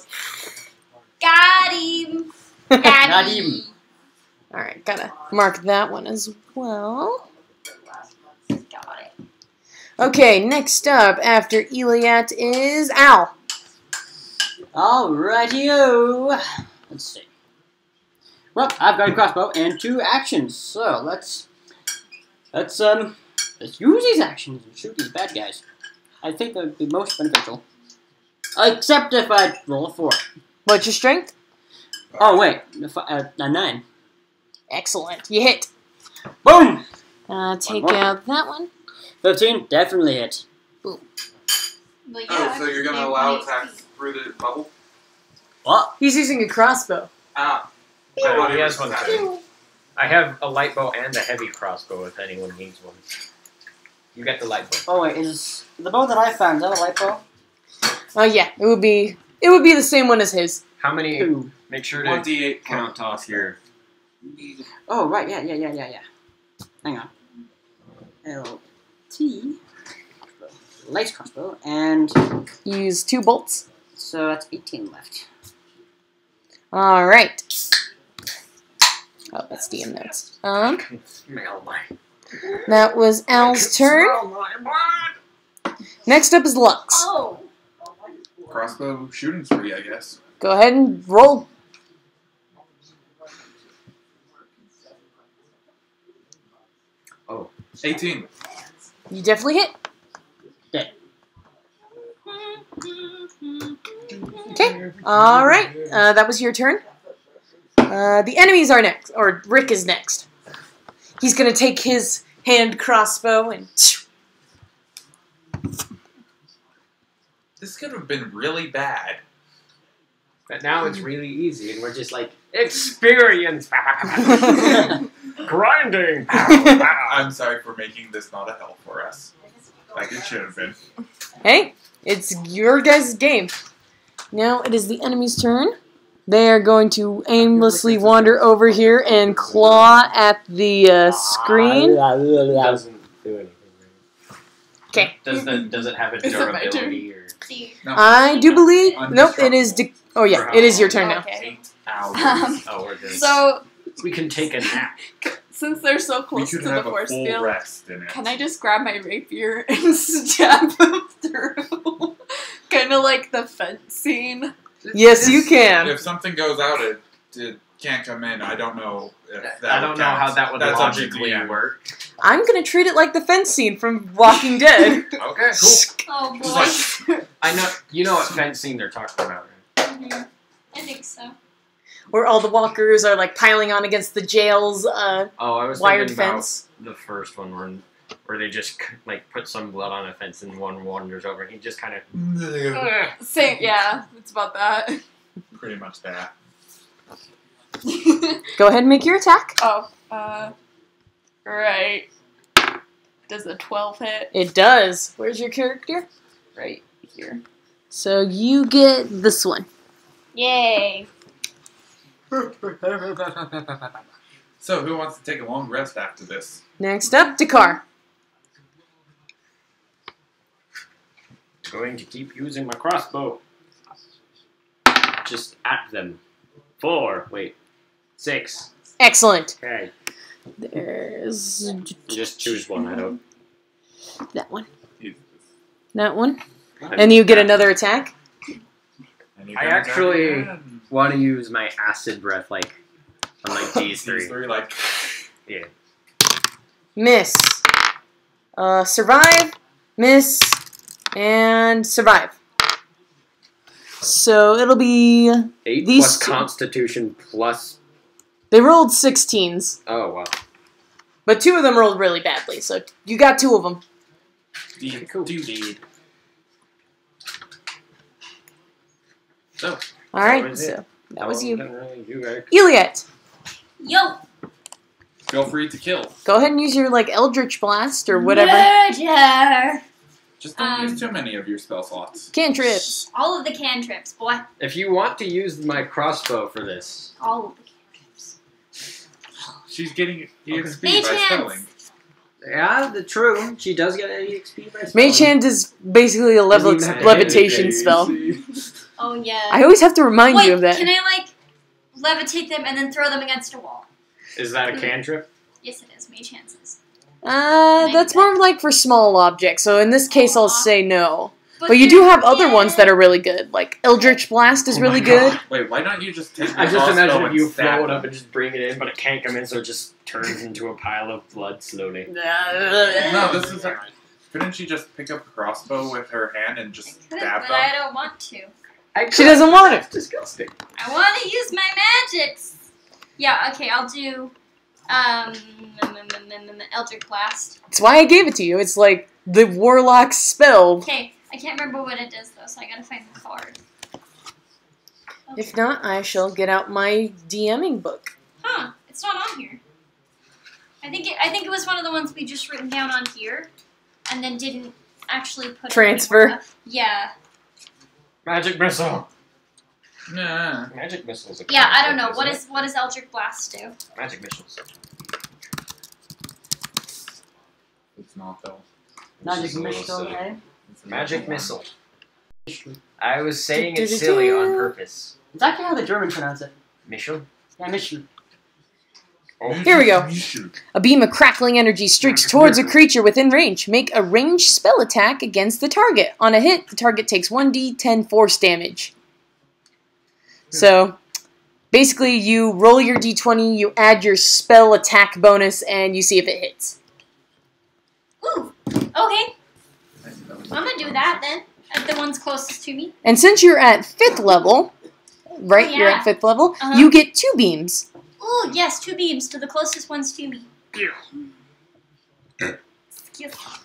Got him. Got him. Alright, gotta mark that one as well. Got it. Okay, next up after Eelyat is Al. Alrighty-o. Let's see. Well, I've got a crossbow and 2 actions, so let's use these actions and shoot these bad guys. I think that would be most beneficial. Except if I roll a 4. What's your strength? Oh, wait. A 9. Excellent. You hit. Boom! Take more. out that one. 15. Definitely hit. But Oh, yeah, so you're gonna allow attacks through the bubble? What? He's using a crossbow. Ah. Oh, he has one too. I have a light bow and a heavy crossbow if anyone needs one. You get the light bow. Oh, wait. Is the bow that I found, is that a light bow? Oh yeah, it would be the same one as his. How many? 2. Make sure to 1d8 count off your. Oh, right. Yeah. Hang on. LT. Light crossbow. And Use 2 bolts. so that's 18 left. All right. Oh, that's DM notes. I can smell my. That was Al's turn. Smell my blood. Next up is Lux. Oh. crossbow shooting spree, I guess. Go ahead and roll. Oh, 18. You definitely hit. Okay. All right. That was your turn. The enemies are next, or Rick is next. He's gonna take his hand crossbow and. This could have been really bad. But now it's really easy, and we're just like, experience! Grinding! I'm sorry for making this not a hell for us. Like it should have been. Hey, it's your guys' game. Now it is the enemy's turn. They are going to aimlessly wander over here and claw at the screen. Doesn't do anything. Okay. Does it have a Is it my durability or? No. I do believe. Nope, it is. Oh yeah, it is your turn now. Okay. 8 hours. Oh, we're good. So, We can take a nap. since they're so We close to could the have a force full field, rest in it. can I just grab my rapier and stab them through? Kind of like the fence scene. Yes, you can. If something goes out, it can't come in. I don't know if that I don't know how that would That's up to logically DM. work. I'm gonna treat it like the fence scene from Walking Dead. Okay, cool. Oh Just boy. like, I know. You know what fence scene they're talking about, right? Mhm. I think so. Where all the walkers are like piling on against the jail's Oh, I was wired thinking about fence. the first one where they just like put some blood on a fence and one wanders over and he just kind of. Same, yeah, it's about that. pretty much that. Go ahead and make your attack. Oh, right. Does the 12 hit? It does. Where's your character? Right here. So you get this one. Yay. So, who wants to take a long rest after this? Next up, Dakar. Going to keep using my crossbow. Just at them. 4. Wait. 6. Excellent. Okay. There's Just choose one. I don't. that one. You- That one. And you get another attack. and you I can attack actually- again. Want to use my acid breath like on like these These 3. three, like, Yeah. Miss. Survive. Miss. And survive. So it'll be... 8 These plus two- Constitution plus. They rolled 16s. Oh wow. But 2 of them rolled really badly. So you got 2 of them. deed, Cool. deed. So, Alright, was it? so that was you. Didn't really do very- Eelyat. Yo. feel free to kill. Go ahead and use your, like, Eldritch Blast or whatever. Murder. Just don't use too many of your spell slots. Cantrips. All of the cantrips, boy. If you want to use my crossbow for this, All of the cantrips. She's getting EXP Mage by hands. spelling. yeah, the true. She does get an EXP by Mage Hand is basically a Doesn't even have levitation anything. spell. Oh yeah. I always have to remind Wait, you of that. can I like levitate them and then throw them against a wall? Is that a cantrip? Yes, it is. Mage hands is. That's more like for small objects, so in this case I'll say no. But you then- do have other yeah. ones that are really good, like Eldritch Blast is Oh my really God. good. Wait, why don't you just take your I just crossbow imagine if and you stab throw it them? up and just bring it in, but it can't come in, so it just turns into a pile of blood slowly. No, this is Couldn't she just pick up a crossbow with her hand and just But stab I them? don't want to. She doesn't want it. That's disgusting. I want to use my magics. Yeah, okay, I'll do Eldritch Blast. That's why I gave it to you. It's like the warlock spell. Okay, I can't remember what it does though, so I gotta find the card. Okay. If not, I shall get out my DMing book. Huh? It's not on here. I think it was one of the ones we just written down on here, and then didn't actually put Transfer. It anywhere. Yeah. Magic missile. Nah. Magic missiles. Are Yeah, I cool, don't know. isn't What does Eldritch Blast do? it? Magic missiles? It's not though. Magic This is a little missile, silly. eh? It's Magic another missile. Missile. I was saying it's Do-do-do-do. silly on purpose. It's actually how the Germans pronounce it. Missile? Yeah, missile. Oh. Here we go. A beam of crackling energy streaks towards a creature within range. Make a ranged spell attack against the target. On a hit, the target takes 1d10 force damage. So, basically, you roll your d20, you add your spell attack bonus, and you see if it hits. Ooh. Okay. I'm gonna do that then. The one's closest to me. And since you're at 5th level, right, Oh, you're yeah. at 5th level, Uh-huh. you get 2 beams. Ooh, yes, 2 beams to the closest ones to me. Excuse me.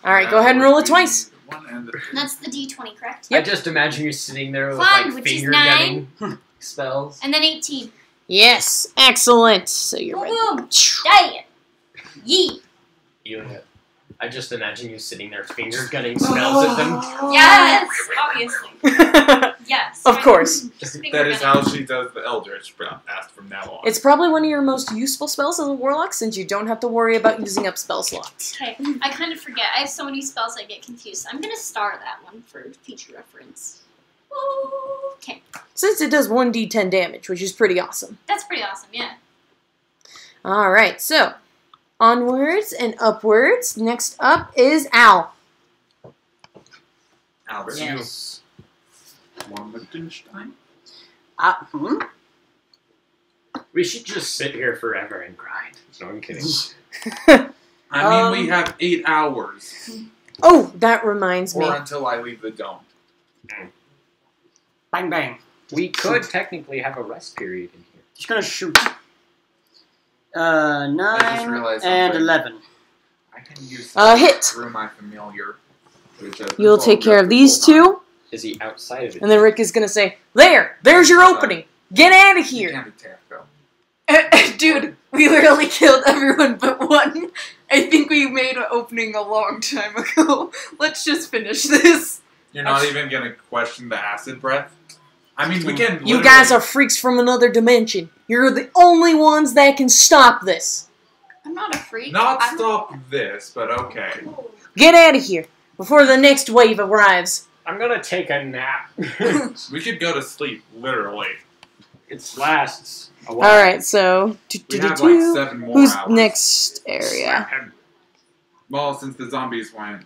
Alright, go ahead and roll it twice. One and the That's the D20, correct? Yep. I just imagine you sitting there with Fun, like which is finger 9. gunning spells. And then 18. Yes, excellent. So you're Boom, right. boom. Die it. Yee. Eelyat. I just imagine you sitting there finger gunning spells at them. Yes, obviously. Yes. Of course. Finger That is gunning. how she does the Eldritch Blast from now on. It's probably one of your most useful spells as a warlock since you don't have to worry about using up spell slots. Okay, I kind of forget. I have so many spells I get confused. I'm gonna star that one for future reference. Okay, Since it does 1d10 damage, which is pretty awesome. that's pretty awesome, yeah. Alright, so onwards and upwards. Next up is Al. Albert. Yes. One Wittgenstein. Hmm? We should just sit here forever and grind. No, I'm kidding. I mean, we have 8 hours. Oh, that reminds me. Or until I leave the dome. Bang, bang. We could technically have a rest period in here. Just gonna shoot. I 9 realized and something. 11. I can use Hit. through my familiar. Which has You'll take care of these two, Is he outside of it? and then Rick is gonna say, there's your opening. Get out of You here. can't attack though. Dude, we literally killed everyone but one. I think we made an opening a long time ago. Let's just finish this. You're not even gonna question the acid breath? I mean, we can You guys are freaks from another dimension. You're the only ones that can stop this. I'm not a freak. not I'm- stop this, but okay. Get out of here before the next wave arrives. I'm gonna take a nap. We could go to sleep, literally. It lasts a while. Alright, so... We have like 7 more Who's hours. next area? Well, since the zombies went,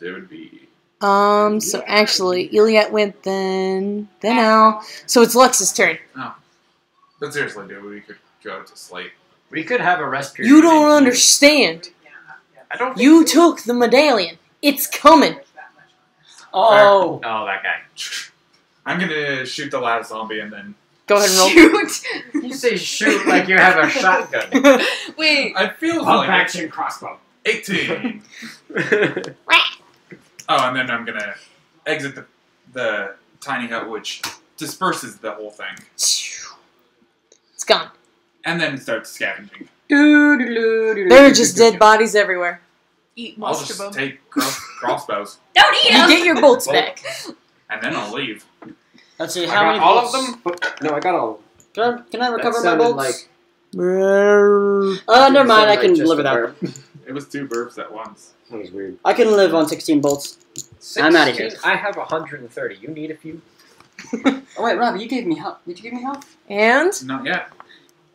it would be... So actually, Eelyat went then Al. So it's Lux's turn. But seriously, dude, we could go to sleep. We could have a rest period. You in don't here. understand. I don't. You took the medallion. It's coming. Oh. Oh, that guy. I'm gonna shoot the last zombie and then... Go ahead and roll. Shoot! You say shoot like you have a shotgun. Wait. I feel Pump like action crossbow. 18. Oh, and then I'm gonna exit the tiny hut, which disperses the whole thing. It's gone. And then start scavenging. There are just dead bodies everywhere. Eat I'll most of just them. take crossbows, Don't eat You them! get your bolts back. and then I'll leave. Let's see, I how got many all of bolts? them. No, I got all. Can I recover my sounded bolts? like- Never mind, I Sounded can like just live a without burp. them. It was 2 burps at once. That was weird. I can live on 16 bolts. I'm outta here. 16? I have 130. You need a few? Oh wait, Robbie, you gave me health. Did you give me health? And Not yet.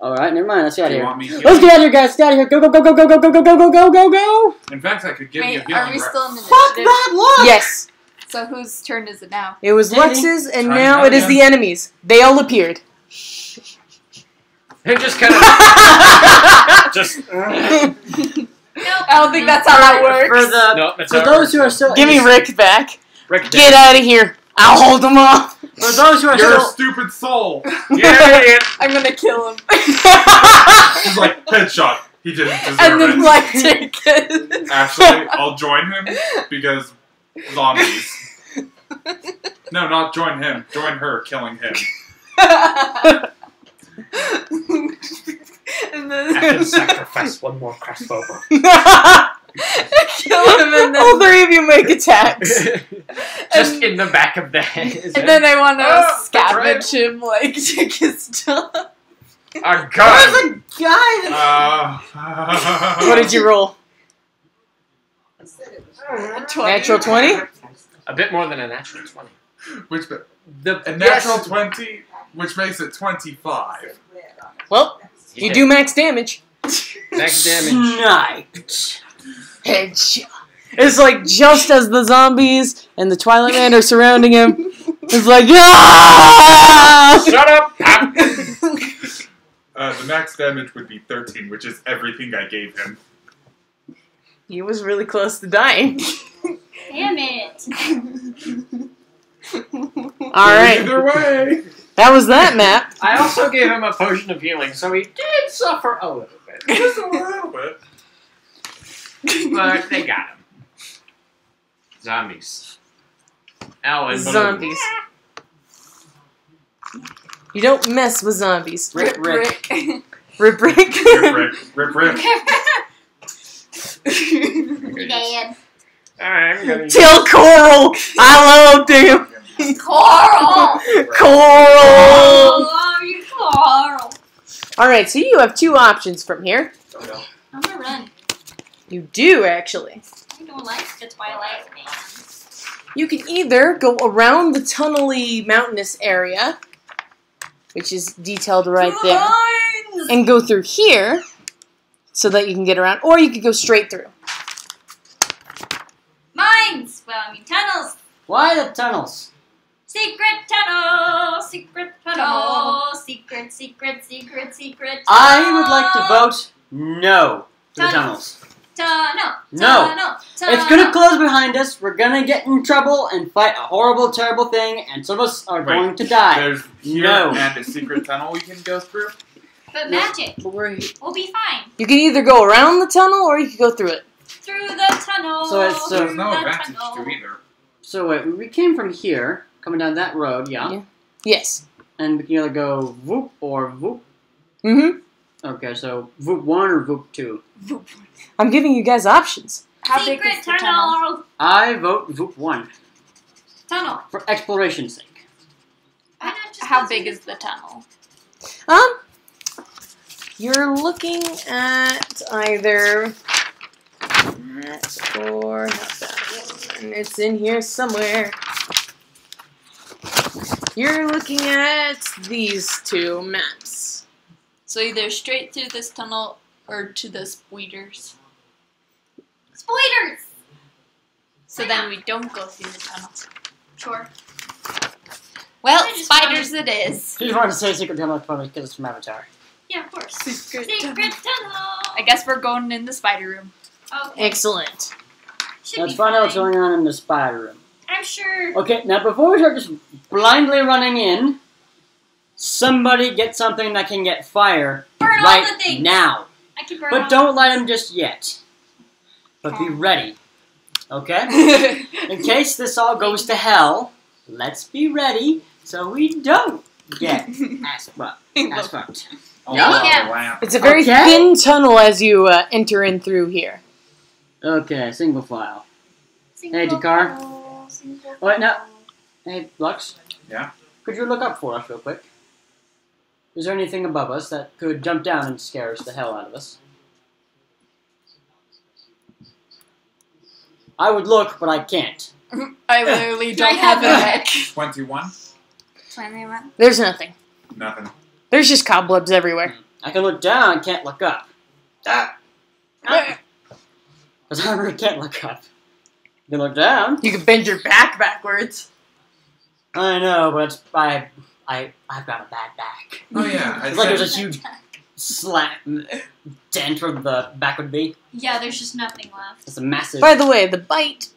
Alright, never mind, let's get out Do of you here. want me Let's healing? get out of here, guys. Get out of here. Go, go, go, go, go, go, go, go, go, go, go, go, go. In fact, I could give you Wait, healing. are we still in the Fuck initiative? that luck! yes, So whose turn is it now? it was Danny. Lux's, and Tiny now hut it is again. the enemies. They all appeared. And just kind of. just. Nope. I don't think that's how that works. For those who are still Give me Rick back. Rick Get out of here. I'll hold him off. For those who are You're a still stupid soul. Yeah. I'm gonna kill him. He's like, headshot. He didn't deserve And then it. like take it. Actually, I'll join him because zombies. No, not join him. Join her, killing him. And I then can sacrifice one more crossbow. kill him and All then three of you make attacks. Just in the back of the head. and then I want to Oh, scavenge him like take his stuff. A gun. What did you roll? I said it was Natural 20? A bit more than a natural 20. Which The a natural 20, which makes it 25. red on it. Well, you do max damage. Max damage. sniped. Headshot. It's like just as the zombies and the Twilight Man are surrounding him, it's like, ah! Shut up! Pop. The max damage would be 13, which is everything I gave him. He was really close to dying. Damn it. Alright, Either way. that was that map. I also gave him a potion of healing, so he did suffer a little bit. Just a little bit. But they got him. Zombies. Alan. Zombies. You don't mess with zombies. Rick. Rip Rick. Rip, rip, rip. Dad. I'm gonna Till Coral! I loved him! Coral! Coral! Oh, you Coral. Alright, so you have two options from here. I'm gonna run. You do, actually. I don't like the Twilight Man. You can either go around the tunnely mountainous area, which is detailed right there, Lines! and go through here so that you can get around, or you could go straight through. Mines! Well, I mean tunnels. Why the tunnels? Secret tunnel! Secret tunnel! Secret, secret, secret, secret tunnel! I would like to vote no to the tunnels. Tunnel! No. Tunnel! It's gonna close behind us. We're gonna get in trouble and fight a horrible, terrible thing, and some of us are going to die. There's here No. and a secret tunnel we can go through. But magic. But we're- We'll be fine. You can either go around the tunnel, or you can go through it. Through the tunnel. So it's, There's no through the advantage tunnel. to either. So wait, we came from here, coming down that road, yeah? Yes. And we can either go Voop or Voop. Mm-hmm. Okay, so Voop 1 or Voop 2? I'm giving you guys options. How big Secret is the tunnel? tunnel. I vote Voop 1 Tunnel. for exploration's sake. Why not just How go big through is the tunnel? You're looking at either that or not that one. It's in here somewhere. You're looking at these two maps. So either straight through this tunnel or to the spiders. Spoilers! So then we don't go through the tunnel. Sure. Well, I just spiders it is. You just wanted to say secret tunnel probably because it's from Avatar. Yeah, of course. Secret Secret tunnel. I guess we're going in the spider room. Okay. Excellent. Should Let's be find out what's fine. going on in the spider room. I'm sure. Okay, now before we start just blindly running in, somebody get something that can get fire Burn all right the things. now. I can burn all But don't light them just yet. But be ready. Okay? In case this all goes to hell, let's be ready so we don't get ass fucked. Oh, Yeah. wow. It's a very Okay. thin tunnel as you enter in through here. Okay, single file. Single Hey, Jakar. file, single Wait, no. file. Hey, Lux. Yeah? Could you look up for us real quick? Is there anything above us that could jump down and scare us the hell out of us? I would look, but I can't. I literally don't I have a have neck. 21? 21. There's nothing. Nothing. There's just cobwebs everywhere. I can look down, I can't look up. Because I really can't look up. You can look down. You can bend your back backwards. I know, but I've got a bad back. Oh yeah, It's like there's a huge slam dent where the back would be. Yeah, there's just nothing left. It's a massive. By the way, the bite.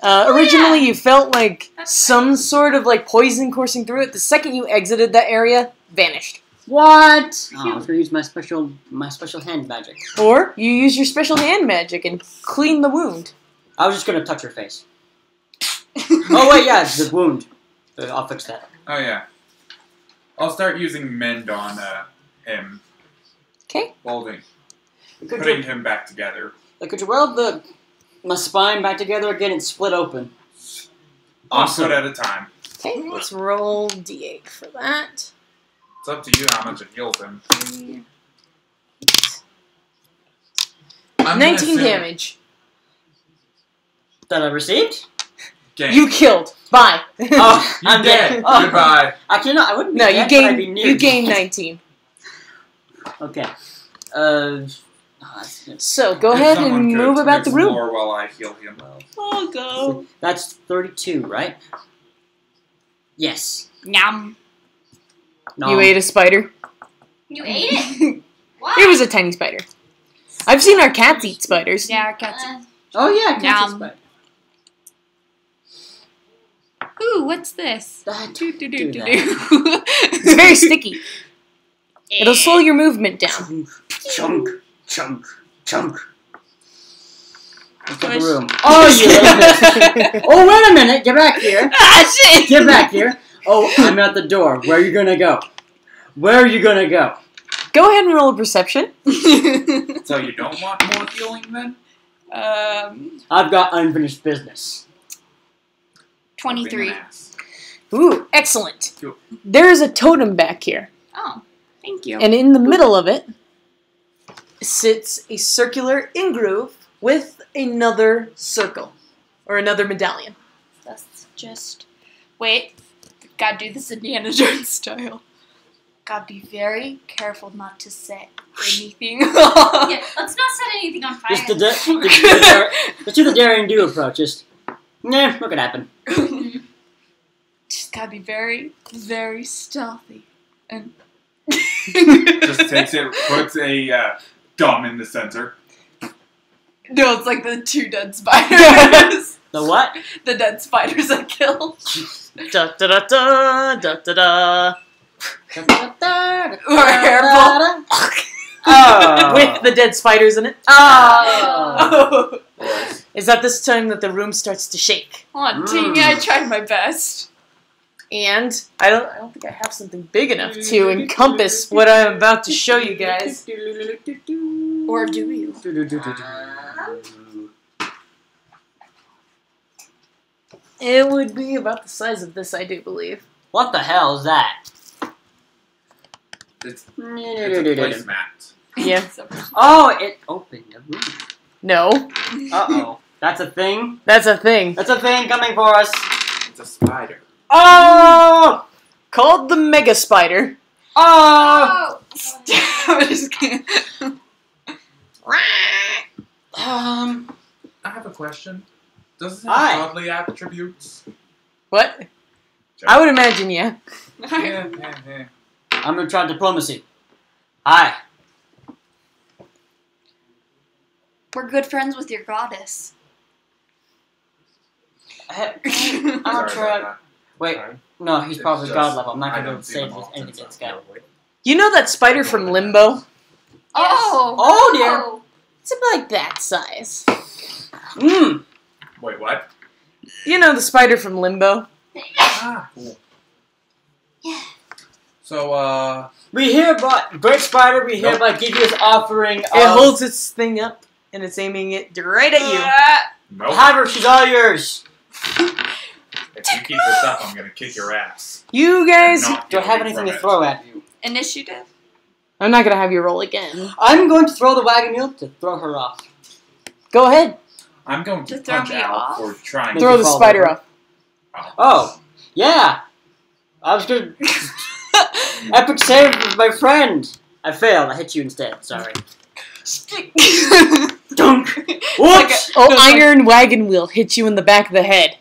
Originally, you felt like That's some sort of like poison coursing through it. The second you exited that area, vanished. What? Oh, I was gonna use my special hand magic. Or you use your special hand magic and clean the wound. I was just gonna touch her face. Oh wait, yeah, it's the wound. I'll fix that. Oh yeah. I'll start using mend on him. Okay. Welding. Could Putting you, him back together. could you weld my spine back together again and split open? Awesome. One foot at a time. Okay, let's roll d8 for that. It's up to you how much it heals him. 19 damage. That I received? Game. You killed. Bye. Oh, You I'm dead. Oh. Goodbye. Actually, no, I wouldn't be No, dead, you but I'd be gain near you gain 19. Okay. That's good. So go If ahead someone and could move about the room. explore while I heal him. I'll go. That's 32, right? Yes. Yum. No. You ate a spider. You ate it? What? It was a tiny spider. I've seen our cats eat spiders. Yeah, our cats. Oh yeah, cats Yum. eat spider. Ooh, what's this? That- Do, do, do do, do, that. do. It's very sticky. It'll slow your movement down. Chunk, chunk, chunk. Look at the Push. room. Oh, you little bitch. Oh, wait a minute. Get back here. Ah, shit! Get back here. Oh, I'm at the door. Where are you gonna go? Where are you gonna go? Go ahead and roll a perception. So you don't want more healing then? I've got unfinished business. 23. Being an ass. Ooh, excellent. Cool. There is a totem back here. Oh, thank you. And in the middle of it sits a circular in-groove with another circle. Or another medallion. That's just... Wait. Gotta do this Indiana Jones style. Gotta be very careful not to set anything off. Yeah, let's not set anything on fire. Just do the daring do approach. Just, nah, what could happen? Just gotta be very, very stealthy. And Just takes it, puts a gum in the center. no, it's like the 2 dead spiders. The what? The dead spiders I killed. Da da da da da da da. Or hairball. Oh. With the dead spiders in it. Oh. Is that this time that the room starts to shake? Come on, dang it, I tried my best. And I don't think I have something big enough to encompass what I'm about to show you guys. Or do you? It would be about the size of this, I do believe. What the hell is that? It's a placemat. Yeah. Oh, it opened a room. No. Uh-oh. That's a thing? That's a thing. That's a thing coming for us. It's a spider. Oh! Called the Mega Spider. Oh! I'm just kidding. I have a question. Does it Hi. have godly attributes? What? I would imagine, yeah. Yeah. I'm gonna try diplomacy. Hi. We're good friends with your goddess. I'll Sorry try. about Wait, Sorry. no, he's It's probably just- god level. I'm not I gonna don't see say them often, anything against so- God. You know that spider from Limbo? Oh! Oh dear. It's like that size. Mmm. Wait, what? You know the spider from Limbo? Ah, cool. So, We hereby, Great Spider, we hereby give you this offering of... It holds its thing up, and it's aiming it right at you. nope. Have her, she's all yours. If you keep this up, I'm gonna kick your ass. You guys... And not Do I kill have you anything from to it. throw at you? Initiative? I'm not going to have you roll again. I'm going to throw the wagon wheel to throw her off. Go ahead. I'm going to To throw punch me out off? for trying Throw to the fall spider over. off. Oh, yeah. I was gonna... Epic save with my friend. I failed. I hit you instead. Sorry. Dunk. Whoops. Oh, iron wagon wheel hit you in the back of the head.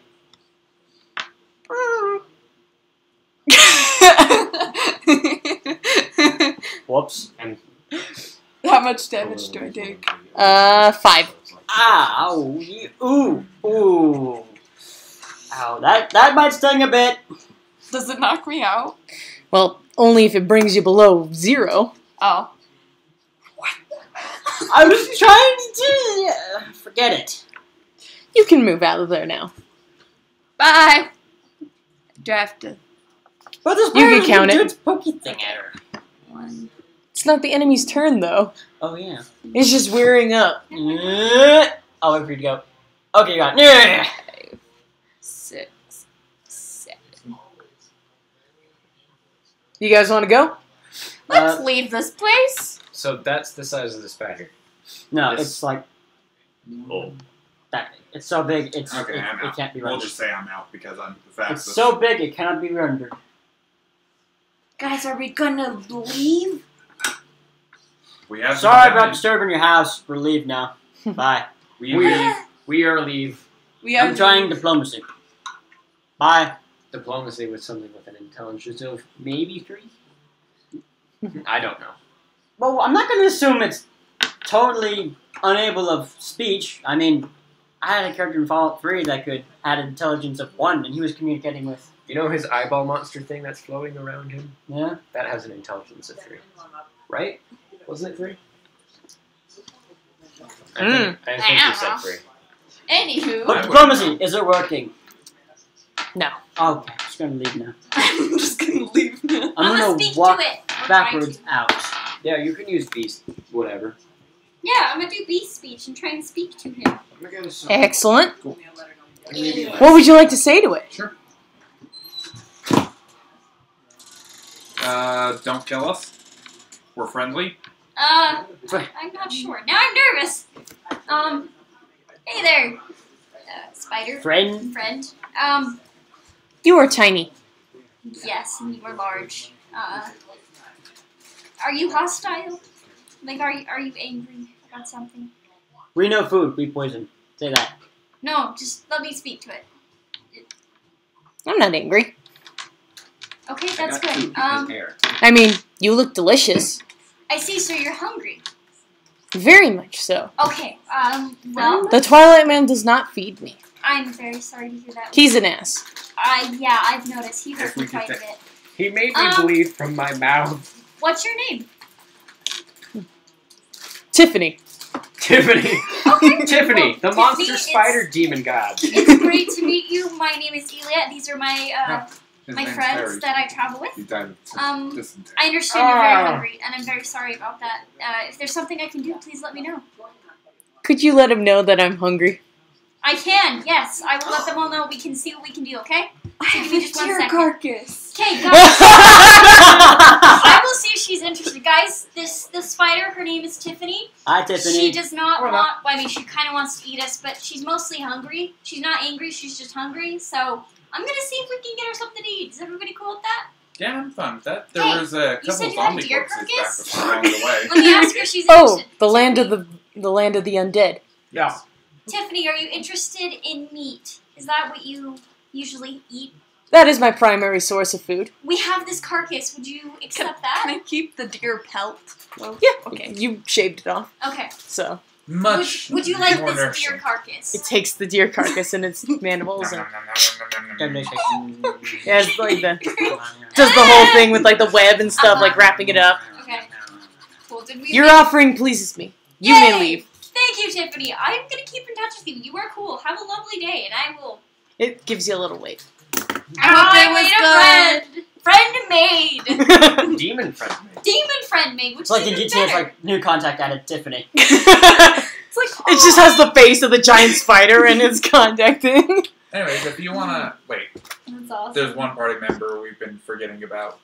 Whoops. And How much damage do I take? 5. Ow! Ooh! Ooh! Ow! That might sting a bit. Does it knock me out? Well, only if it brings you below 0. Oh. I was trying to forget it. You can move out of there now. Bye. Do I have to? But this You can count it. Its pokey thing at her. 1. It's not the enemy's turn, though. Oh yeah. It's just wearing up. I'll wait for you to go. Okay, you got it. 5, 6, 7. You guys want to go? Let's leave this place. So that's the size of the spider. No, Yes. it's like Oh. that. It's so big. It's Okay, I'm it out. can't be We'll rendered. just say I'm out because I'm the It's fastest. so big it cannot be rendered. Guys, are we gonna leave? We have Sorry some about damage. disturbing your house. We're leave now. Bye. We We are leave. We I'm have trying diplomacy. Bye. Diplomacy with something with an intelligence of maybe 3? I don't know. Well, I'm not going to assume it's totally unable of speech. I mean, I had a character in Fallout 3 that had an intelligence of 1, and he was communicating with. You know his eyeball monster thing that's floating around him? Yeah. That has an intelligence of 3. Right? Wasn't it 3? I think you said 3. Anywho. But diplomacy, is it working? No. Okay, I'm just going to leave now. I'm just gonna leave now. I'm gonna going speak to walk to it. I'm backwards trying out. Yeah, you can use beast, whatever. Yeah, I'm gonna do beast speech and try and speak to him. Excellent. Cool. What would you like to say to it? Sure. Don't kill us. We're friendly. I'm not sure. Now I'm nervous. Hey there, spider Friend? friend. You are tiny. Yes, and you are large. Are you hostile? Like, are you angry about something? We know food, we poison. Say that. No, just let me speak to it. I'm not angry. Okay, that's I got good. 2 because air. I mean, you look delicious. I see. So you're hungry. Very much so. Okay. Well, The Twilight Man does not feed me. I'm very sorry to hear that. He's an ass. Yeah, I've noticed. He hurt me we could quite a take- bit. He made me bleed from my mouth. What's your name? Tiffany. Tiffany! Okay. Tiffany, the Tiffany, monster it's- spider demon god. It's great to meet you. My name is Eelyat. These are my His my name's friends Harry. that I travel with. He died of dysentery. I understand you're very Ah. hungry, and I'm very sorry about that. If there's something I can do, please let me know. Could you let him know that I'm hungry? I can, yes. I will let them all know. We can see what we can do, okay? I So have give me a just 1 deer second. carcass. Okay, guys. I will see if she's interested. Guys, this spider, her name is Tiffany. Hi, Tiffany. She does not Hola. want, I mean, she kind of wants to eat us, but she's mostly hungry. She's not angry, she's just hungry. So I'm going to see if we can get her something to eat. Is everybody cool with that? Yeah, I'm fine with that. There Hey, was a you couple said you had a zombie deer corpses carcass? back along the way. Let me ask her if she's Oh, interested. the land of the undead. Yeah. Tiffany, are you interested in meat? Is that what you usually eat? That is my primary source of food. We have this carcass. Would you accept Can that? I keep the deer pelt? Well, Yeah. Okay. You shaved it off, Okay. so Much. Would you like more this deer nourishing. carcass? it takes the deer carcass and its mandibles and Damnation. yeah, it's like does the whole thing with like the web and stuff, like wrapping it up. Okay. Cool. Did we? Your offering pleases me. You may Yay! leave. Thank you, Tiffany. I'm gonna keep in touch with you. You are cool. Have a lovely day, and I will. It gives you a little weight. I hope it was made a friend made. Demon friend. Demon friend made, which It's like is in even GTA, it's better. like new contact added Tiffany. It's like it just has the face of the giant spider and it's contacting. Anyways, if you wanna wait, That's awesome. there's one party member we've been forgetting about.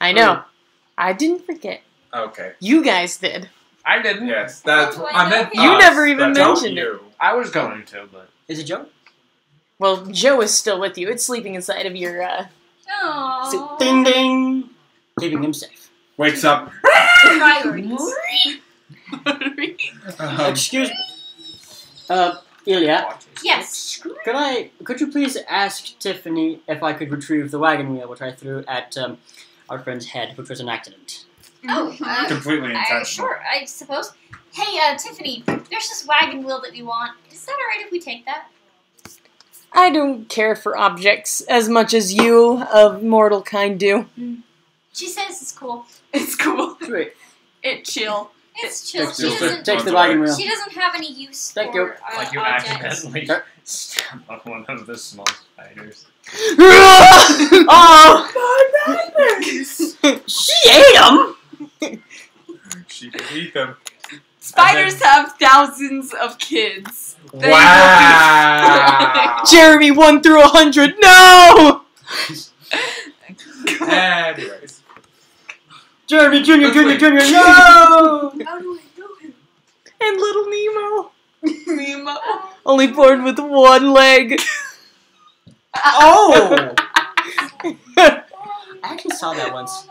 I know. I didn't forget. Okay. You guys did. I didn't. Yes, that's Oh, I I meant. know You us, never even but not mentioned it. you. I was going to, but Is it Joe? Well, Joe is still with you. It's sleeping inside of your Aww. Ding ding. Keeping him safe. Wakes up. Priorities. Excuse me. Eelyat, Yes. could you please ask Tiffany if I could retrieve the wagon wheel which I threw at our friend's head, which was an accident? Oh, Completely intentional. sure, I suppose. Hey, Tiffany, there's this wagon wheel that we want. Is that alright if we take that? I don't care for objects as much as you of mortal kind do. She says it's cool. It's cool. Sweet. It's chill. It's chill. Takes She doesn't. Take the wagon wheel. She doesn't have any use Thank for you. Like you objects. accidentally step on one of the small spiders. Oh! She ate him! She can eat them. Spiders have thousands of kids. They Wow! Jeremy 1 through 100. No! Anyways. Jeremy Jr. Jr. Jr. No! How do I know him? And little Nemo. Nemo. Only born with one leg. Oh! I actually saw that once.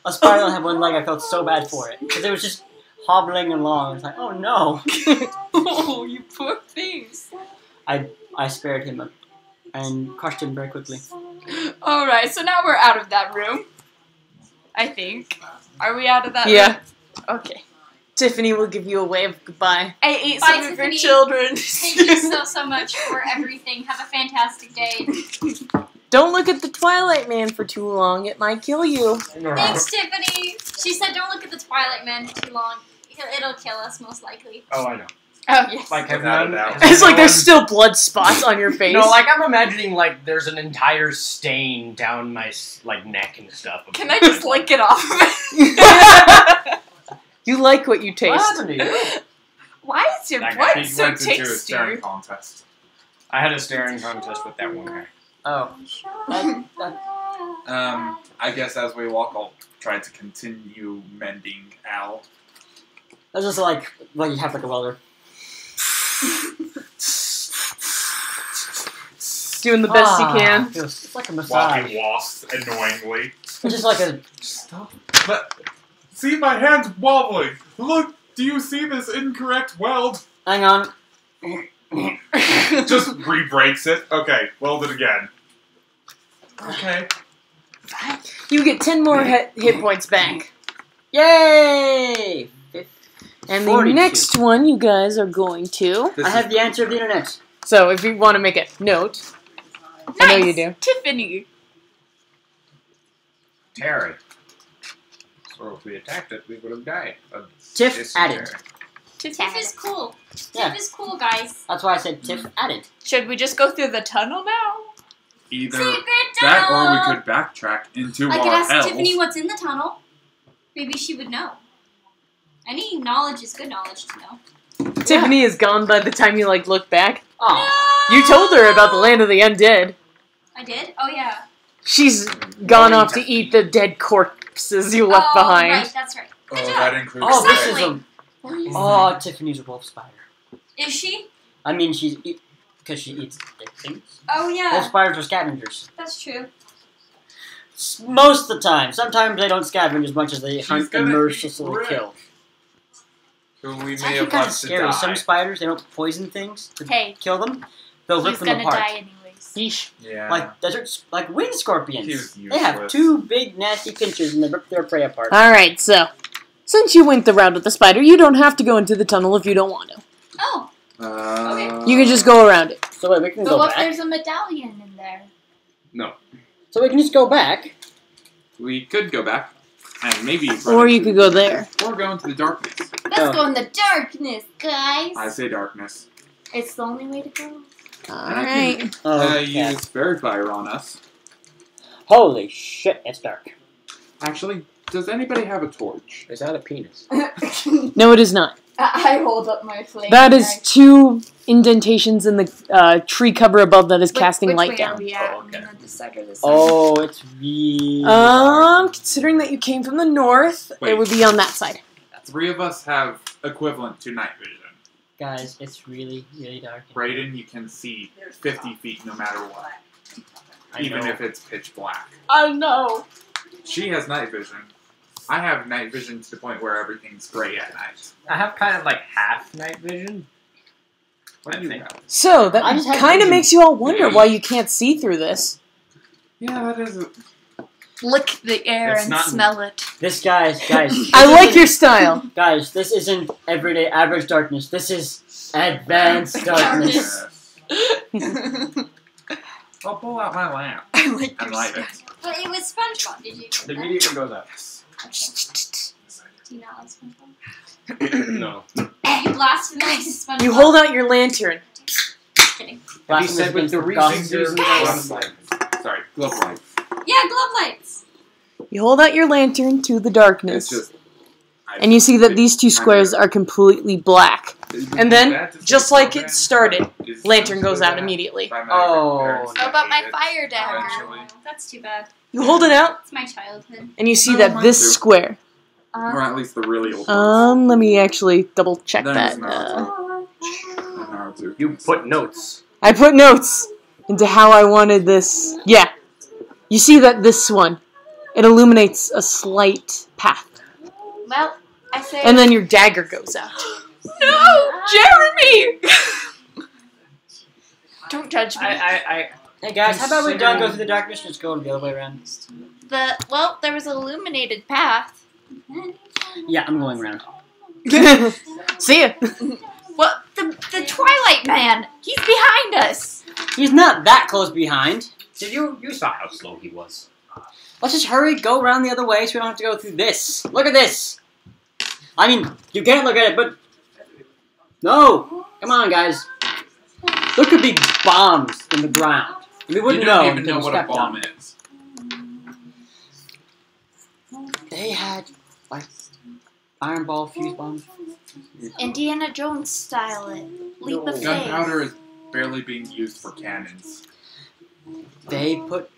A spider that had one leg, I felt so bad for it. Because it was just hobbling along. I was like, oh no. Oh, you poor things. I spared him and crushed him very quickly. Alright, so now we're out of that room. I think. Are we out of that Yeah. room? Okay. Tiffany will give you a wave goodbye. I ate Bye, some of your Tiffany. children. Thank you so much for everything. Have a fantastic day. Don't look at the Twilight Man for too long. It might kill you. Thanks, Tiffany. She said don't look at the Twilight Man for too long. It'll kill us, most likely. Oh, I know. Oh, yes. Like, have Without a none, doubt. has It's like no there's one- still blood spots on your face. No, like I'm imagining like there's an entire stain down my like neck and stuff. Can I just lick it off of it? You like what you What taste. happened to you? Why is your That blood guy, He so went into a tasty? staring contest. I had a staring contest with that one guy. Oh. I guess as we walk, I'll try to continue mending Al. That's just like you have like a welder. Doing the best you can. It's like a massage. Walking wasps annoyingly. It's just like a... But see, my hand's wobbling. Look, do you see this incorrect weld? Hang on. Just re-breaks it. Okay, weld it again. Okay. You get 10 more hit points back. Yay! And the 42. next one you guys are going to. This I is- have the answer of the internet. So if you want to make a note, I know you do. Tiffany. Terry. So if we attacked it, we would have died. Tiff Dysentery. added. Tiff is cool. Yeah. Tiff is cool, guys. That's why I said Tiff added. Should we just go through the tunnel now? Either Secret that or tunnel! we could backtrack into I could our ask elves. Tiffany what's in the tunnel. Maybe she would know. Any knowledge is good knowledge to know. Tiffany is gone by the time you look back. Oh. You told her about the land of the undead. I did? Oh, yeah. She's gone off to eat the dead corpses you left behind. Right, that's right. Good Oh, job. that includes Oh, this is Recycling. a... Oh, Tiffany's a wolf spider. Is she? I mean, she's... Because she eats dead things. Oh, Wolf yeah. spiders are scavengers. That's true. Most of the time. Sometimes they don't scavenge as much as they She's hunt and gonna eat mercilessly Rick. kill. who we It's may actually have kind of left to scary. die. Some spiders, they don't poison things to Hey, kill them. They'll rip he's them gonna apart. die anyways. Yeesh. Yeah. Like desert, like wind scorpions. He's They have useless. 2 big nasty pinchers and they rip their prey apart. Alright, so. Since you went the route with the spider, you don't have to go into the tunnel if you don't want to. Oh, You can just go around it. So wait, we can But go what if back. there's a medallion in there? No. So we can just go back. We could go back, and maybe. Or you could go there. Or go into the darkness. Let's Oh. go in the darkness, guys. I say darkness. It's the only way to go. Alright. Oh, yeah. Use fairy fire on us. Holy shit, it's dark. Actually, does anybody have a torch? Is that a penis? No, it is not. I hold up my flame. That is 2 indentations in the tree cover above that is casting which light way down. Are we at? Oh, okay. On this side or this side? Oh, it's really dark. Considering that you came from the north, Wait. it would be on that side. 3 of us have equivalent to night vision. Guys, it's really, really dark. Brayden, you can see 50 feet no matter what. Even if it's pitch black. I know. She has night vision. I have night vision to the point where everything's gray at night. I have kind of like half night vision. What do you think. have? So, I that just have kind of vision. makes you all wonder why you can't see through this. Yeah, that is. lick the air It's and not- smell it. This guys. I like your style. Guys, this isn't everyday average darkness. This is advanced darkness. I'll pull out my lamp I like and your light style. it. But it was SpongeBob. Did you? The immediately goes up. Do you not like SpongeBob? No. You blasphemous SpongeBob. You hold out your lantern. Just kidding. He said with the recent seasons Yes. Sorry, glove light. Yeah, glove lights. You hold out your lantern to the It's darkness, just. and you see that these two squares are completely black. And then, just like it started, lantern goes out immediately. Oh, How about my fire dagger? Eventually. That's too bad. You hold it out, It's my childhood. and you see that this square. Or at least the really old ones. Let me actually double check That that. is Naruto. You put notes. I put notes into how I wanted this. Yeah. You see that this one, it illuminates a slight path. Well, I say. And then your dagger goes out. No, Jeremy! Don't judge me. Hey guys, how about we don't go through the darkness? Just go the other way around. There was an illuminated path. Yeah, I'm going around. See ya. Well, the Twilight Man, he's behind us. He's not that close behind. Did you saw how slow he was? Let's just hurry, go around the other way so we don't have to go through this. Look at this. I mean, you can't look at it, but... No! Come on, guys. There could be bombs in the ground. We wouldn't You know don't even until know we what a stepped bomb on it. is. They had, like, iron ball, fuse bombs. Indiana Jones style it. Leap of faith. Gunpowder is barely being used for cannons. They put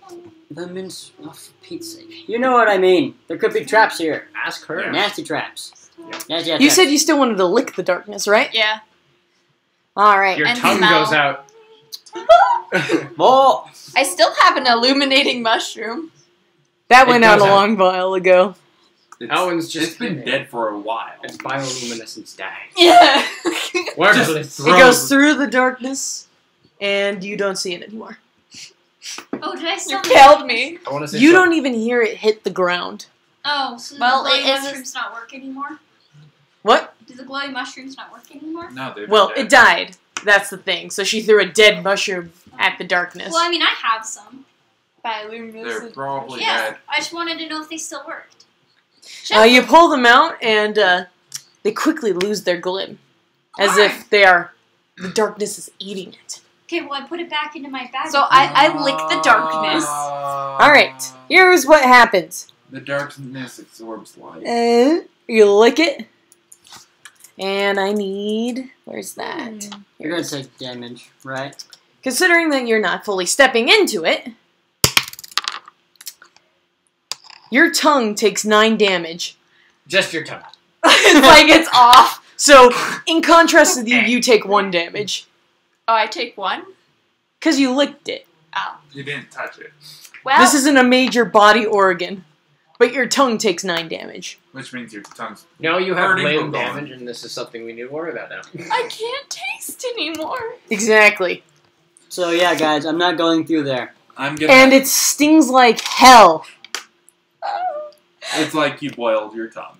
them in... Oh, for Pete's sake. You know what I mean. There could be traps here. Ask her. Yeah. Nasty traps. Yeah. Nasty You traps. said you still wanted to lick the darkness, right? Yeah. Alright. Your And tongue smell. goes out. Oh! I still have an illuminating mushroom. That It went out a goes out. long while ago. That one's just. It's been dead for a while. Its bioluminescence died. Yeah. Where Just does it throw- It goes through the darkness, and you don't see it anymore. Oh, did I still You killed me. I want to say You don't even hear it hit the ground. Oh, so Well, the glowing it is- mushrooms not work anymore? What? Do the glowing mushrooms not work anymore? No, they've Well, been it died. That's the thing. So she threw a dead mushroom at the darkness. Well, I mean, I have some. They're Bioluminescent. probably Yeah, dead. I just wanted to know if they still worked. You pull them out, and they quickly lose their glim, as if they are. The darkness is eating it. Okay, well, I put it back into my bag. So I lick the darkness. All right. Here's what happens. The darkness absorbs light. You lick it, and I need. Where's that? You're gonna take damage, right? Considering that you're not fully stepping into it, your tongue takes 9 damage. Just your tongue. It's like it's off. So, in contrast to you take 1 damage. Oh, I take 1? Because you licked it. Oh. You didn't touch it. Well, This isn't a major body organ. But your tongue takes 9 damage. Which means your tongue's No, you have Hurting limb or gone. damage, and this is something we need to worry about now. I can't taste anymore. Exactly. So yeah, guys, I'm not going through there. I'm gonna. And it stings like hell. It's like you boiled your tongue.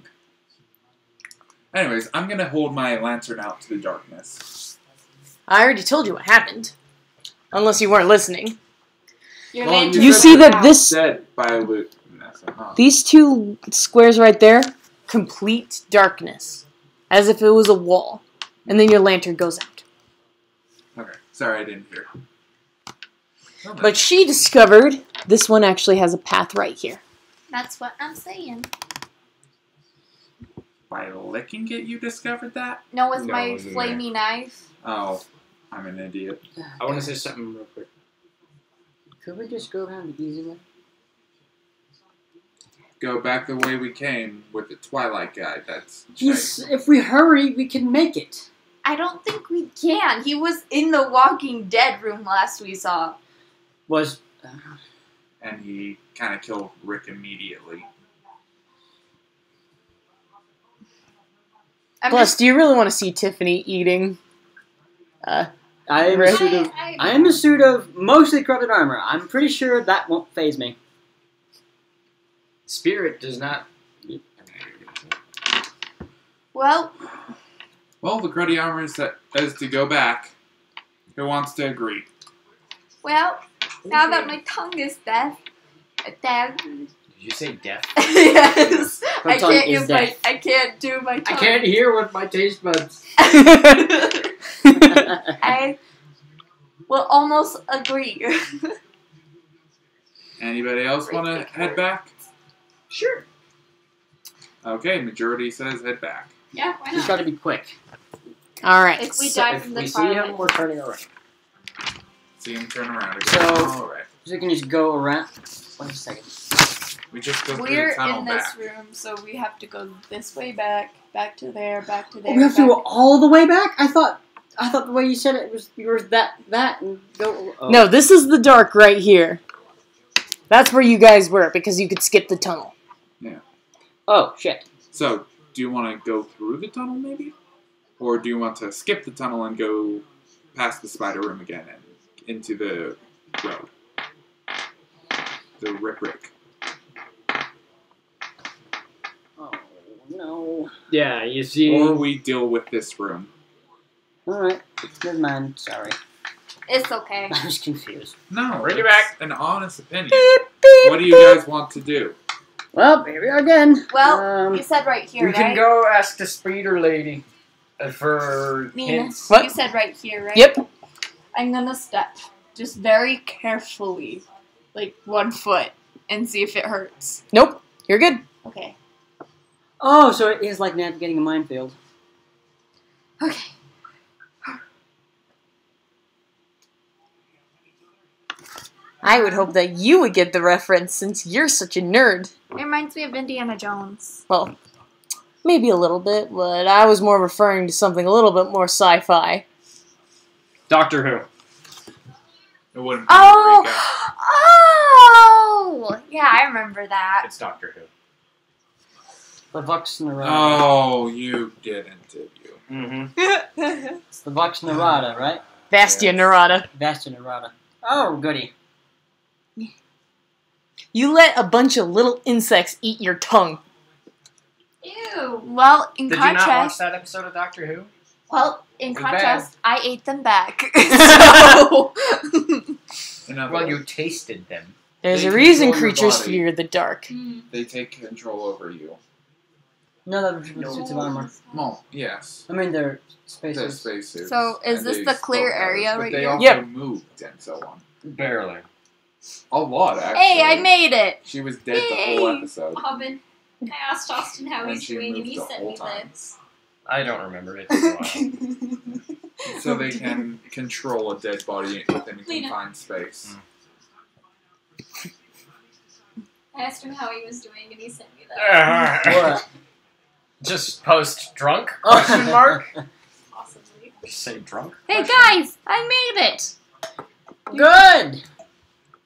Anyways, I'm gonna hold my lantern out to the darkness. I already told you what happened. Unless you weren't listening. Your Well, lantern You said see goes that out. this... Said by Luke. Huh? These 2 squares right there, complete darkness. As if it was a wall. And then your lantern goes out. Okay, sorry I didn't hear. Oh, But she discovered this one actually has a path right here. That's what I'm saying. by licking it, you discovered that? No, with No, my it wasn't flamey knife. Oh, I'm an idiot. I want to say something real quick. Could we just go around the easy way? Go back the way we came with the Twilight guy. That's If we hurry, we can make it. I don't think we can. He was in the Walking Dead room last we saw. Was and he kind of killed Rick immediately. Plus, do you really want to see Tiffany eating? I am a Rick? suit of I am a suit of mostly corrupted armor. I'm pretty sure that won't phase me. Spirit does not. Well, Well, the cruddy armor says to go back. Who wants to agree? now that my tongue is deaf, Did you say death? yes, Her I tongue can't is use deaf. I can't do my tongue. I can't hear with my taste buds. I will almost agree. Anybody else want to head back? Sure. Okay, majority says head back. Yeah, why He's not? got to be quick. All right. If we So die if from If the we see him, twilight. we're turning around. See him turn around again. So- Alright. So we can just go around. Wait a second. We just go through We're the tunnel in this back. room, so we have to go this way back to there, back to there. Oh, we have to back go all the way back? I thought the way you said it was you were that and go. Oh. No, this is the dark right here. That's where you guys were because you could skip the tunnel. Oh shit. So, do you want to go through the tunnel maybe? Or do you want to skip the tunnel and go past the spider room again and into the road? The Rip-Rick. Oh no. Yeah, you see. Or we deal with this room. All right. Never mind. Sorry. It's okay. I was confused. No, Bring it it's back. an honest opinion. Beep, beep, What do you guys want to do? Well, here we are again. Well, you said right here, We right? can go ask the speeder lady for Nina, hints. What? you said right here, right? Yep. I'm gonna step just very carefully, like 1 foot, and see if it hurts. Nope. You're good. Okay. Oh, so it is like navigating a minefield. Okay. I would hope that you would get the reference since you're such a nerd. It reminds me of Indiana Jones. Well, maybe a little bit, but I was more referring to something a little bit more sci-fi. Doctor Who. It wouldn't be Oh! Eureka. Oh! Yeah, I remember that. It's Doctor Who. The Vox Narada. Oh, you didn't, did you? Mm-hmm. It's the Vox Narada, right? Vastia Yes. Narada. Vasta Narada. Oh, goody. You let a bunch of little insects eat your tongue. Ew. Well, in Did you not watch contrast, that episode of Doctor Who? in It was contrast, I ate them back. So, In other Well, words, you tasted them. There's They a reason control your creatures body. fear the dark. Mm. they take control over you. No, that was with suits of armor. Well, yes. I mean, they're They're spacesuits. spacesuits. So, is and this they the clear spoke area others, but right they here? also Yep. moved and so on. Barely. A lot, actually. hey, I made it! She was dead the whole Yay. episode. Robin, I asked Austin how And he's she doing, and moved he the sent whole me time. this. I don't remember it. In a while. So they can control a dead body within a Lena. confined space. I asked him how he was doing, and he sent me that. What? Just post drunk? Question mark? Possibly. Just say drunk? Hey guys, I made it! Good!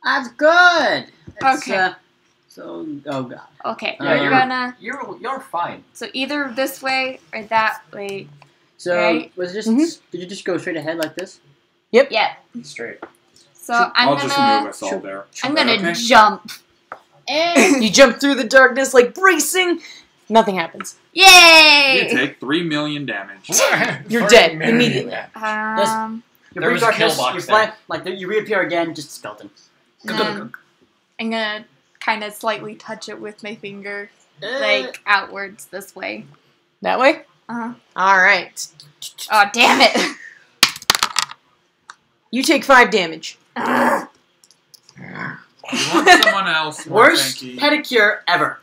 That's good! It's, Okay. So, oh god. Okay, Yeah, we're you're- gonna. You're fine. So either this way or that way. So, Right. was it just, Mhm. did you just go straight ahead like this? Yeah. Straight. So I'm I'll just move gonna. us all there. I'm Is that gonna okay? jump. And you jump through the darkness like bracing. Nothing happens. You Yay! take 3 million damage. You're dead immediately. You There break was a darkness, kill box you there. fly, like, you reappear again, just a skeleton. And then I'm gonna kind of slightly touch it with my finger, like outwards this way. That way? Uh-huh. Alright. Oh, damn it! You take 5 damage. Ugh. You want someone else more Worst tanky? pedicure ever.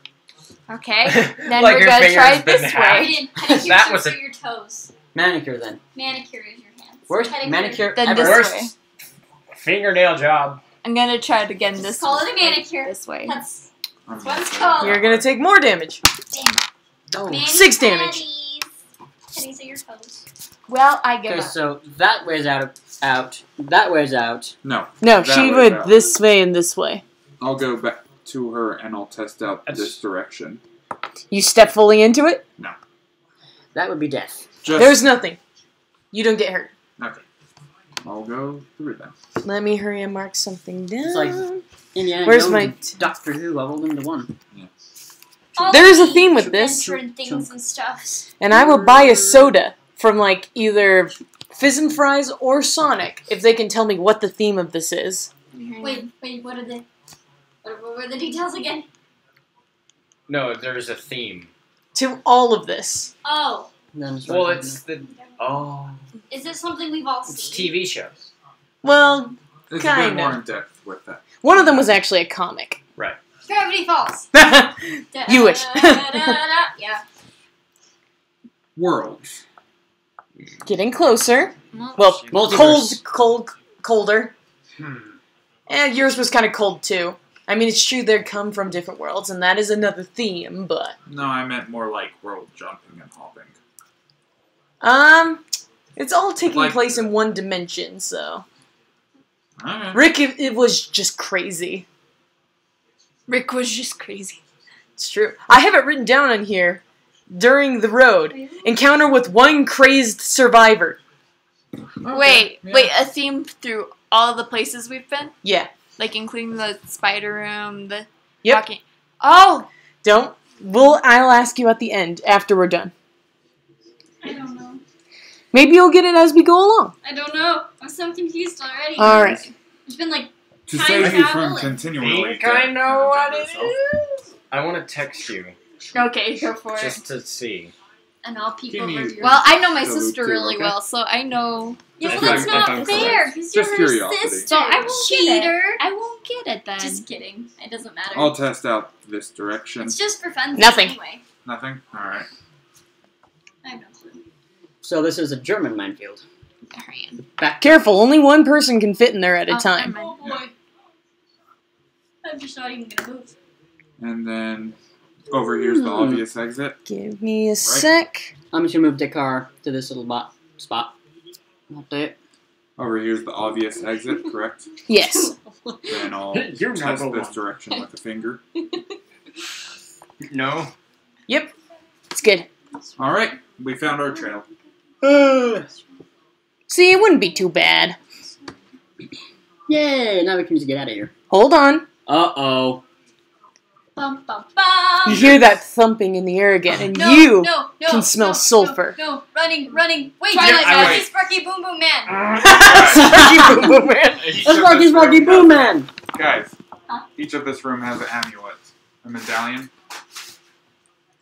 Okay, then Like we're your gonna try finger's it been this hacked. way. Didn't pedicure That that was was a- your toes. Manicure then. Manicure is your hands. Worst Pedicure. manicure Then ever. this Worst way. fingernail job. I'm gonna try it again Just this call it a manicure. This way. That's I'm what it's not called. You're gonna take more damage. Oh. Mani 6 damage. Pennies. Pennies are your toes. Well, I give Okay, up. so that way's out. That way's out. No, No, That she way, would that this way and this way. I'll go back to her and I'll test out That's- this direction. You step fully into it. That would be death. Just There's nothing. You don't get hurt. okay. I'll go through them. Let me hurry and mark something down. It's like Indiana Where's Jones my and Doctor Who. I rolled into one. all There is a the theme with this. adventure and things and stuff. And I will buy a soda from, like, either Fizz and Fries or Sonic if they can tell me what the theme of this is. Wait, what are what were the details again? No, there's a theme. To all of this. Oh, Well, it's the. Oh. is it something we've all It's seen? TV shows. Well, It's a bit Kinda. more in depth with that. one of them was actually a comic. Gravity Falls. You wish. Yeah. Worlds. Getting closer. Well, Well, Multiverse. colder. Hmm. And yours was kind of cold too. I mean, it's true they come from different worlds, and that is another theme, but... No, I meant more like world jumping and hopping. It's all taking Like- place in one dimension, so... Alright. Rick, it was just crazy. Rick was just crazy. It's true. I have it written down on here. During the road, encounter with one crazed survivor. Wait, yeah. wait, a theme through all the places we've been? Yeah. Like, including the spider room, the... Yep. walking- Oh! Don't. I'll ask you at the end, after we're done. I don't know. Maybe you'll get it as we go along. I don't know. I'm so confused already. Alright. It's been like To time save you travel from and- continually. Think I know what it yourself. is. I want to text you Okay, go for it. just to see. and I'll peek Give over me- your. Well, I know my The sister loop too, really okay? well, so I know... yeah, well, If that's I'm not correct. fair because you're Just her curiosity. sister. So I won't get it. Cheater. I won't get it then. Just kidding. It doesn't matter. I'll test out this direction. It's just for fun. Nothing. Anyway, Nothing? Alright. I have no clue. So this is a German minefield. Alright. Back. Careful, only one person can fit in there at a Oh, time. never mind. Oh boy. I'm just not even gonna move. And then over here's the obvious exit. Give me a sec. I'm just gonna move the car to this little spot. Update. Over here's the obvious exit, correct? Yes. Then I'll You're test number this one. direction with a finger. No. Yep. It's good. Alright, we found our trail. See, it wouldn't be too bad. Yay! Now we can just get out of here. Hold on. Uh-oh. Bum bum bum. You hear that thumping in the air again, and No, you no, can smell sulfur. No, running. Wait, Twilight Twilight Zone. Sparky Boom Boom Man. Sparky Boom Boom Man. Let's Rocky Sparky Boom Man! Guys, Huh? each of this room has an amulet. A medallion.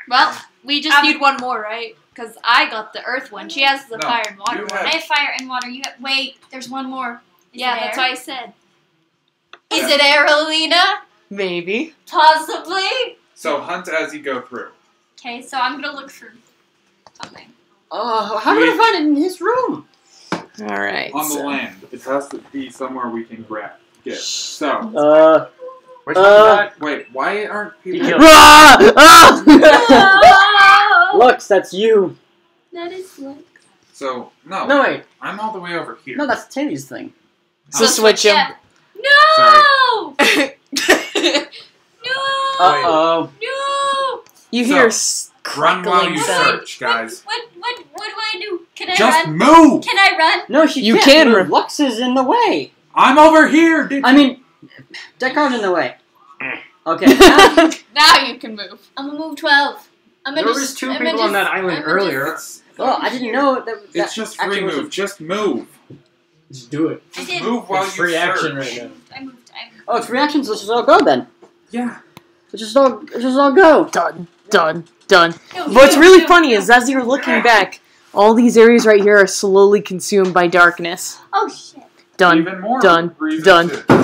Well, we just need one more, right? Because I got the earth one. She has the No, fire and water you one. have- I have fire and water. You have, wait, there's one more. Is Yeah, it that's air? what I said. Is it air, Alina? Maybe. Possibly. So hunt as you go through. Okay, so I'm gonna look for something. Oh, how did I find it in his room? Alright. On the so- land. It has to be somewhere we can get. So, Which one's that? wait, why aren't people... He killed- Rah! Ah! Oh! Lux, that's you. That is Lux. So, no, No, wait. I'm all the way over here. No, that's Tilly's thing. So switch him. Yeah. No! No! Uh-oh. No! You So, hear Run while crackling you sound. search, guys. What do I do? Can I Just run? move! Can I run? No, she You can't. can move. run. Lux is in the way. I'm over here! I mean, that car's in the way. Okay, now, Now you can move. I'm gonna move 12. There was two people on that island earlier. well, I didn't know that. It's just free actually was move. Just move. Just do it. I Just did. move while It's you free search. action right now. I moved. Oh, it's reactions. Let's just all go then. Yeah. Let's just all go. Done. Done. No, What's no, really no, funny no. is as you're looking back, all these areas right here are slowly consumed by darkness. Oh shit. Done. Even more Done. reason Done. to- Done.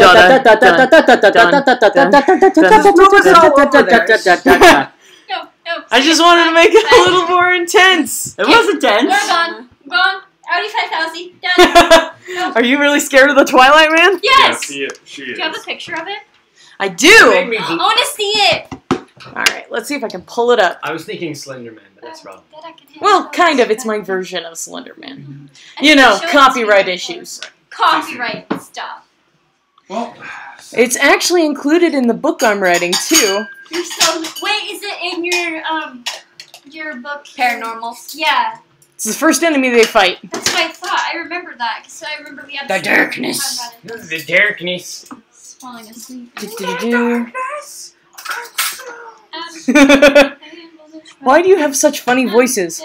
No. I just wanted to make it a little more intense. It was intense. We're gone. I'm gone. Audi 5000. Done. Are you really scared of the Twilight Man? Yes. Yeah, she Do is. you have a picture of it? I Make do. me I want to see it. All right, let's see if I can pull it up. I was thinking Slender Man, but that's wrong. That I can have Well, those. kind of. It's my version of Slender Man. I You think know, show it to copyright me. issues. Copyright stuff. Well, It's actually included in the book I'm writing too. You're so. Wait, is it in your book? Paranormals. Yeah, It's the first enemy they fight. that's what I thought. I remember that because I remember we had The to talk darkness. about it. The darkness. Falling asleep. Do-do-do-do. Why do you have such funny voices?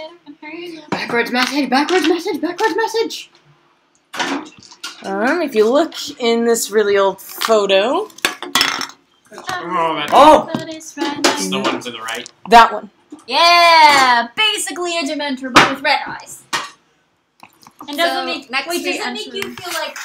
Backwards message, backwards message, backwards message. If you look in this really old photo, Oh, that's the one to the right. that one. Yeah, basically a Dementor, but with red eyes. And doesn't make you feel like?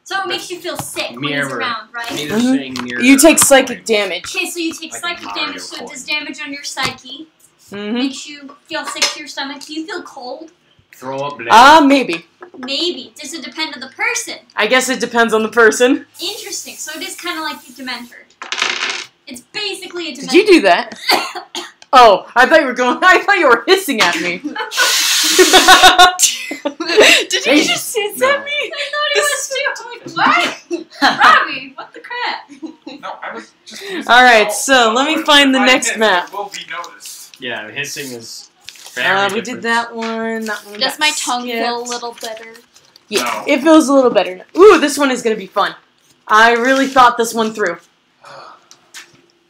So it makes you feel sick when he's around, right? You take psychic damage. Okay, so you take psychic damage, so it does damage on your psyche. Mm-hmm. Makes you feel sick to your stomach. Do you feel cold? Throw up blood. Maybe. Maybe. Does it depend on the person? I guess it depends on the person. Interesting. So it is kind of like a Dementor. It's basically a Dementor. Did you do that? Oh, I thought you were going. I thought you were hissing at me. Did you just hiss at me? I thought it was too. I'm like, what? Robbie, what the crap? No, I was just. All right, so let me find the next map. It will be noticed. Yeah, hissing is. We did that one. That one. Does got my tongue feel a skipped. little better? Yeah, No. it feels a little better now. Ooh, this one is gonna be fun. I really thought this one through.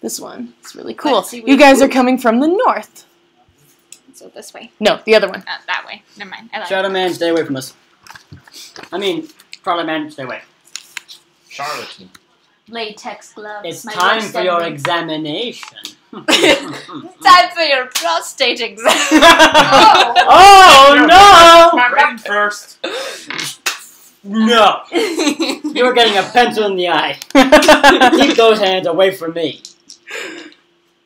This one is really cool. Let's see, You guys are coming from the north. So this way. No, the other one. That way. Never mind. I like Shadow Man, stay away from us. I mean, Crawler Man, stay away. Charlatan. Latex gloves. It's my time worst for your enemy. examination. Time for your prostate exam. Oh no! Rain first. No! You're getting a pencil in the eye. Keep those hands away from me.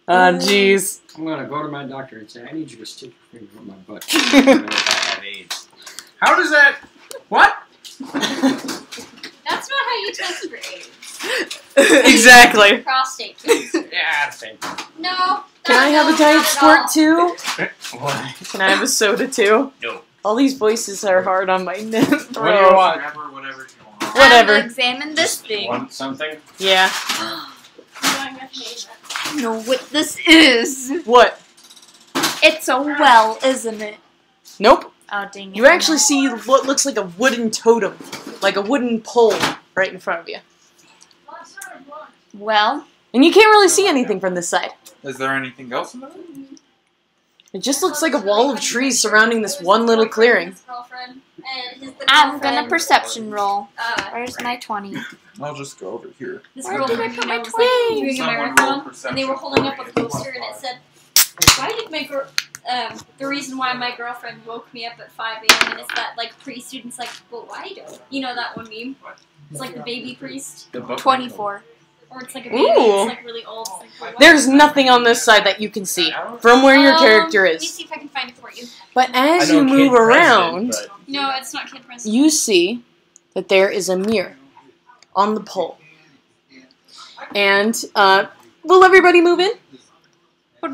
Jeez. I'm gonna go to my doctor and say, I need you to stick your finger on my butt. I don't know if I have AIDS. How does that? What? That's not how you test for AIDS. Exactly. Prostate. Yeah, same. No. Can I have a diet squirt too? What? Can I have a soda too? No. All these voices are hard on my neck. What do you want? Whatever you want. Whatever. I'll examine this thing. Want something? Yeah. I know what this is. What? It's a well, isn't it? Nope. Oh, dang it. You actually see what looks like a wooden totem, like a wooden pole right in front of you. Well, And you can't really see anything from this side. Is there anything else in there? It just looks like a wall of trees surrounding this one little clearing. I'm gonna perception roll. Where's my 20? I'll just go over here. This Where did I girlfriend, put my was like doing a Someone roll marathon, perception and they were holding up a for me. poster, and it said, "Why did my the reason why my girlfriend woke me up at 5 a.m. and it's that like priest student's like, well, why don't you know that one meme? It's like the baby priest, The book. 24. or it's like a baby. Ooh. It's like really old. It's like, well, why There's don't- nothing on this side that you can see from where your character Let me is. see if I can find it for you. But as I know you move Kid around, President, No, it's not Kid President. you see that there is a mirror on the pole. And, will everybody move in? but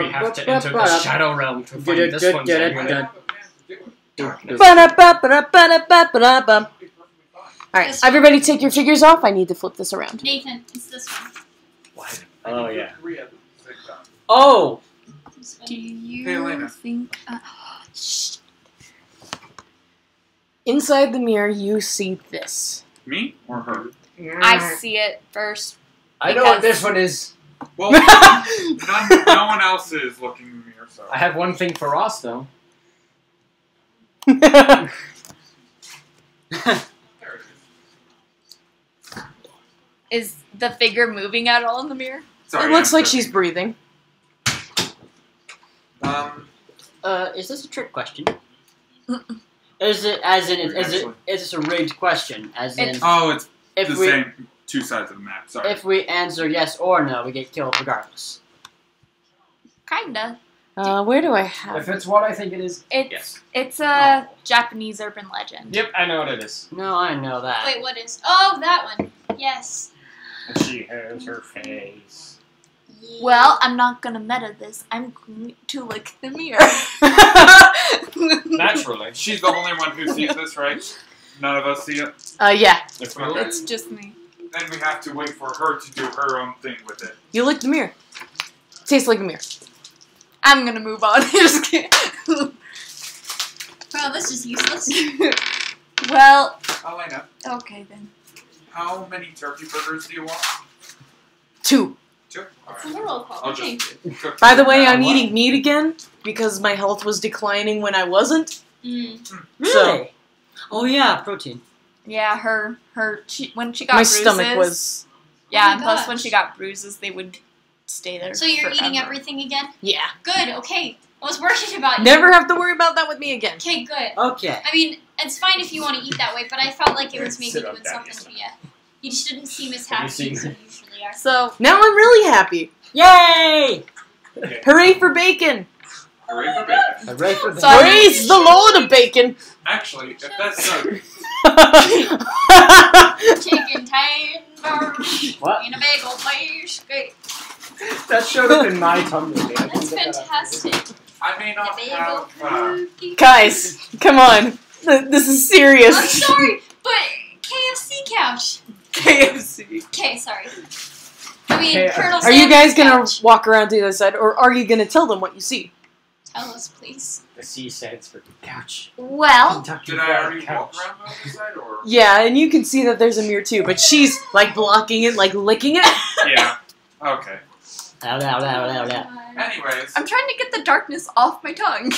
we have to enter the shadow realm to find this one's amulet. Ba-da-ba-ba-da-ba-da-ba-da-ba. Alright, everybody take your figures off. I need to flip this around. Nathan, it's this one. Oh, yeah. Oh! Do you Hey, Elena. think... shh. Inside the mirror, you see this. Me or her? I see it first. I know what this one is. Well, no one else is looking in the mirror, so. I have one thing for Ross, though. There it is. Is the figure moving at all in the mirror? Sorry, It looks I'm like she's joking. breathing. Is this a trick question? Is it as in is this a rigged question? As in Oh, it's if the we same two sides of the map. Sorry. if we answer yes or no, we get killed regardless. Kinda. Where do I have If it's what I think it is, It's yes. it's a Japanese urban legend. Yep, I know what it is. No, I know that. Wait, what is? Oh, that one. Yes. And she has her face. Well, I'm not gonna meta this. I'm going to lick the mirror. Naturally. She's the only one who sees this, right? None of us see it. Yeah. If we Okay. It's just me. Then we have to wait for her to do her own thing with it. You lick the mirror. Tastes like a mirror. I'm gonna move on. Just kidding. Wow, this is useless. Well, Elena, okay then. how many turkey burgers do you want? 2. Sure. It's a roll call. I'll Okay. just cook By the it way, down. I'm eating meat again because my health was declining when I wasn't. Mm. Really? Oh yeah, protein. Yeah, when she got My bruises. stomach was. Yeah, Oh my and plus gosh. when she got bruises, they would stay there. So you're eating forever. everything again? Yeah. Good. Okay. I was worried about you. Never have to worry about that with me again. Okay. Good. Okay. I mean, it's fine if you want to eat that way, but I felt like it was maybe Sit up, doing Daddy. something to you. You just didn't seem as Have you happy seen as you usually are. So Now I'm really happy. Yay! Hooray for bacon! Hooray for bacon. Hooray for So I- Praise the Lord of bacon! Actually, if that's so, Chicken tenders What? in a bagel place. Great. That showed up in my tummy. That's fantastic. I may not Bagel have. cookie. Guys, come on. This is serious. I'm sorry, but KFC couch. KFC. Okay, sorry. I mean, Okay, Colonel Are you guys Sanders gonna couch. walk around to the other side, or are you gonna tell them what you see? Tell us, please. The C stands for couch. well, Kentucky Did I Fried already walk Couch. around the other side, or? Yeah, and you can see that there's a mirror too, but she's like blocking it, like licking it. Yeah. Okay. Ow, ow, ow, ow, ow. Anyways, I'm trying to get the darkness off my tongue.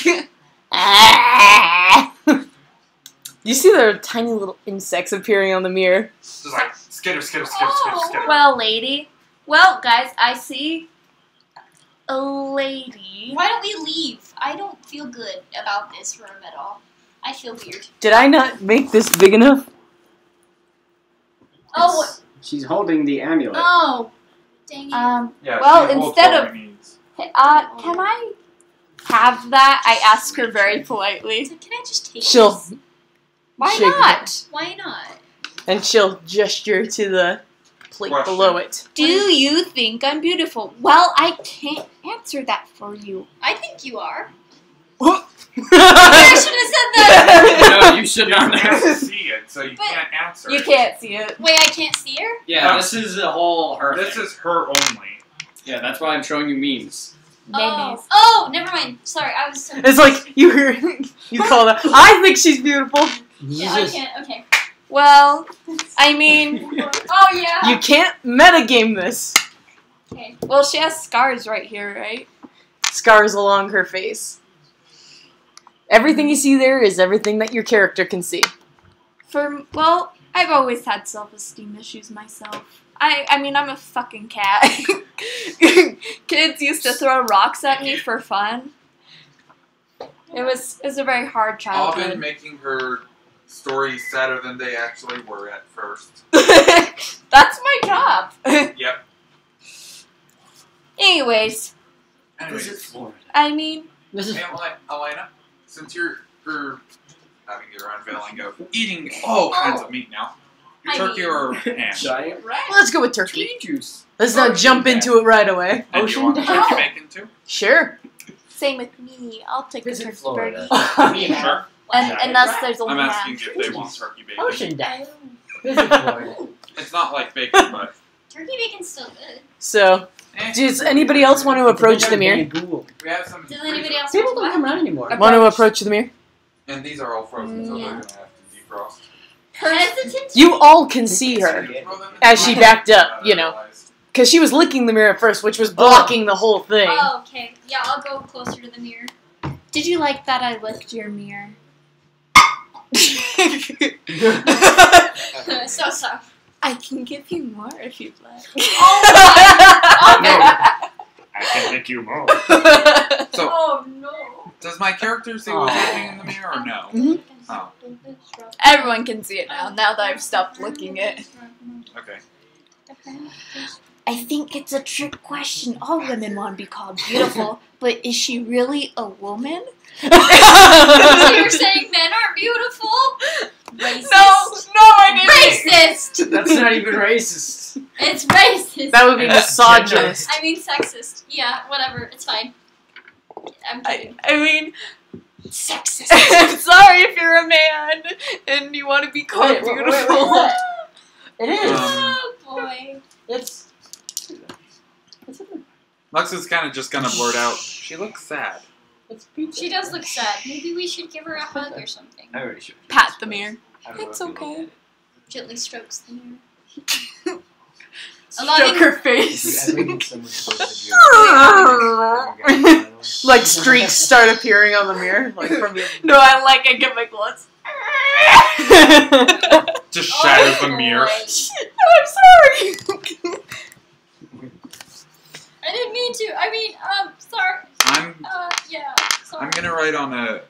You see there are tiny little insects appearing on the mirror. just like skitter, skitter, skitter, skitter, skitter. well, lady. Well, guys, I see a lady. Why don't we leave? I don't feel good about this room at all. I feel weird. Did I not make this big enough? Oh, She's holding the amulet. oh. Dang it. Yeah, Well, she holds instead all of- we needs. Can I have that? I ask her very politely. So can I just take She'll this? Why Shake not? Why not? and she'll gesture to the plate Question. below it. Do you think I'm beautiful? Well, I can't answer that for you. I think you are. I I should have said that. No, you should You not. can't see it, so you But- can't answer. You it. can't see it. Wait, I can't see her? Yeah, this is a whole her This thing. is her only. Yeah, that's why I'm showing you memes. Mayonnaise. Oh, never mind. Sorry, I was so. It's like you hear you call that. I think she's beautiful. Yeah, I Jesus. can't. Okay. Well, I mean, Oh yeah. You can't metagame this. Okay. well, she has scars right here, right? Scars along her face. Everything you see there is everything that your character can see. Well, I've always had self-esteem issues myself. I mean, I'm a fucking cat. Kids used to throw rocks at me for fun. It was a very hard Alvin childhood. making her stories sadder than they actually were at first. That's my job. Yep. Anyways, Anyways, I mean, This is hey, Elena, since you're having your unveiling of eating all kinds of meat now, I turkey mean- or ham? Giant rat. Let's go with turkey. Tree juice. Let's not jump into it right away. And you want the Ocean turkey down. bacon too? Sure. same with me. I'll take the Visit turkey Florida. burger. Sure. Unless there's I'm only asking ham. if they want turkey bacon. Ocean Deck. Visit Florida. It's not like bacon, but Turkey bacon's still good. So, does anybody else want to approach the mirror? We have some. Does anybody else People want don't come around anymore. Want to approach the mirror? And these are all frozen, so they're Yeah. gonna have to defrost. Hesitant? You all can see her as she backed up, you know, because she was licking the mirror at first, which was blocking the whole thing. Oh, okay. Yeah, I'll go closer to the mirror. Did you like that I licked your mirror? So. I can give you more if you'd like. Oh No. my! I can make you more. So, Oh no. does my character see what's Aw. happening in the mirror or no? Mhm. Oh. Everyone can see it now that I've stopped licking it. Okay. I think it's a trick question. All women want to be called beautiful, but is she really a woman? So you're saying men aren't beautiful? Racist. I Racist! That's not even racist. It's racist. That would be misogynist. I mean sexist. Yeah, whatever. It's fine. I'm kidding. I mean, Sexist. I'm sorry if you're a man and you want to be called Wait, wait, wait, beautiful. wait. It is. Oh boy. It's. Lux is kind of just gonna blurt out, she looks sad. It's pizza. She does look sad. Maybe we should give her a hug or something. I already showed you. Pat the mirror. I don't know It's if you look okay. at it. Gently strokes the mirror. Joker face. I think someone's supposed to do Like streaks start appearing on the mirror, like from the. No, I get my gloves. Just shatters the mirror. I'm sorry. I didn't mean to. I mean, sorry. Yeah, sorry. I'm gonna write on a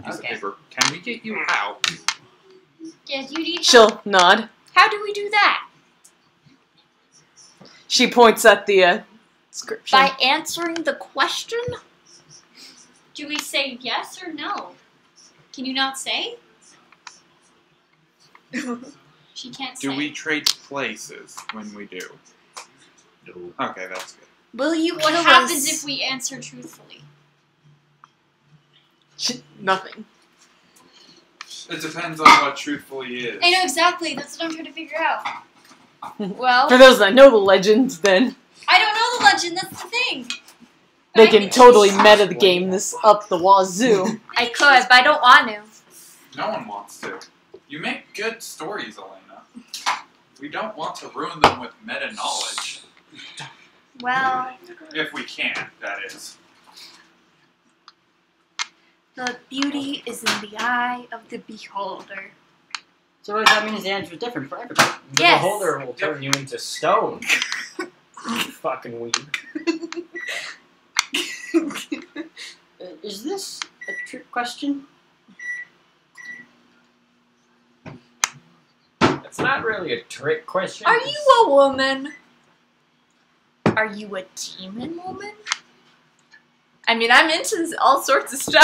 piece of paper. Can we get you out? Yeah, do you need help? She'll nod. How do we do that? She points at the description. By answering the question? Do we say yes or no? Can you not say? She can't say. Do we trade places when we do? No. Okay, that's good. Will you What kill happens us? if we answer truthfully? Nothing. It depends on what truthfully is. I know exactly. That's what I'm trying to figure out. Well, For those that know the legend, then I don't know the legend. That's the thing. they I can think totally she's- meta the game this up the wazoo. I could, but I don't want to. No one wants to. You make good stories, Elena. We don't want to ruin them with meta knowledge. Well, If we can, that is. the beauty is in the eye of the beholder. So what does that mean? The answer is different for everybody. The Yes. beholder will turn you into stone. You fucking weeb. Is this a trick question? It's not really a trick question. Are you a woman? Are you a demon woman? I mean, I'm into all sorts of stuff.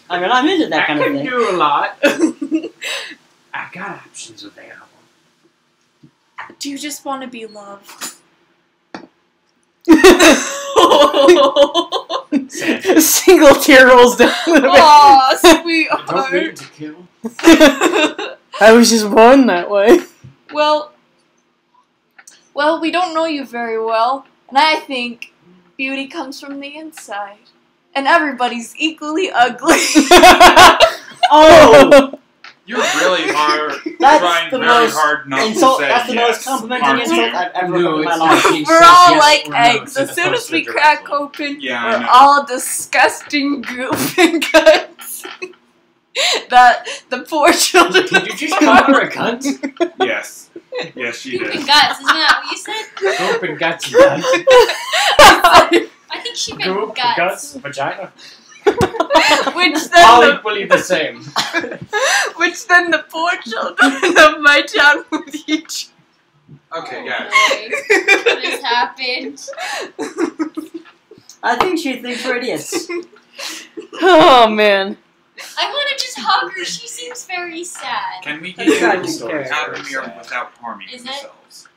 I mean, I'm into that I kind of can thing. do a lot. I got options available. Do you just want to be loved? A single tear rolls down the face. Aw, I don't sweetheart. need to kill. I was just born that way. Well, we don't know you very well, and I think beauty comes from the inside, and everybody's equally ugly. Oh! You're really hard, That's trying the very most hard not insult. to say That's the yes, most complimenting aren't insult you? I've ever heard No, in my it's life. not. He We're says all yes like or no eggs. As as soon as opposed to we crack directly. open, Yeah, I we're know. all disgusting goop and guts. That the poor children. Did you just call her a cunt? Yes. Yes, she Poop did. and guts, isn't that what you said? Goop and guts, cunt. I think she meant Goop, guts. guts, vagina. Which All then, equally the same. the poor children of my town would eat. Okay, guys. Boy, what has happened? I think she thinks we're idiots. Oh, man. I want to just hug her. She seems very sad. Can we That's get right, you you stories out are of here sad. without harming Is it? yourselves?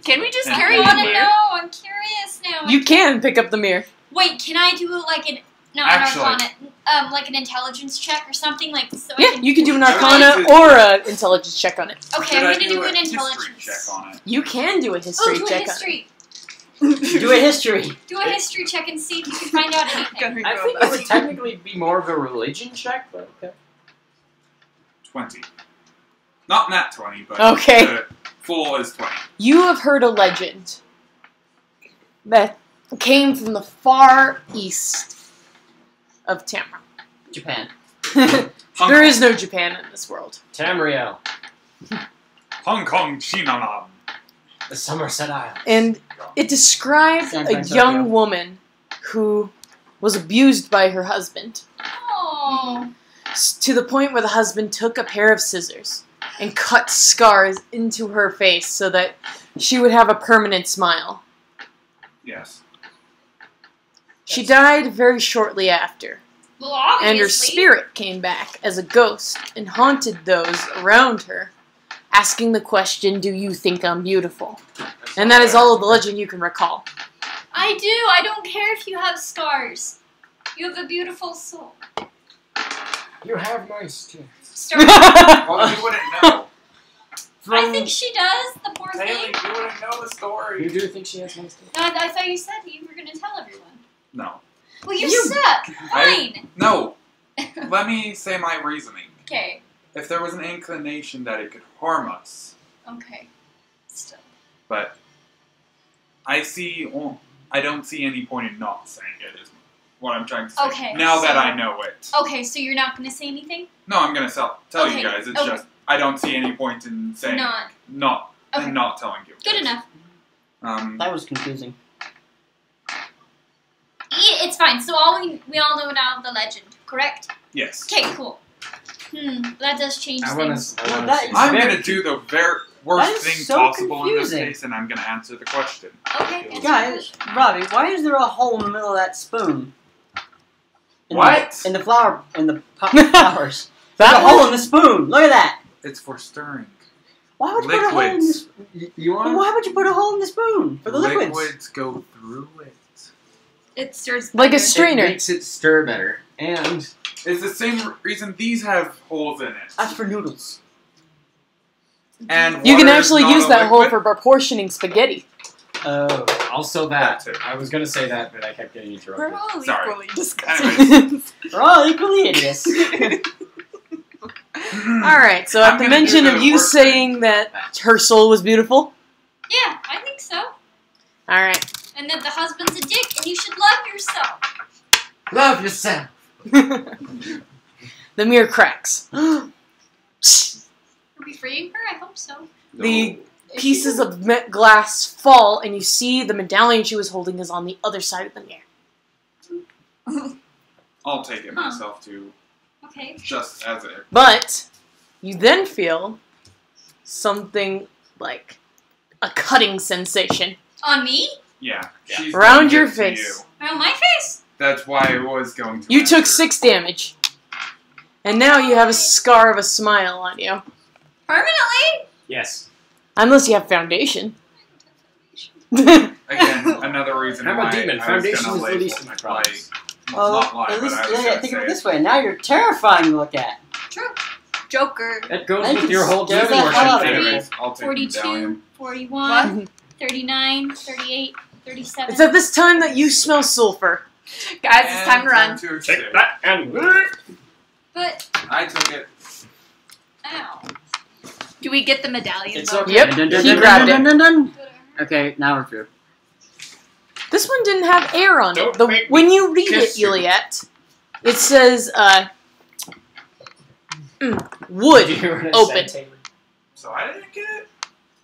Can we just Yeah. carry I you want to here? know. I'm curious now. You can pick up the mirror. Wait, can I do like an Actually- arcana, like an intelligence check or something like so? I Yeah, can, you can do an I arcana would- or an intelligence check on it. Okay, Should I'm I gonna do an history intelligence check on it? You can do a Oh, history do a check history. Do a history. Do a history check and see if you can find out anything. I think it would technically be more of a religion check, but okay. 20. Not nat 20, but Okay. full is 20. You have heard a legend that came from the far east of Tamra. Japan. There is no Japan in this world. Tamriel, Hong Kong, Shinanam. the Somerset Isle. And it described San a Francisco. young woman who was abused by her husband Oh, to the point where the husband took a pair of scissors and cut scars into her face so that she would have a permanent smile. Yes. She died very shortly after, well, obviously. and her spirit came back as a ghost and haunted those around her, asking the question, "Do you think I'm beautiful?" And that is all of the legend you can recall. I do. I don't care if you have scars. You have a beautiful soul. You have nice teeth. Start. Well, you wouldn't know. I think she does. The poor Haley, thing. you wouldn't know the You story. do think she has nice teeth? No, I thought you said you were going to tell everyone. No. Well, you suck. Fine. No. Let me say my reasoning. Okay. If there was an inclination that it could harm us, Okay. Still. But I don't see any point in not saying it, is what I'm trying to say. Okay, Now that so- I know it. Okay, so you're not going to say anything? No, I'm going to tell Okay, you guys. It's okay. just, I don't see any point in saying Not. Okay. and not telling you. Good enough. That was confusing. It's fine. So we all know now the legend, correct? Yes. Okay, cool. That does change things. I'm going to do the very That worst is thing so possible confusing. in this case, and I'm going to answer the question. Okay. answer Guys, Robbie, why is there a hole in the middle of that spoon? What? In the flower, in the flowers. There's That a hole in the spoon. Look at that. It's for stirring. Why would you put a hole in Liquids. this? You want? Why would you put a hole in the spoon for the liquids? Liquids go through it. It stirs Like a better. strainer. It makes it stir better. And It's the same reason these have holes in it. That's for noodles. And You can water is actually not use a that hole liquid. for proportioning spaghetti. Oh. also That that. too. I was gonna say that, but I kept getting We're interrupted. all Sorry. equally disgusting. Anyways. We're all equally idiots. Alright, so I'm at the gonna mention do of the you worst saying that her soul was beautiful. Yeah, I think so. Alright. And that the husband's a dick, and you should love yourself. Love yourself. The mirror cracks. Are we freeing her? I hope so. The pieces of glass fall, and you see the medallion she was holding is on the other side of the mirror. I'll take it myself too, Okay. just as a. But you then feel something like a cutting sensation On me? Yeah. She's around doing your it to face. you. On my face? That's why I was going to. You took answer. 6 damage. And now you have a scar of a smile on you. Permanently? Yes. Unless you have foundation. Again, another reason I'm why a demon. I was Foundation gonna is the label, least of my problems. Well, not lie, at least but I was yeah, gonna think of say it this way. Now you're terrifying to look at. True. Joker. That goes Thank with you, your whole Steph. demon That's how worship it thing. is. Anyways, I'll take the 42, medallion. 41, 39, 38, 37. It's at this time that you smell sulfur. Guys, it's time to run. To Take escape. that and. But, I took it. ow. Do we get the medallion? It's though? okay. Yep, Dun, dun, he dun, grabbed dun, it. dun, dun, dun. Whatever. Okay, now we're through. This one didn't have air on Don't it. make When you read it, kiss you. Eelyat, it says, wood Did you hear what I open. said, Taylor? So I didn't get it.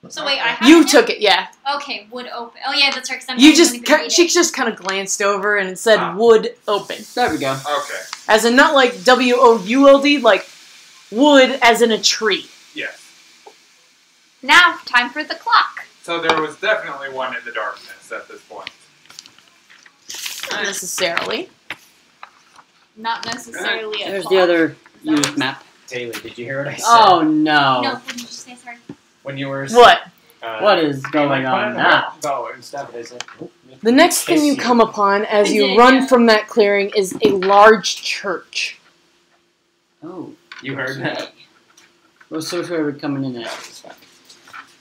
So wait, I have You it now? took it, yeah. Okay, wood open. Oh yeah, that's right. 'Cause I'm You not just, even read she it. just kind of glanced over and it said Ah. wood open. There we go. Okay. As in not like WOULD, like wood as in a tree. Yes. Now, time for the clock. So there was definitely one in the darkness at this point. Not necessarily. Not necessarily a There's clock. the other used map. Taylor, did you hear what I said? Oh no. No, what did you say? Sorry. When you were. What? What is going on now? Go and stuff. I said, oh, The next thing you Kiss come upon as you Yeah, run yeah. from that clearing is a large church. Oh. You heard that? Well, so we're coming in at.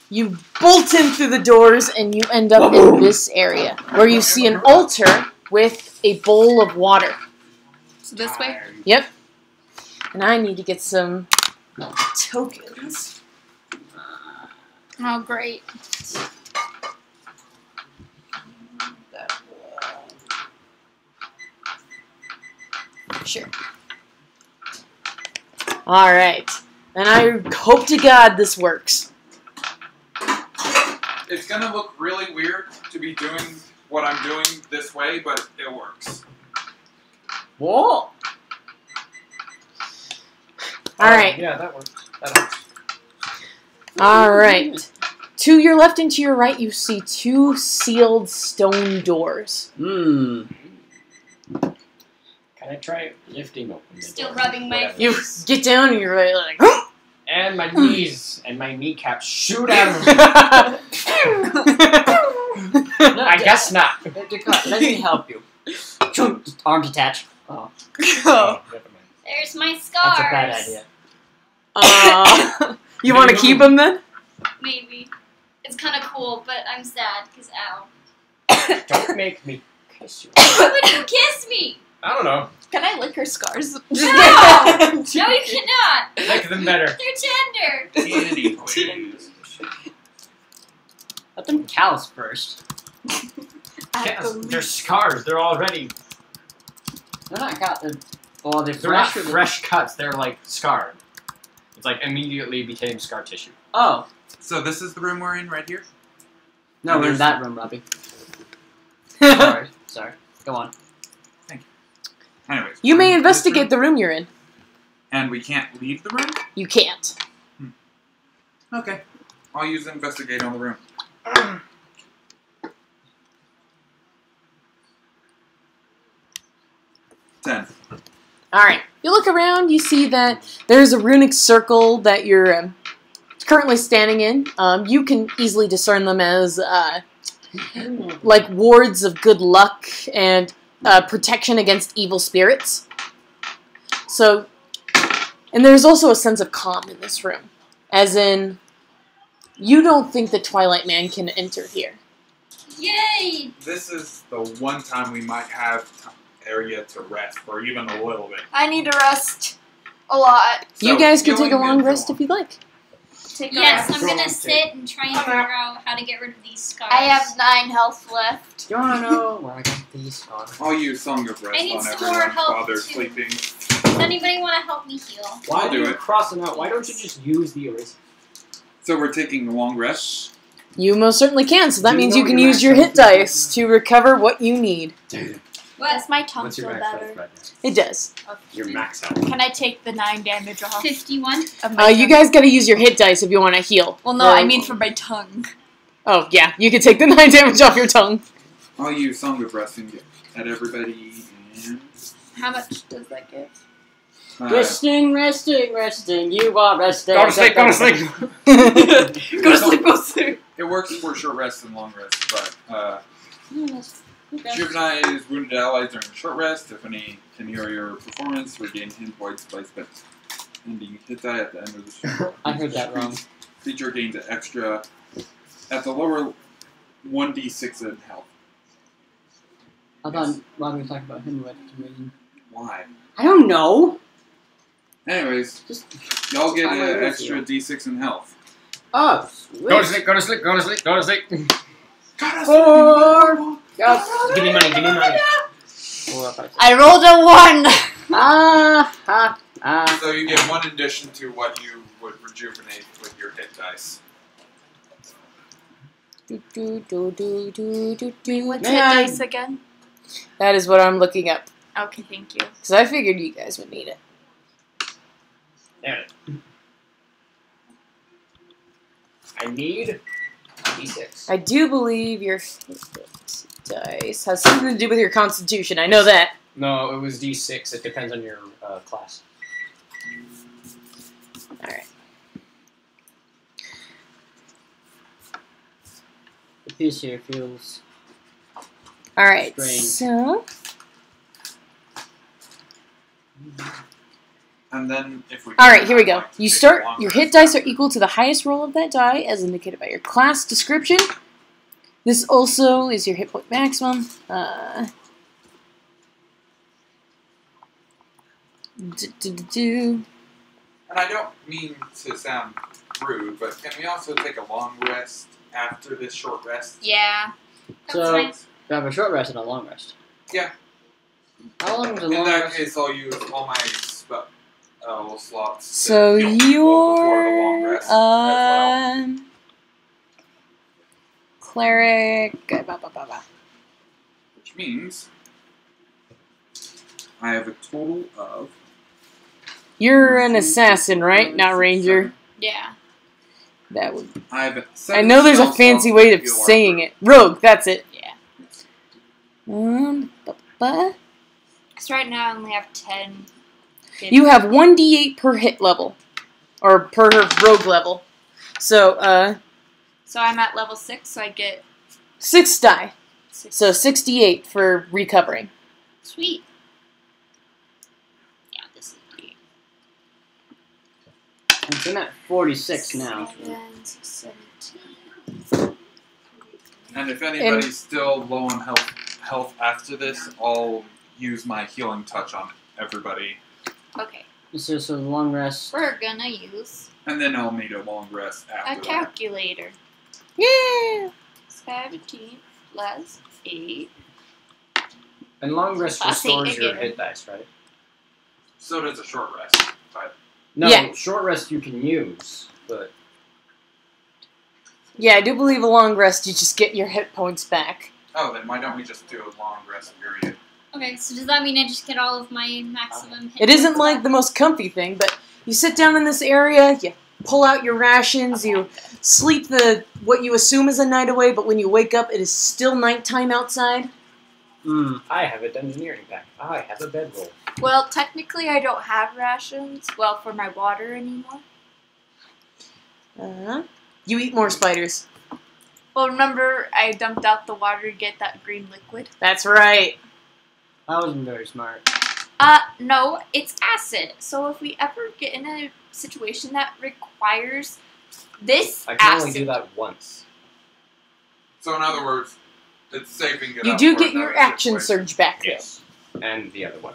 You bolt in through the doors and you end up in this area where you see an altar with a bowl of water. So this way? Yep. And I need to get some tokens. Oh, great. Sure. Alright. And I hope to God this works. It's gonna look really weird to be doing what I'm doing this way, but it works. Whoa. Alright. Yeah, that works. That helps. Alright. To your left and to your right, you see 2 sealed stone doors. Hmm. Can I try lifting open the Still door? rubbing my Whatever. You get down and you're really like, And my knees and my kneecaps shoot out of me. I guess not. Let me help you. Arm detached. Oh, Oh, never mind. There's my scars. that's a bad idea. You want to keep them then? Maybe. It's kind of cool, but I'm sad because ow. Don't make me kiss you. Why would you kiss me? I don't know. Can I lick her scars? No! No, you cannot. Make them better. They're tender. Candy, please. Let them callus first. Yes, they're scars. They're already. They're not callus. Well, they're They're not fresh. fresh cuts. They're like scarred. It's like immediately became scar tissue. Oh. So this is the room we're in right here? No, And we're in there's- that room, Robbie. Sorry. Go on. Anyways. You we're may in this investigate room, the room you're in. And we can't leave the room? You can't. Okay. I'll use investigate on the room. 10. Alright. You look around, you see that there's a runic circle that you're currently standing in. You can easily discern them as like wards of good luck and protection against evil spirits. So, and there's also a sense of calm in this room. As in, you don't think the Twilight Man can enter here. Yay! This is the one time we might have area to rest for even a little bit. I need to rest a lot. You So, guys can take a healing long is rest on. if you'd like. Take a Yes, rest. I'm gonna sit and try and figure out how to get rid of these scars. I have 9 health left. Do you want to know where I got these scars? I'll use Song of Rest I need on some more everyone help, while they're too. sleeping. Does anybody want to help me heal? Why I'll do do you it. cross them out? Why don't you just use the eraser? So we're taking a long rest. You most certainly can, so that Do you means know you what can your use your max hit health is dice to recover what you need. Does my tongue What's feel your max better? health right It does. Your max health. Can I take the 9 damage off 51. of my You tongue? guys gotta use your hit dice if you want to heal. Well, no, I mean for my tongue. Oh, yeah, you can take the 9 damage off your tongue. I'll use Song of Rest and get at everybody. And, How much does that give? Resting, resting, resting. You are resting. Go to sleep. Go to sleep. Go to sleep, go to sleep. It works for short rest and long rest, but Juvenile is wounded allies during short rest. If any can heal your performance, regain hit points by spent ending hit die at the end of the short. I heard that wrong. Creature gains an extra at the lower 1d6 in health. I thought Robbie was talking about him. Why? I don't know. Anyways, Just y'all get Try my an will extra heal. d6 in health. oh, sweet. Go to sleep. Go to sleep. Go to sleep. Go to sleep. Four. Yes. Give me money. Give me money. 4, 5, 6. I rolled a 1. So you get one addition to what you would rejuvenate with your hit dice. What's May hit I- dice again? That is what I'm looking up. Okay, thank you. Because I figured you guys would need it. There. I need d6. I do believe your hit dice has something to do with your constitution. I know that. No, it was d6. It depends on your class. Alright. The piece here feels. Alright, Strange. so... And then if we Alright, here we go. I'd like to You take a start, long your rest hit dice are after. equal to the highest roll of that die, as indicated by your class description. This also is your hit point maximum. And I don't mean to sound rude, but can we also take a long rest after this short rest? Yeah. That's So, fine. we have a short rest and a long rest. Yeah. How long is a In long that rest? case, I'll use all my slots. to So heal people before the long you're, rest as well. cleric, Which means I have a total of. You're an assassin, right? Not ranger. Yeah. That would. I have I 7 know there's a spell fancy slots way to of heal our saying group. it. Rogue, that's it. Yeah. Ba-ba. Because right now I only have 10. You have 1d8 per hit level, or per rogue level. So, So I'm at level 6, so I get 6 die. 6. So 68 for recovering. Sweet. Yeah, this is great. I'm at 46 now. 17. And if anybody's still low on health after this, I'll use my healing touch on everybody. Okay. So the long rest. We're gonna use And then I'll need a long rest a after that. calculator. Yeah! 17 plus 8. And long rest I'll say restores your again. hit dice, right? So does a short rest. But No, Yeah. short rest you can use, but Yeah, I do believe a long rest, you just get your hit points back. oh, then why don't we just do a long rest period? Okay, so does that mean I just get all of my maximum hit It isn't points like back? the most comfy thing, but you sit down in this area, you pull out your rations, you sleep what you assume is a night away, but when you wake up, it is still nighttime outside. I have a dungeoneering pack. I have a bedroll. Well, technically I don't have rations, well, for my water anymore. You eat more spiders. Well, remember I dumped out the water to get that green liquid? That's right. I wasn't very smart. No, it's acid. So if we ever get in a situation that requires this I can acid, only do that once. So in other words, it's saving it You up do for get your another action situation. surge back. Yes. And the other one.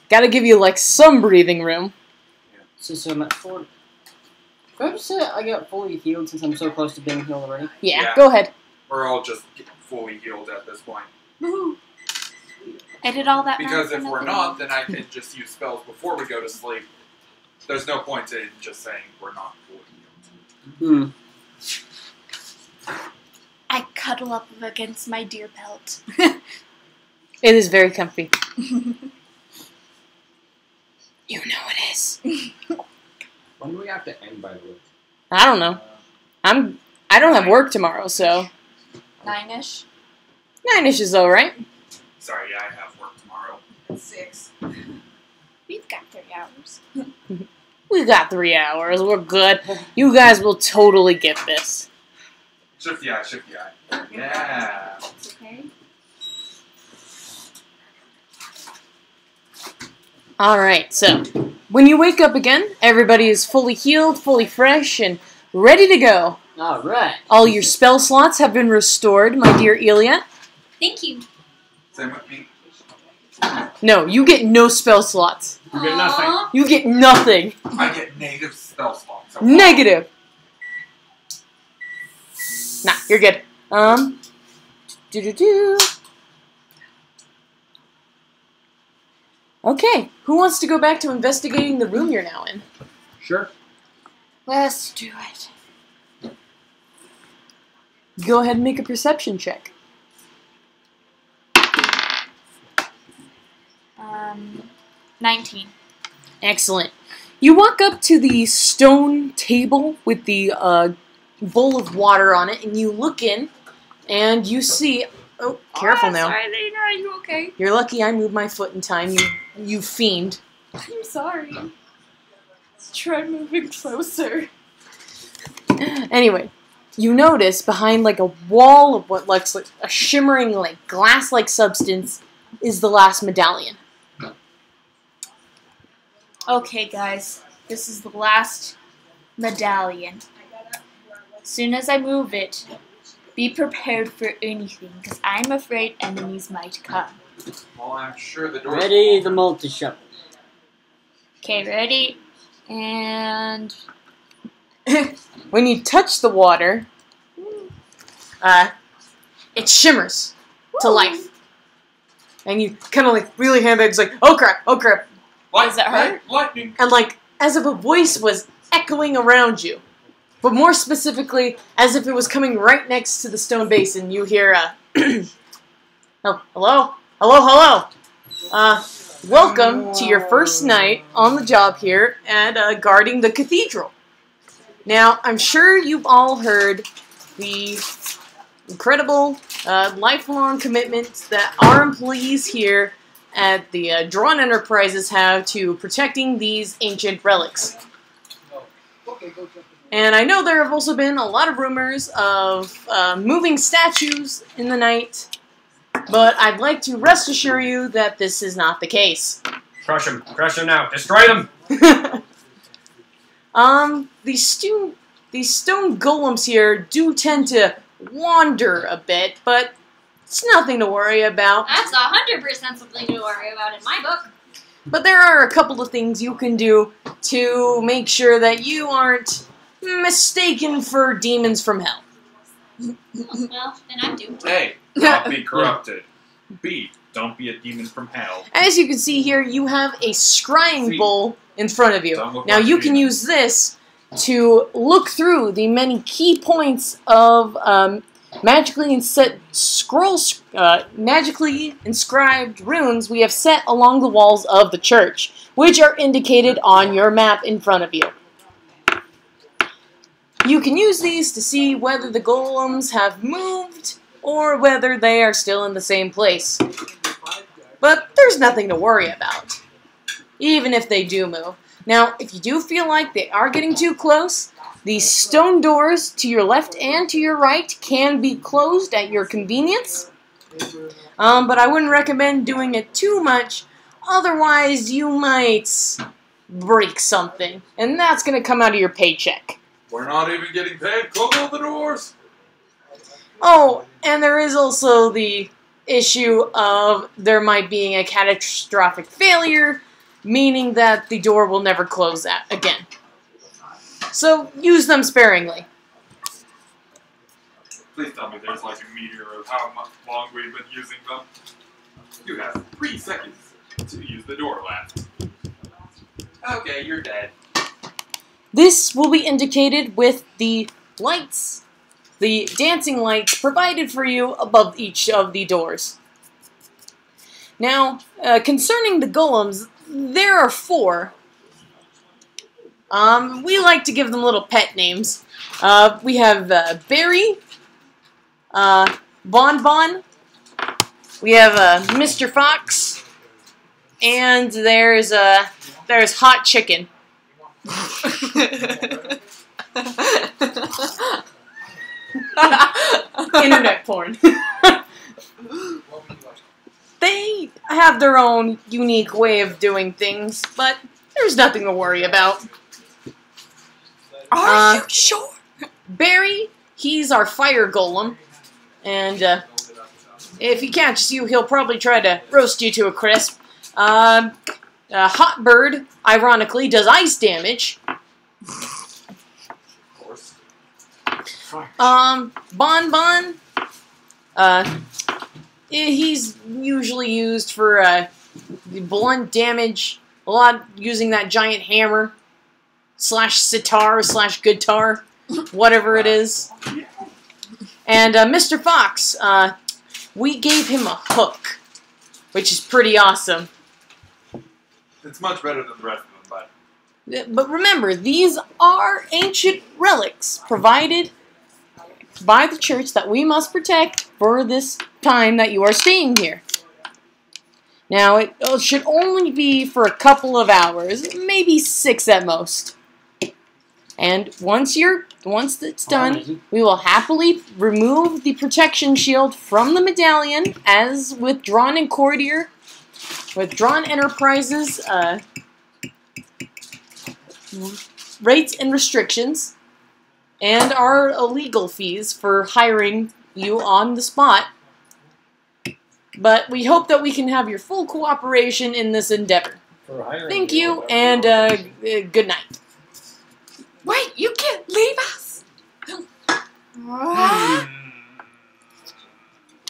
Gotta give you, like, some breathing room. So I'm at 4. Could I just say I got fully healed since I'm so close to being healed already? Yeah, Yeah. go ahead. We're all just fully healed at this point. woohoo, I did all that. Because math if for we're nothing. not, then I can just use spells before we go to sleep. There's no point in just saying we're not fully healed. I cuddle up against my deer pelt. It is very comfy. You know it is. When do we have to end, by the way? I don't know. I don't have work tomorrow, so 9-ish. 9-ish is alright. Sorry, I have work tomorrow. At 6. We've got 3 hours. We got 3 hours. We're good. You guys will totally get this. Shifty eye, shifty eye. Yeah. It's okay. Alright, so when you wake up again, everybody is fully healed, fully fresh, and ready to go. Alright. All your spell slots have been restored, my dear Eelyat. Thank you. Same with me. No, you get no spell slots. You get nothing. Aw. You get nothing. I get negative spell slots. So Negative. Nah, you're good. Do-do-do. Okay, who wants to go back to investigating the room you're now in? Sure. Let's do it. Go ahead and make a perception check. 19. Excellent. You walk up to the stone table with the bowl of water on it, and you look in, and you see... Oh, careful now. Sorry, Lena, are you okay? You're lucky I moved my foot in time, you fiend. I'm sorry. Try moving closer. Anyway, you notice behind like a wall of what looks like a shimmering like glass-like substance is the last medallion. Okay, guys. This is the last medallion. As soon as I move it, be prepared for anything, because I'm afraid enemies might come. Well, I'm sure the door. Ready the multi-shuffle. Okay, ready? And... When you touch the water, it shimmers to life. And you kind of like really hand back, it's like, oh crap, oh crap. Does it hurt? Lightning. And like, as if a voice was echoing around you. But more specifically, as if it was coming right next to the stone basin, you hear, oh, hello? Hello, hello! Welcome to your first night on the job here at guarding the cathedral. Now, I'm sure you've all heard the incredible, lifelong commitments that our employees here at the Drawn Enterprises have to protecting these ancient relics. And I know there have also been a lot of rumors of moving statues in the night, but I'd like to rest assure you that this is not the case. Crush them now. Destroy them. These stone golems here do tend to wander a bit, but it's nothing to worry about. That's 100% something to worry about in my book. But there are a couple of things you can do to make sure that you aren't mistaken for demons from hell. Well, then I'm doomed. A. Not be corrupted. B. Don't be a demon from hell. As you can see here, you have a scrying bowl in front of you. Don't look Now like you a can demon. use this to look through the many key points of magically inscribed runes we have set along the walls of the church, which are indicated on your map in front of you. You can use these to see whether the golems have moved or whether they are still in the same place. But there's nothing to worry about, even if they do move. Now, if you do feel like they are getting too close, the stone doors to your left and to your right can be closed at your convenience. But I wouldn't recommend doing it too much, otherwise you might break something, and that's going to come out of your paycheck. We're not even getting paid. Close all the doors. Oh, and there is also the issue of there might being a catastrophic failure, meaning that the door will never close again. So use them sparingly. Please tell me there's like a meter of how long we've been using them. You have 3 seconds to use the door left. Okay, you're dead. This will be indicated with the lights, the dancing lights provided for you above each of the doors. Now, concerning the golems, there are 4. We like to give them little pet names. We have Barry, Bonbon, we have Mr. Fox, and there's Hot Chicken. Internet porn. They have their own unique way of doing things, but there's nothing to worry about. Are you sure? Barry, he's our fire golem, and if he catches you, he'll probably try to roast you to a crisp. Hot Bird, ironically, does ice damage. Of course. Bonbon, he's usually used for blunt damage, a lot using that giant hammer, / sitar / guitar, whatever it is. And Mr. Fox, we gave him a hook, which is pretty awesome. It's much better than the rest of them, but... But remember, these are ancient relics provided by the church that we must protect for this time that you are staying here. Now, it should only be for a couple of hours, maybe 6 at most. And once it's done, we will happily remove the protection shield from the medallion, as with Drawn and Courtier, with Drawn Enterprises, rates and restrictions, and our illegal fees for hiring you on the spot. But we hope that we can have your full cooperation in this endeavor. Thank you, and good night. Wait, you can't leave us!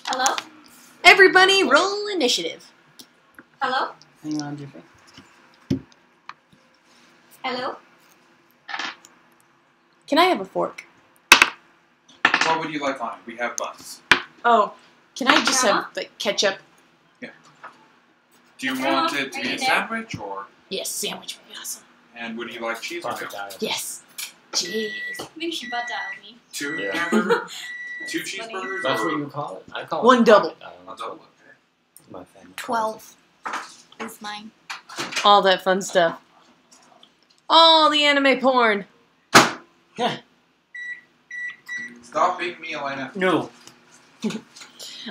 Hello? Everybody roll initiative. Hello? Hang on, Jeffrey. Hello? Can I have a fork? What would you like on it? We have buns. Oh, can I just have like ketchup? Do you want it to be a sandwich, or... Yes, sandwich would be awesome. And would you like cheese or no? Yes. Cheese. Maybe she butt dialed me. 2 Yeah. hamburger? 2 cheeseburgers? That's or what you call it? I call it One double. a double? Okay. My family. 12 is mine. All that fun stuff. All the anime porn. Stop being me, Elena. No.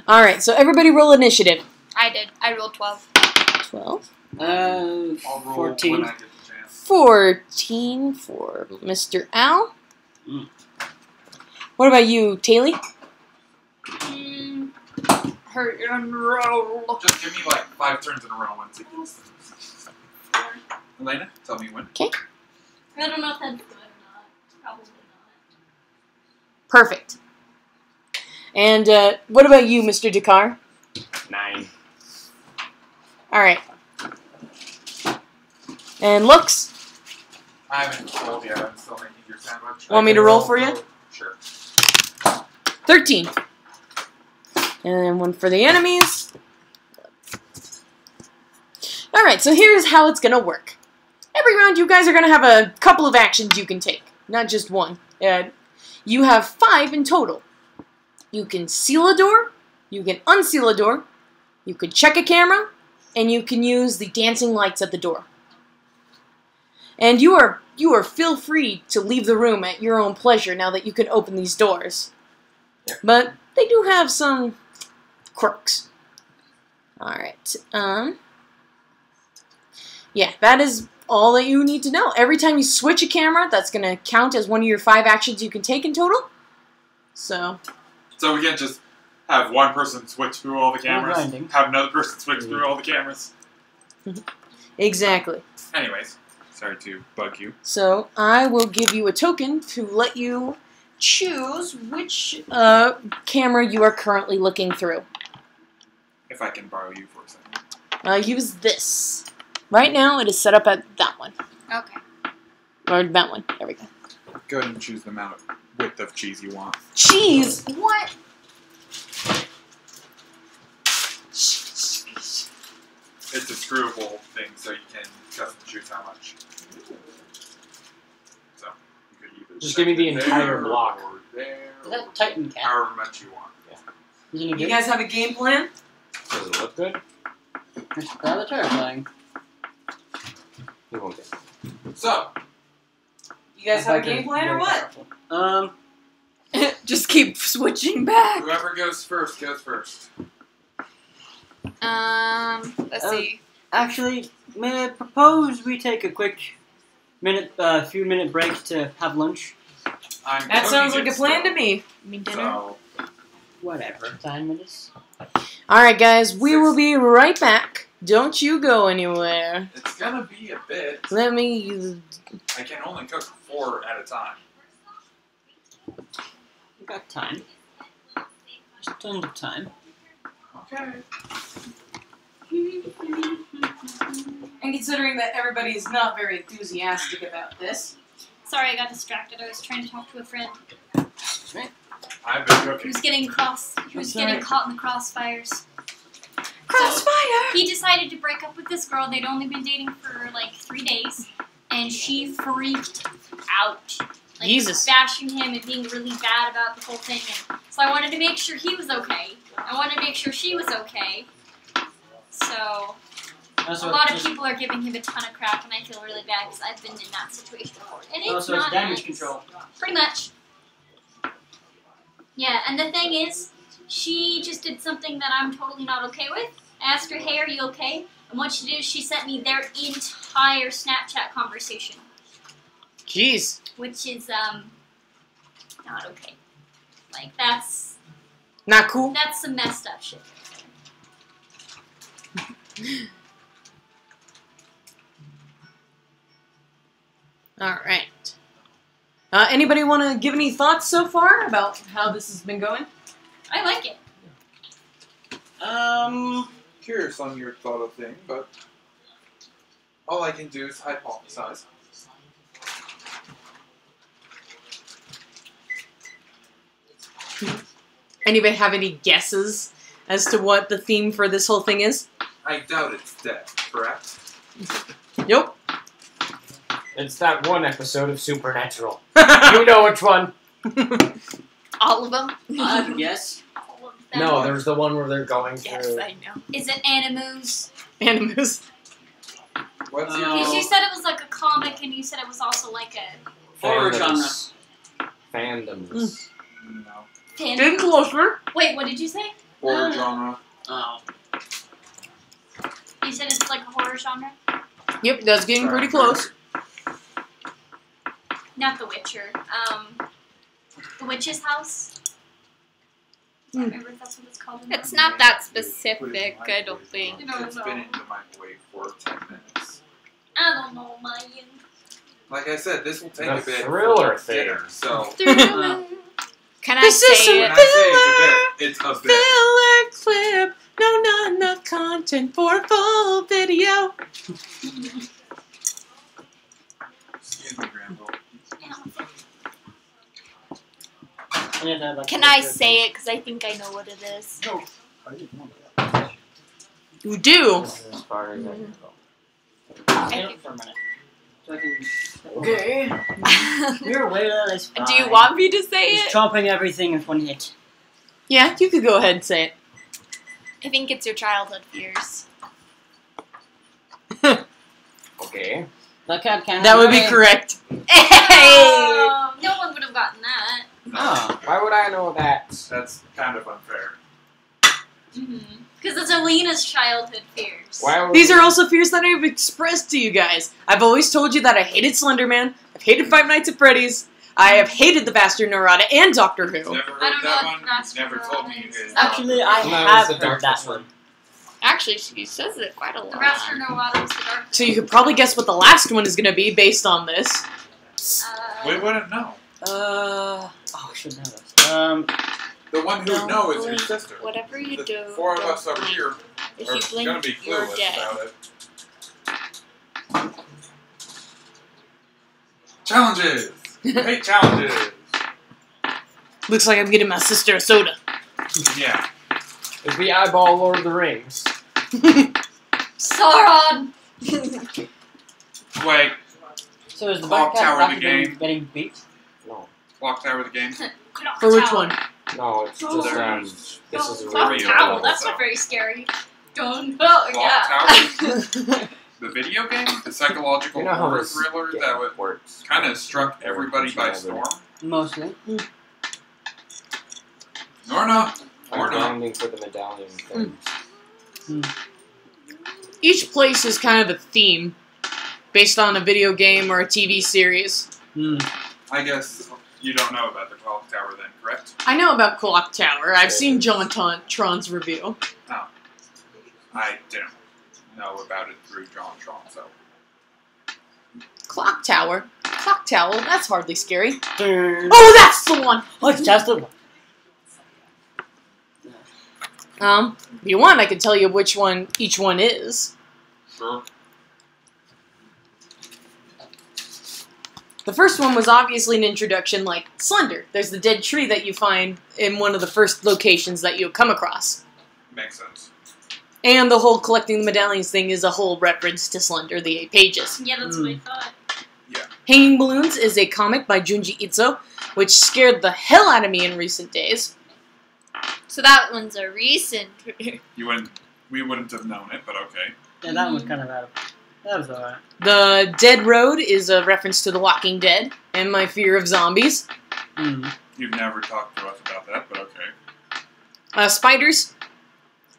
Alright, so everybody roll initiative. I did. I rolled 12. 12. I'll roll 14. when I get the chance. 14 for Mr. Al. Mm. What about you, Taylor? Hurt and roll. Just give me like 5 turns in a row once it gets. Elena, tell me when. Okay. I don't know if that's good or not. Probably not. Perfect. And what about you, Mr. Dakar? 9. All right. And looks. I haven't told yet. I'm still making your sandwich. Want me to roll for you? Sure. 13. And then one for the enemies. Alright, so here's how it's gonna work. Every round you guys are gonna have a couple of actions you can take. Not just one. You have 5 in total. You can seal a door, you can unseal a door, you can check a camera, and you can use the dancing lights at the door. And you are feel free to leave the room at your own pleasure now that you can open these doors. But they do have some quirks. Alright, yeah, that is all that you need to know. Every time you switch a camera, that's going to count as one of your 5 actions you can take in total. So we can't just have one person switch through all the cameras, grinding. have another person switch through all the cameras. exactly. Anyways, sorry to bug you. So I will give you a token to let you choose which camera you are currently looking through. If I can borrow you for a second. Use this. Right now, it is set up at that one. Okay. Or that one. There we go. Go ahead and choose the amount of width of cheese you want. Cheese! What? It's a screwable thing, so you can custom choose how much. So you could either Just give me the set it entire there block. or there, Is that Titan Cat? however much you want. Isn't he You good? guys have a game plan? Does it look good? It's rather terrifying. You won't get it. So You guys have a game plan or what? Just keep switching back. whoever goes first goes first. Let's see. Actually, may I propose we take a quick few minute break to have lunch? I'm That sounds cooking like a it plan to still, me. Me dinner. So Whatever. 10 minutes. Alright, guys, we will be right back. Don't you go anywhere. it's gonna be a bit. Let me. I can only cook 4 at a time. We got time. There's tons of time. Okay. And considering that everybody is not very enthusiastic about this. Sorry, I got distracted. I was trying to talk to a friend I've been who cooking. was getting caught in the crossfires. Crossfire! He decided to break up with this girl. They'd only been dating for like 3 days, and she freaked out. Like, Jesus. bashing him and being really bad about the whole thing. And so I wanted to make sure he was okay. I wanted to make sure she was okay. So a lot of people are giving him a ton of crap, and I feel really bad because I've been in that situation before. And it's Also, it's not damage nice. control. Pretty much. Yeah, and the thing is, she just did something that I'm totally not okay with. I asked her, hey, are you okay? And what she did is she sent me their entire Snapchat conversation. Jeez. Which is, not okay. Like, that's Not cool? some messed up shit. Alright. Anybody want to give any thoughts so far about how this has been going? I like it. Curious on your thought of thing, but all I can do is hypothesize. Anybody have any guesses as to what the theme for this whole thing is? I doubt it's death, correct? Nope. It's that one episode of Supernatural. You know which one? All of them? I have a guess. All of them. No, there's the one where they're going Yes, through. I know. Is it Animus? Animus. What's your Because you said it was like a comic, and you said it was also like a Horror Fandoms. Fandoms. no fan. Getting closer. Wait, what did you say? horror genre? Oh. You said it's like a horror genre? Yep, that's getting pretty close. Not The Witcher. The Witch's House? I don't remember if that's what it's called. It's not that specific, I don't think. It's been in the microwave for 10 minutes. I don't know, Mayan. Like I said, this will take The a bit thriller for dinner, thing. so Can I This is say when it? I say it's a bit, it's a bit. Filler clip. No, not enough content for a full video. Excuse me, Grandpa. Can I say it? Because I think I know what it is. You do. As far as I can go. Wait for a minute. So I can... Okay. Your whale is fine. Do you want me to say He's it? chomping everything in one hit. Yeah, you could go ahead and say it. I think it's your childhood fears. Okay. The cat can't. That would be correct. Hey! No one would have gotten that. Oh. Why would I know that? That's kind of unfair. Because it's Alina's childhood fears. Why would These are also fears that I've expressed to you guys. I've always told you that I hated Slenderman, I've hated Five Nights at Freddy's, I have hated the Bastard Narada and Doctor Who. Never heard I don't know that what one. that's Never for. told me you did. Actually, I No, have it's the heard that darkest one. one. Actually, she says it quite a The lot. Bastard Narada was the dark. So you could probably guess what the last one is going to be based on this. We wouldn't know. Oh, I should know this. The one who would know is your sister. Whatever you The do, four of don't us over blink. here If are you blink, gonna be you're clueless dead. about it. Challenges! Hate challenges! Looks like I'm getting my sister a soda. Yeah. Is the eyeball Lord of the Rings? Sauron! Wait, So is the Clock black cat Tower back the again game. getting beat? No. Clock Tower the game. For which one? No, it's just There's this is a Clock reveal. Tower, that's not very scary. Don't know, Clock yeah. Tower, the video game, the psychological You know how horror this thriller game that would works. kind of struck everybody by storm. Mostly. Or not. I'm Or not. grinding for the medallion things. Each place is kind of a theme based on a video game or a TV series. I guess you don't know about the Clock Tower then, correct? I know about Clock Tower. I've seen John Tron's review. I didn't know about it through John Tron, so. Clock Tower? Clock Tower? That's hardly scary. Oh, Oh, that's the one! it's just the one. If you want, I can tell you which one each one is. Sure. The first one was obviously an introduction like Slender. There's the dead tree that you find in one of the first locations that you come across. Makes sense. And the whole collecting the medallions thing is a whole reference to Slender, the 8 pages. Yeah, that's what I thought. Hanging Balloons is a comic by Junji Ito, which scared the hell out of me in recent days. So that one's a recent. We wouldn't have known it, but okay. Yeah, that was kind of out of... That was alright. The Dead Road is a reference to The Walking Dead and my fear of zombies. You've never talked to us about that, but okay. Spiders.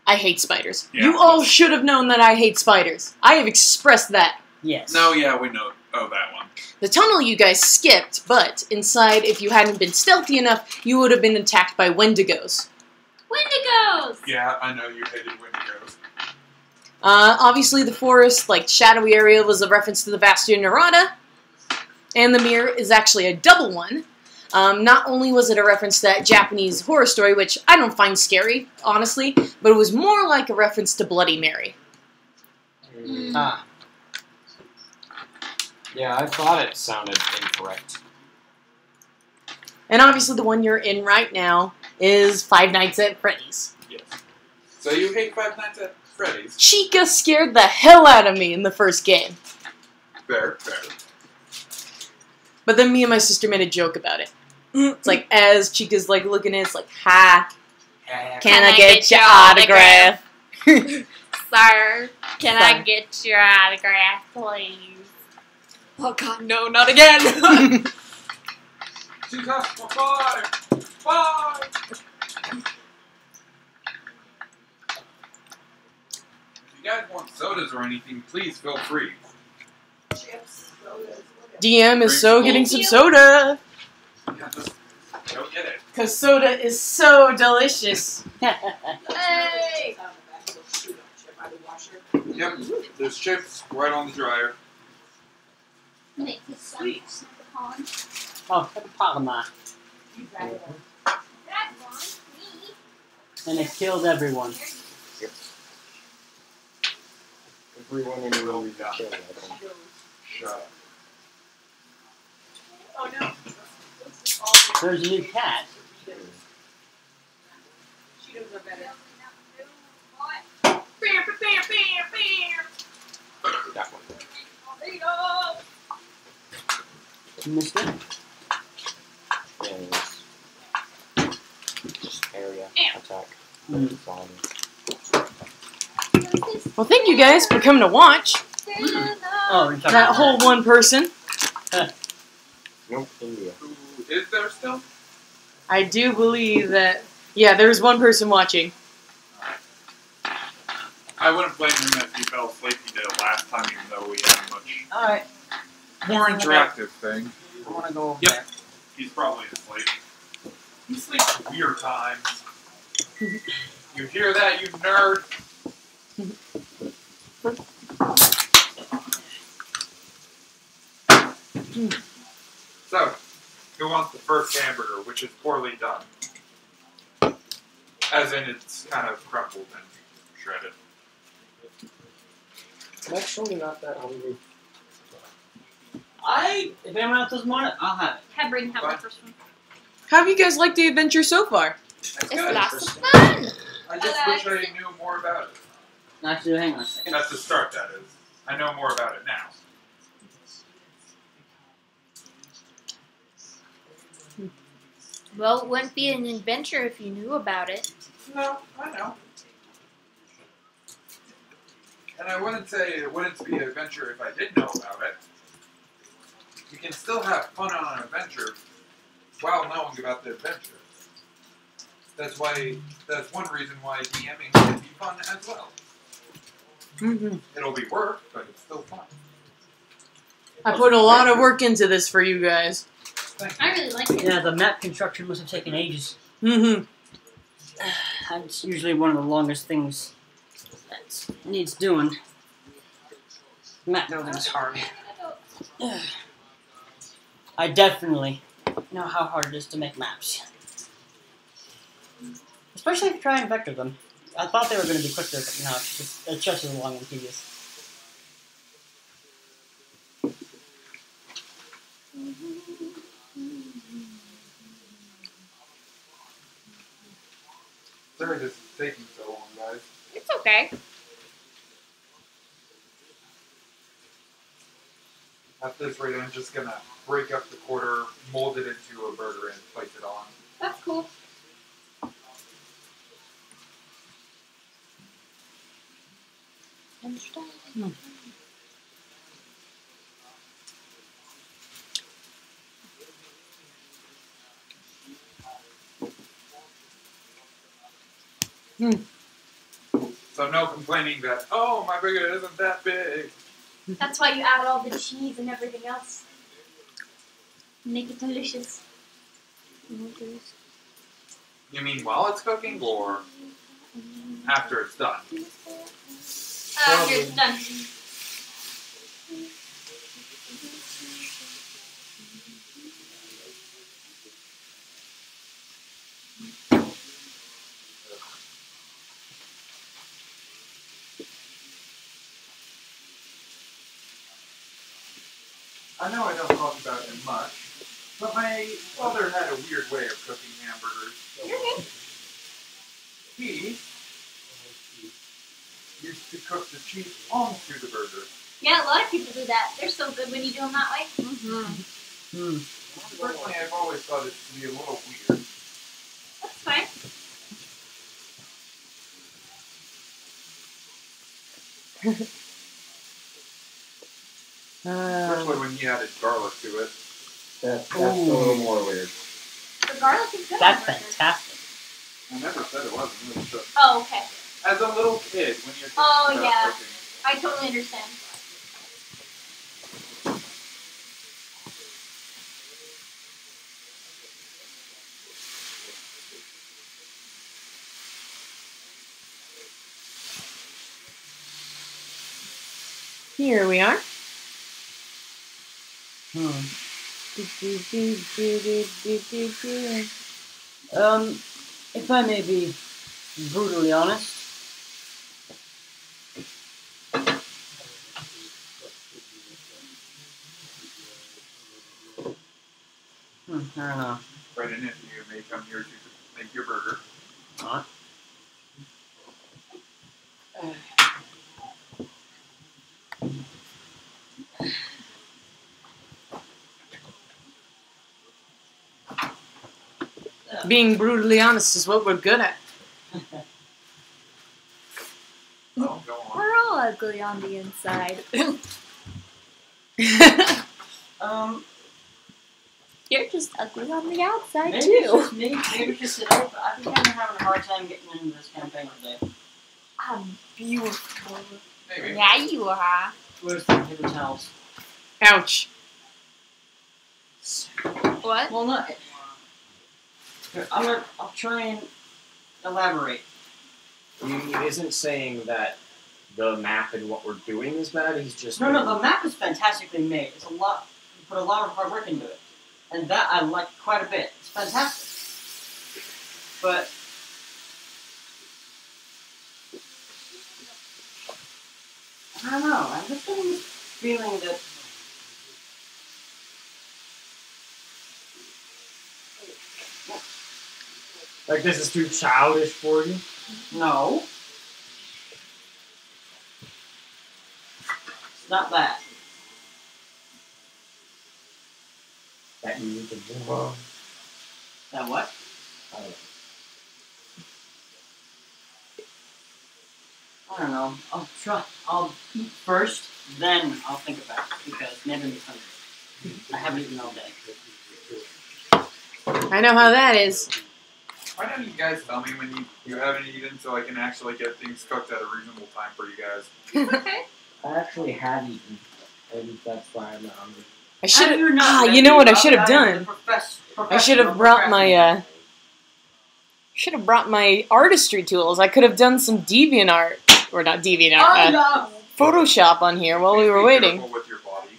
I hate spiders. Yeah. You all should have known that I hate spiders. I have expressed that. Yes. No, yeah, we know. Oh, that one. The tunnel you guys skipped, but inside, if you hadn't been stealthy enough, you would have been attacked by Wendigos. Wendigos! Yeah, I know you hated Wendigos. Obviously, the forest, like shadowy area, was a reference to the Bastard Narada, and the mirror is actually a double one. Not only was it a reference to that Japanese horror story, which I don't find scary, honestly, but it was more like a reference to Bloody Mary. Ah. Yeah, I thought it sounded incorrect. And obviously, the one you're in right now is Five Nights at Freddy's. Yes. So you hate Five Nights at Freddy's? Chica scared the hell out of me in the first game. Fair. But then me and my sister made a joke about it. It's like, as Chica's like looking at it, it's like, hi, can I get your autograph? Sir, can I get your autograph, please? Oh god, no, not again! Chica, bye! Bye! If you guys want sodas or anything, please feel free. Chips, sodas, whatever. DM is so getting some you. soda. Yeah, just go get it. Because soda is so delicious. Hey! Yep, there's chips right on the dryer. Make this sweet. Oh, Palama. And it killed everyone. Everyone in the room is killed. Shut up. Oh no. There's a new cat. She knows no better. That one. You missed it? And area attack. Mm. Well, thank you guys for coming to watch Oh, you're talking that about whole one person. Nope, India. Who is there still? I do believe that. Yeah, there's one person watching. I wouldn't blame him if he fell asleep. He did it last time, even though we had a much Alright. more interactive thing. I want to go over Yep. there. He's probably asleep. He sleeps weird times. You hear that, you nerd? So, who wants the first hamburger, which is poorly done? As in, it's kind of crumpled and shredded. I'm actually not that hungry. If anyone else doesn't want it, I'll have it. Have Braden have the first one. How have you guys liked the adventure so far? That's It's good. lots of fun. I just wish I knew more about it. Actually, hang on a second. At the start, that is. I know more about it now. Well, it wouldn't be an adventure if you knew about it. No, I know. And I wouldn't say it wouldn't be an adventure if I did know about it. You can still have fun on an adventure while knowing about the adventure. That's one reason why DMing can be fun as well. Mm-hmm. It'll be work, but it's still fun. I put a lot of work into this for you guys. I really like it. Yeah, the map construction must have taken ages. Mm-hmm. That's usually one of the longest things that needs doing. Map building is hard. I definitely know how hard it is to make maps. Especially if you try and vector them. I thought they were going to be quicker, but no, it's just as long and tedious. Sorry this is taking so long, guys. It's okay. At this rate, I'm just gonna break up the quarter, mold it into a burger, and place it on. That's cool. So no complaining that, oh, my burger isn't that big. That's why you add all the cheese and everything else. Make it delicious. You mean while it's cooking, or after it's done? After it's done. I know I don't talk about it much, but my father had a weird way of cooking hamburgers. You're good. He used to cook the cheese onto the burger. Yeah, a lot of people do that. They're so good when you do them that way. Mm-hmm. Personally, I've always thought it to be a little weird. That's fine. Especially when he added garlic to it. That's a little more weird. The garlic is good. That's on burgers. fantastic. I never said it wasn't. It was just, Oh, okay. as a little kid, when you're thinking Oh, about yeah. cooking. I totally understand. Here we are. If I may be brutally honest, I don't know. Right in it, you may come here to make your burger. Alright. Being brutally honest is what we're good at. Oh, go on. We're all ugly on the inside. You're just ugly on the outside Maybe too. it's just me. Maybe it's just that I think I'm having a hard time getting into this campaign today. I'm beautiful. Maybe. Yeah, you are. Where's the paper towels? Ouch. What? Well, no. Here, I'll try and elaborate. He isn't saying that the map and what we're doing is bad. He's just No, the map is fantastically made. It's a lot. You put a lot of hard work into it, and that I like quite a bit. It's fantastic. But I don't know. I'm just getting this feeling that like this is too childish for you. no, it's not that. That you need to move on. That what? I don't know. I don't know. I'll try. I'll eat first, then I'll think about it because maybe I'm hungry. I haven't eaten all day. I know how that is. Why don't you guys tell me when you haven't eaten so I can actually get things cooked at a reasonable time for you guys? Okay. I actually have eaten, and that's why I'm not hungry. I should have. You're not You know what I should have I am done? the I should have brought my should have brought my artistry tools. I could have done some deviant art, or not deviant art, Photoshop on here while we were Be waiting. careful with your body.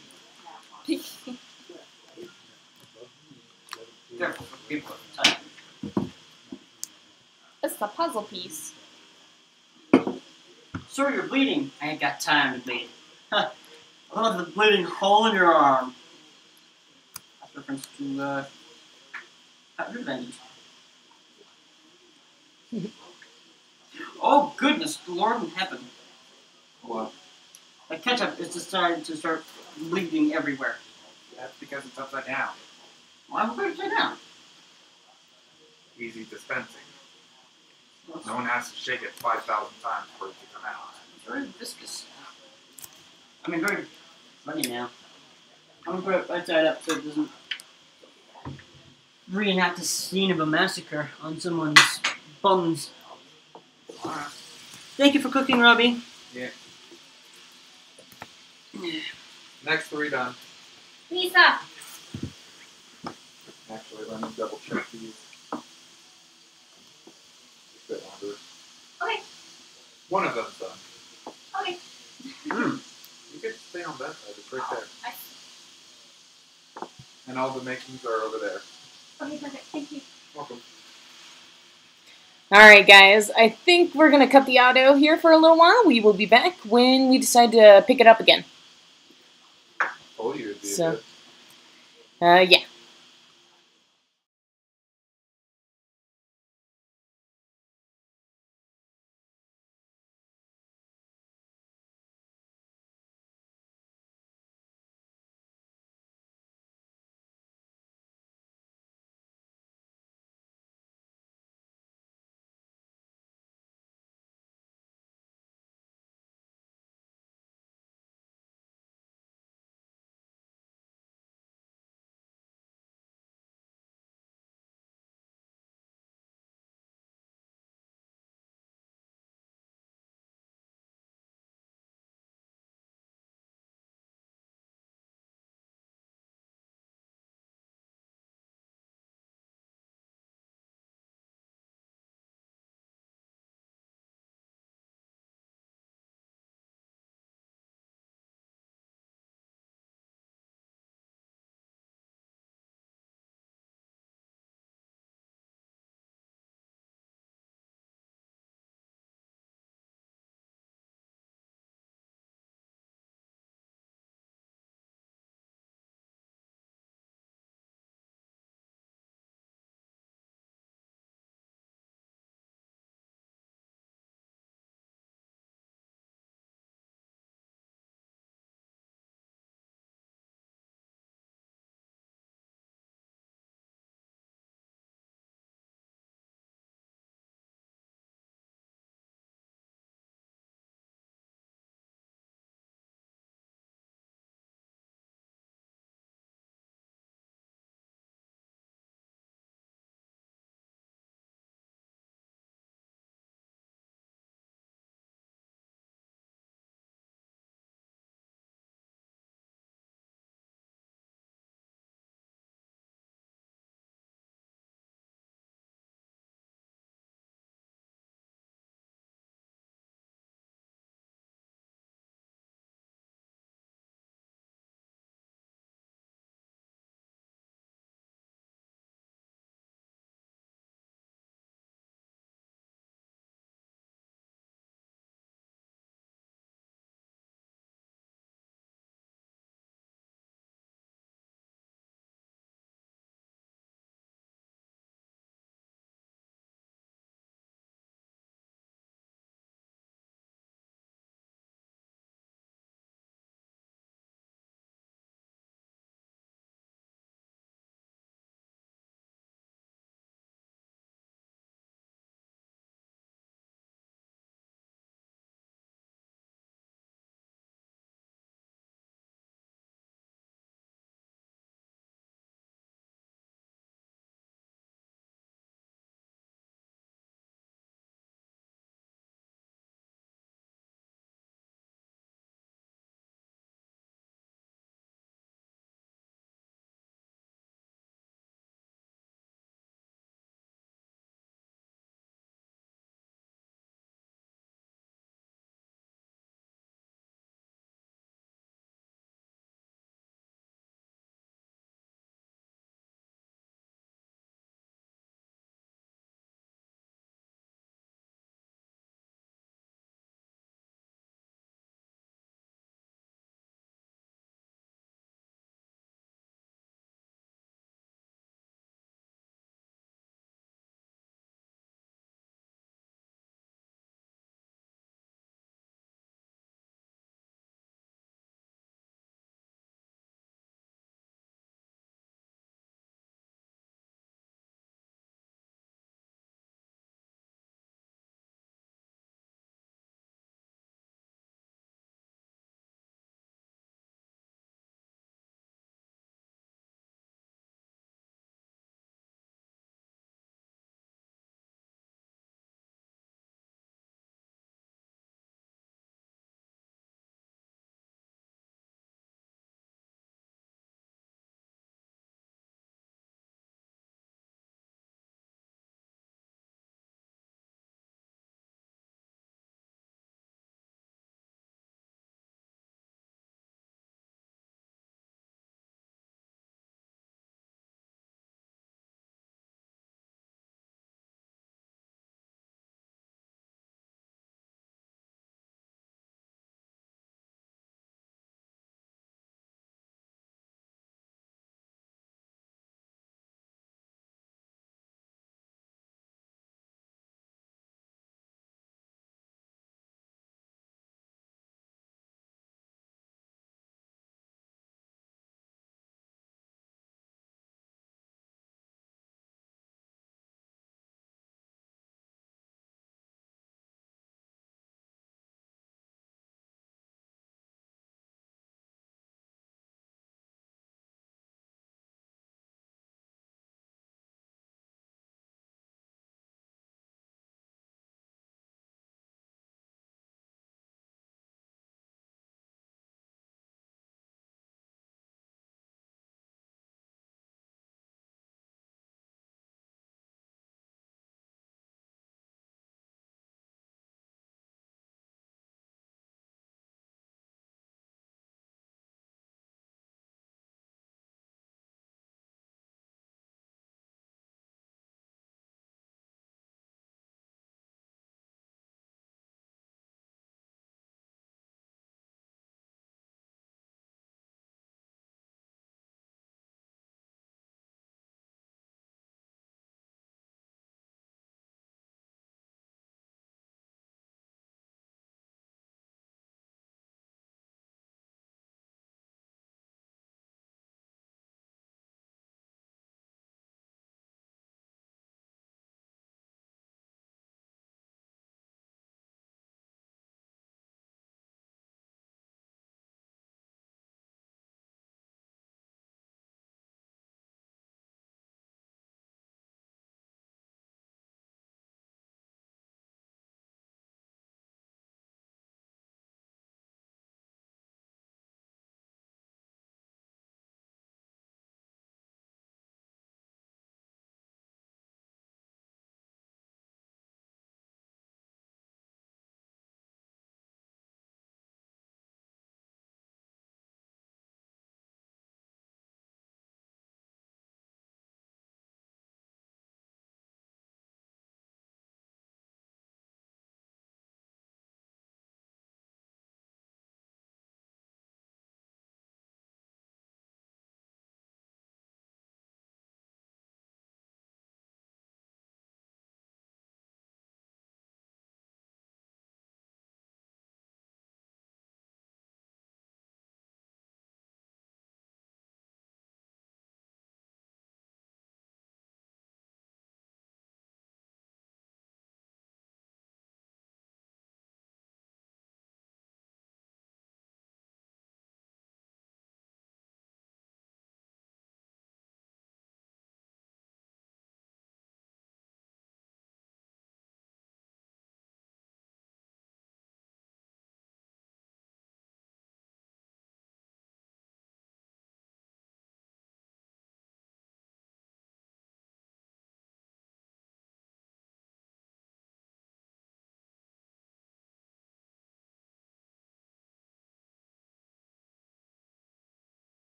Careful for people at the time. It's the puzzle piece. Sir, you're bleeding. I ain't got time to bleed. I love the bleeding hole in your arm. That's reference to Revenge. Oh goodness, Lord in heaven! What? The ketchup is decided to start bleeding everywhere. That's because it's upside down. Why would I say down? Easy dispensing. No one has to shake it 5,000 times for it to come out. It's very viscous. I mean, very funny now. I'm gonna put it right side up so it doesn't reenact a scene of a massacre on someone's buns. Thank you for cooking, Robbie. Yeah. Next 3 done. Lisa. Actually, let me double check these. A bit longer. Okay. One of them's done. Okay. You can stay on that side. It's right there. And all the makings are over there. Okay, perfect. Thank you. Welcome. Alright guys, I think we're going to cut the audio here for a little while. We will be back when we decide to pick it up again. Oh, you would be So, a bit. yeah.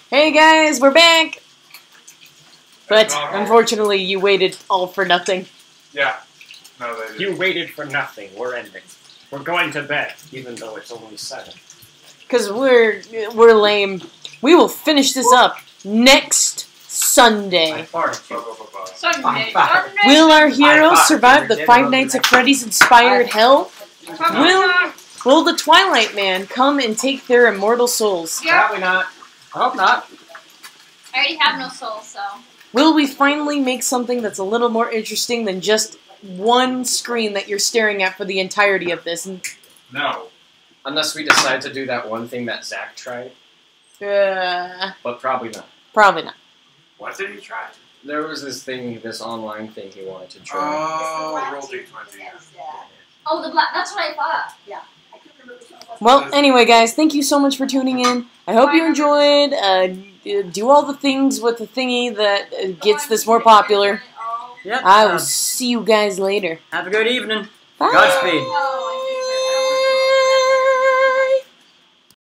Hey guys, we're back! But unfortunately, you waited all for nothing. Yeah. No, they didn't. You waited for nothing. We're ending. We're going to bed, even though it's only 7. Because we're lame. We will finish this up next Sunday. Sunday. Will our heroes survive the Five Nights at Freddy's inspired hell? Will the Twilight Man come and take their immortal souls? Probably not. I hope not. I already have no soul, so. Will we finally make something that's a little more interesting than just one screen that you're staring at for the entirety of this? No. Unless we decide to do that one thing that Zach tried. But probably not. Probably not. What did he try? There was this thing, this online thing he wanted to try. Oh, roll D20. Oh, the black. That's what I thought. Yeah. I couldn't remember which one it was. Well, anyway, guys, thank you so much for tuning in. I hope you enjoyed. Do all the things with the thingy that gets this more popular. Yep. I will see you guys later. Have a good evening. Bye. Godspeed. Oh.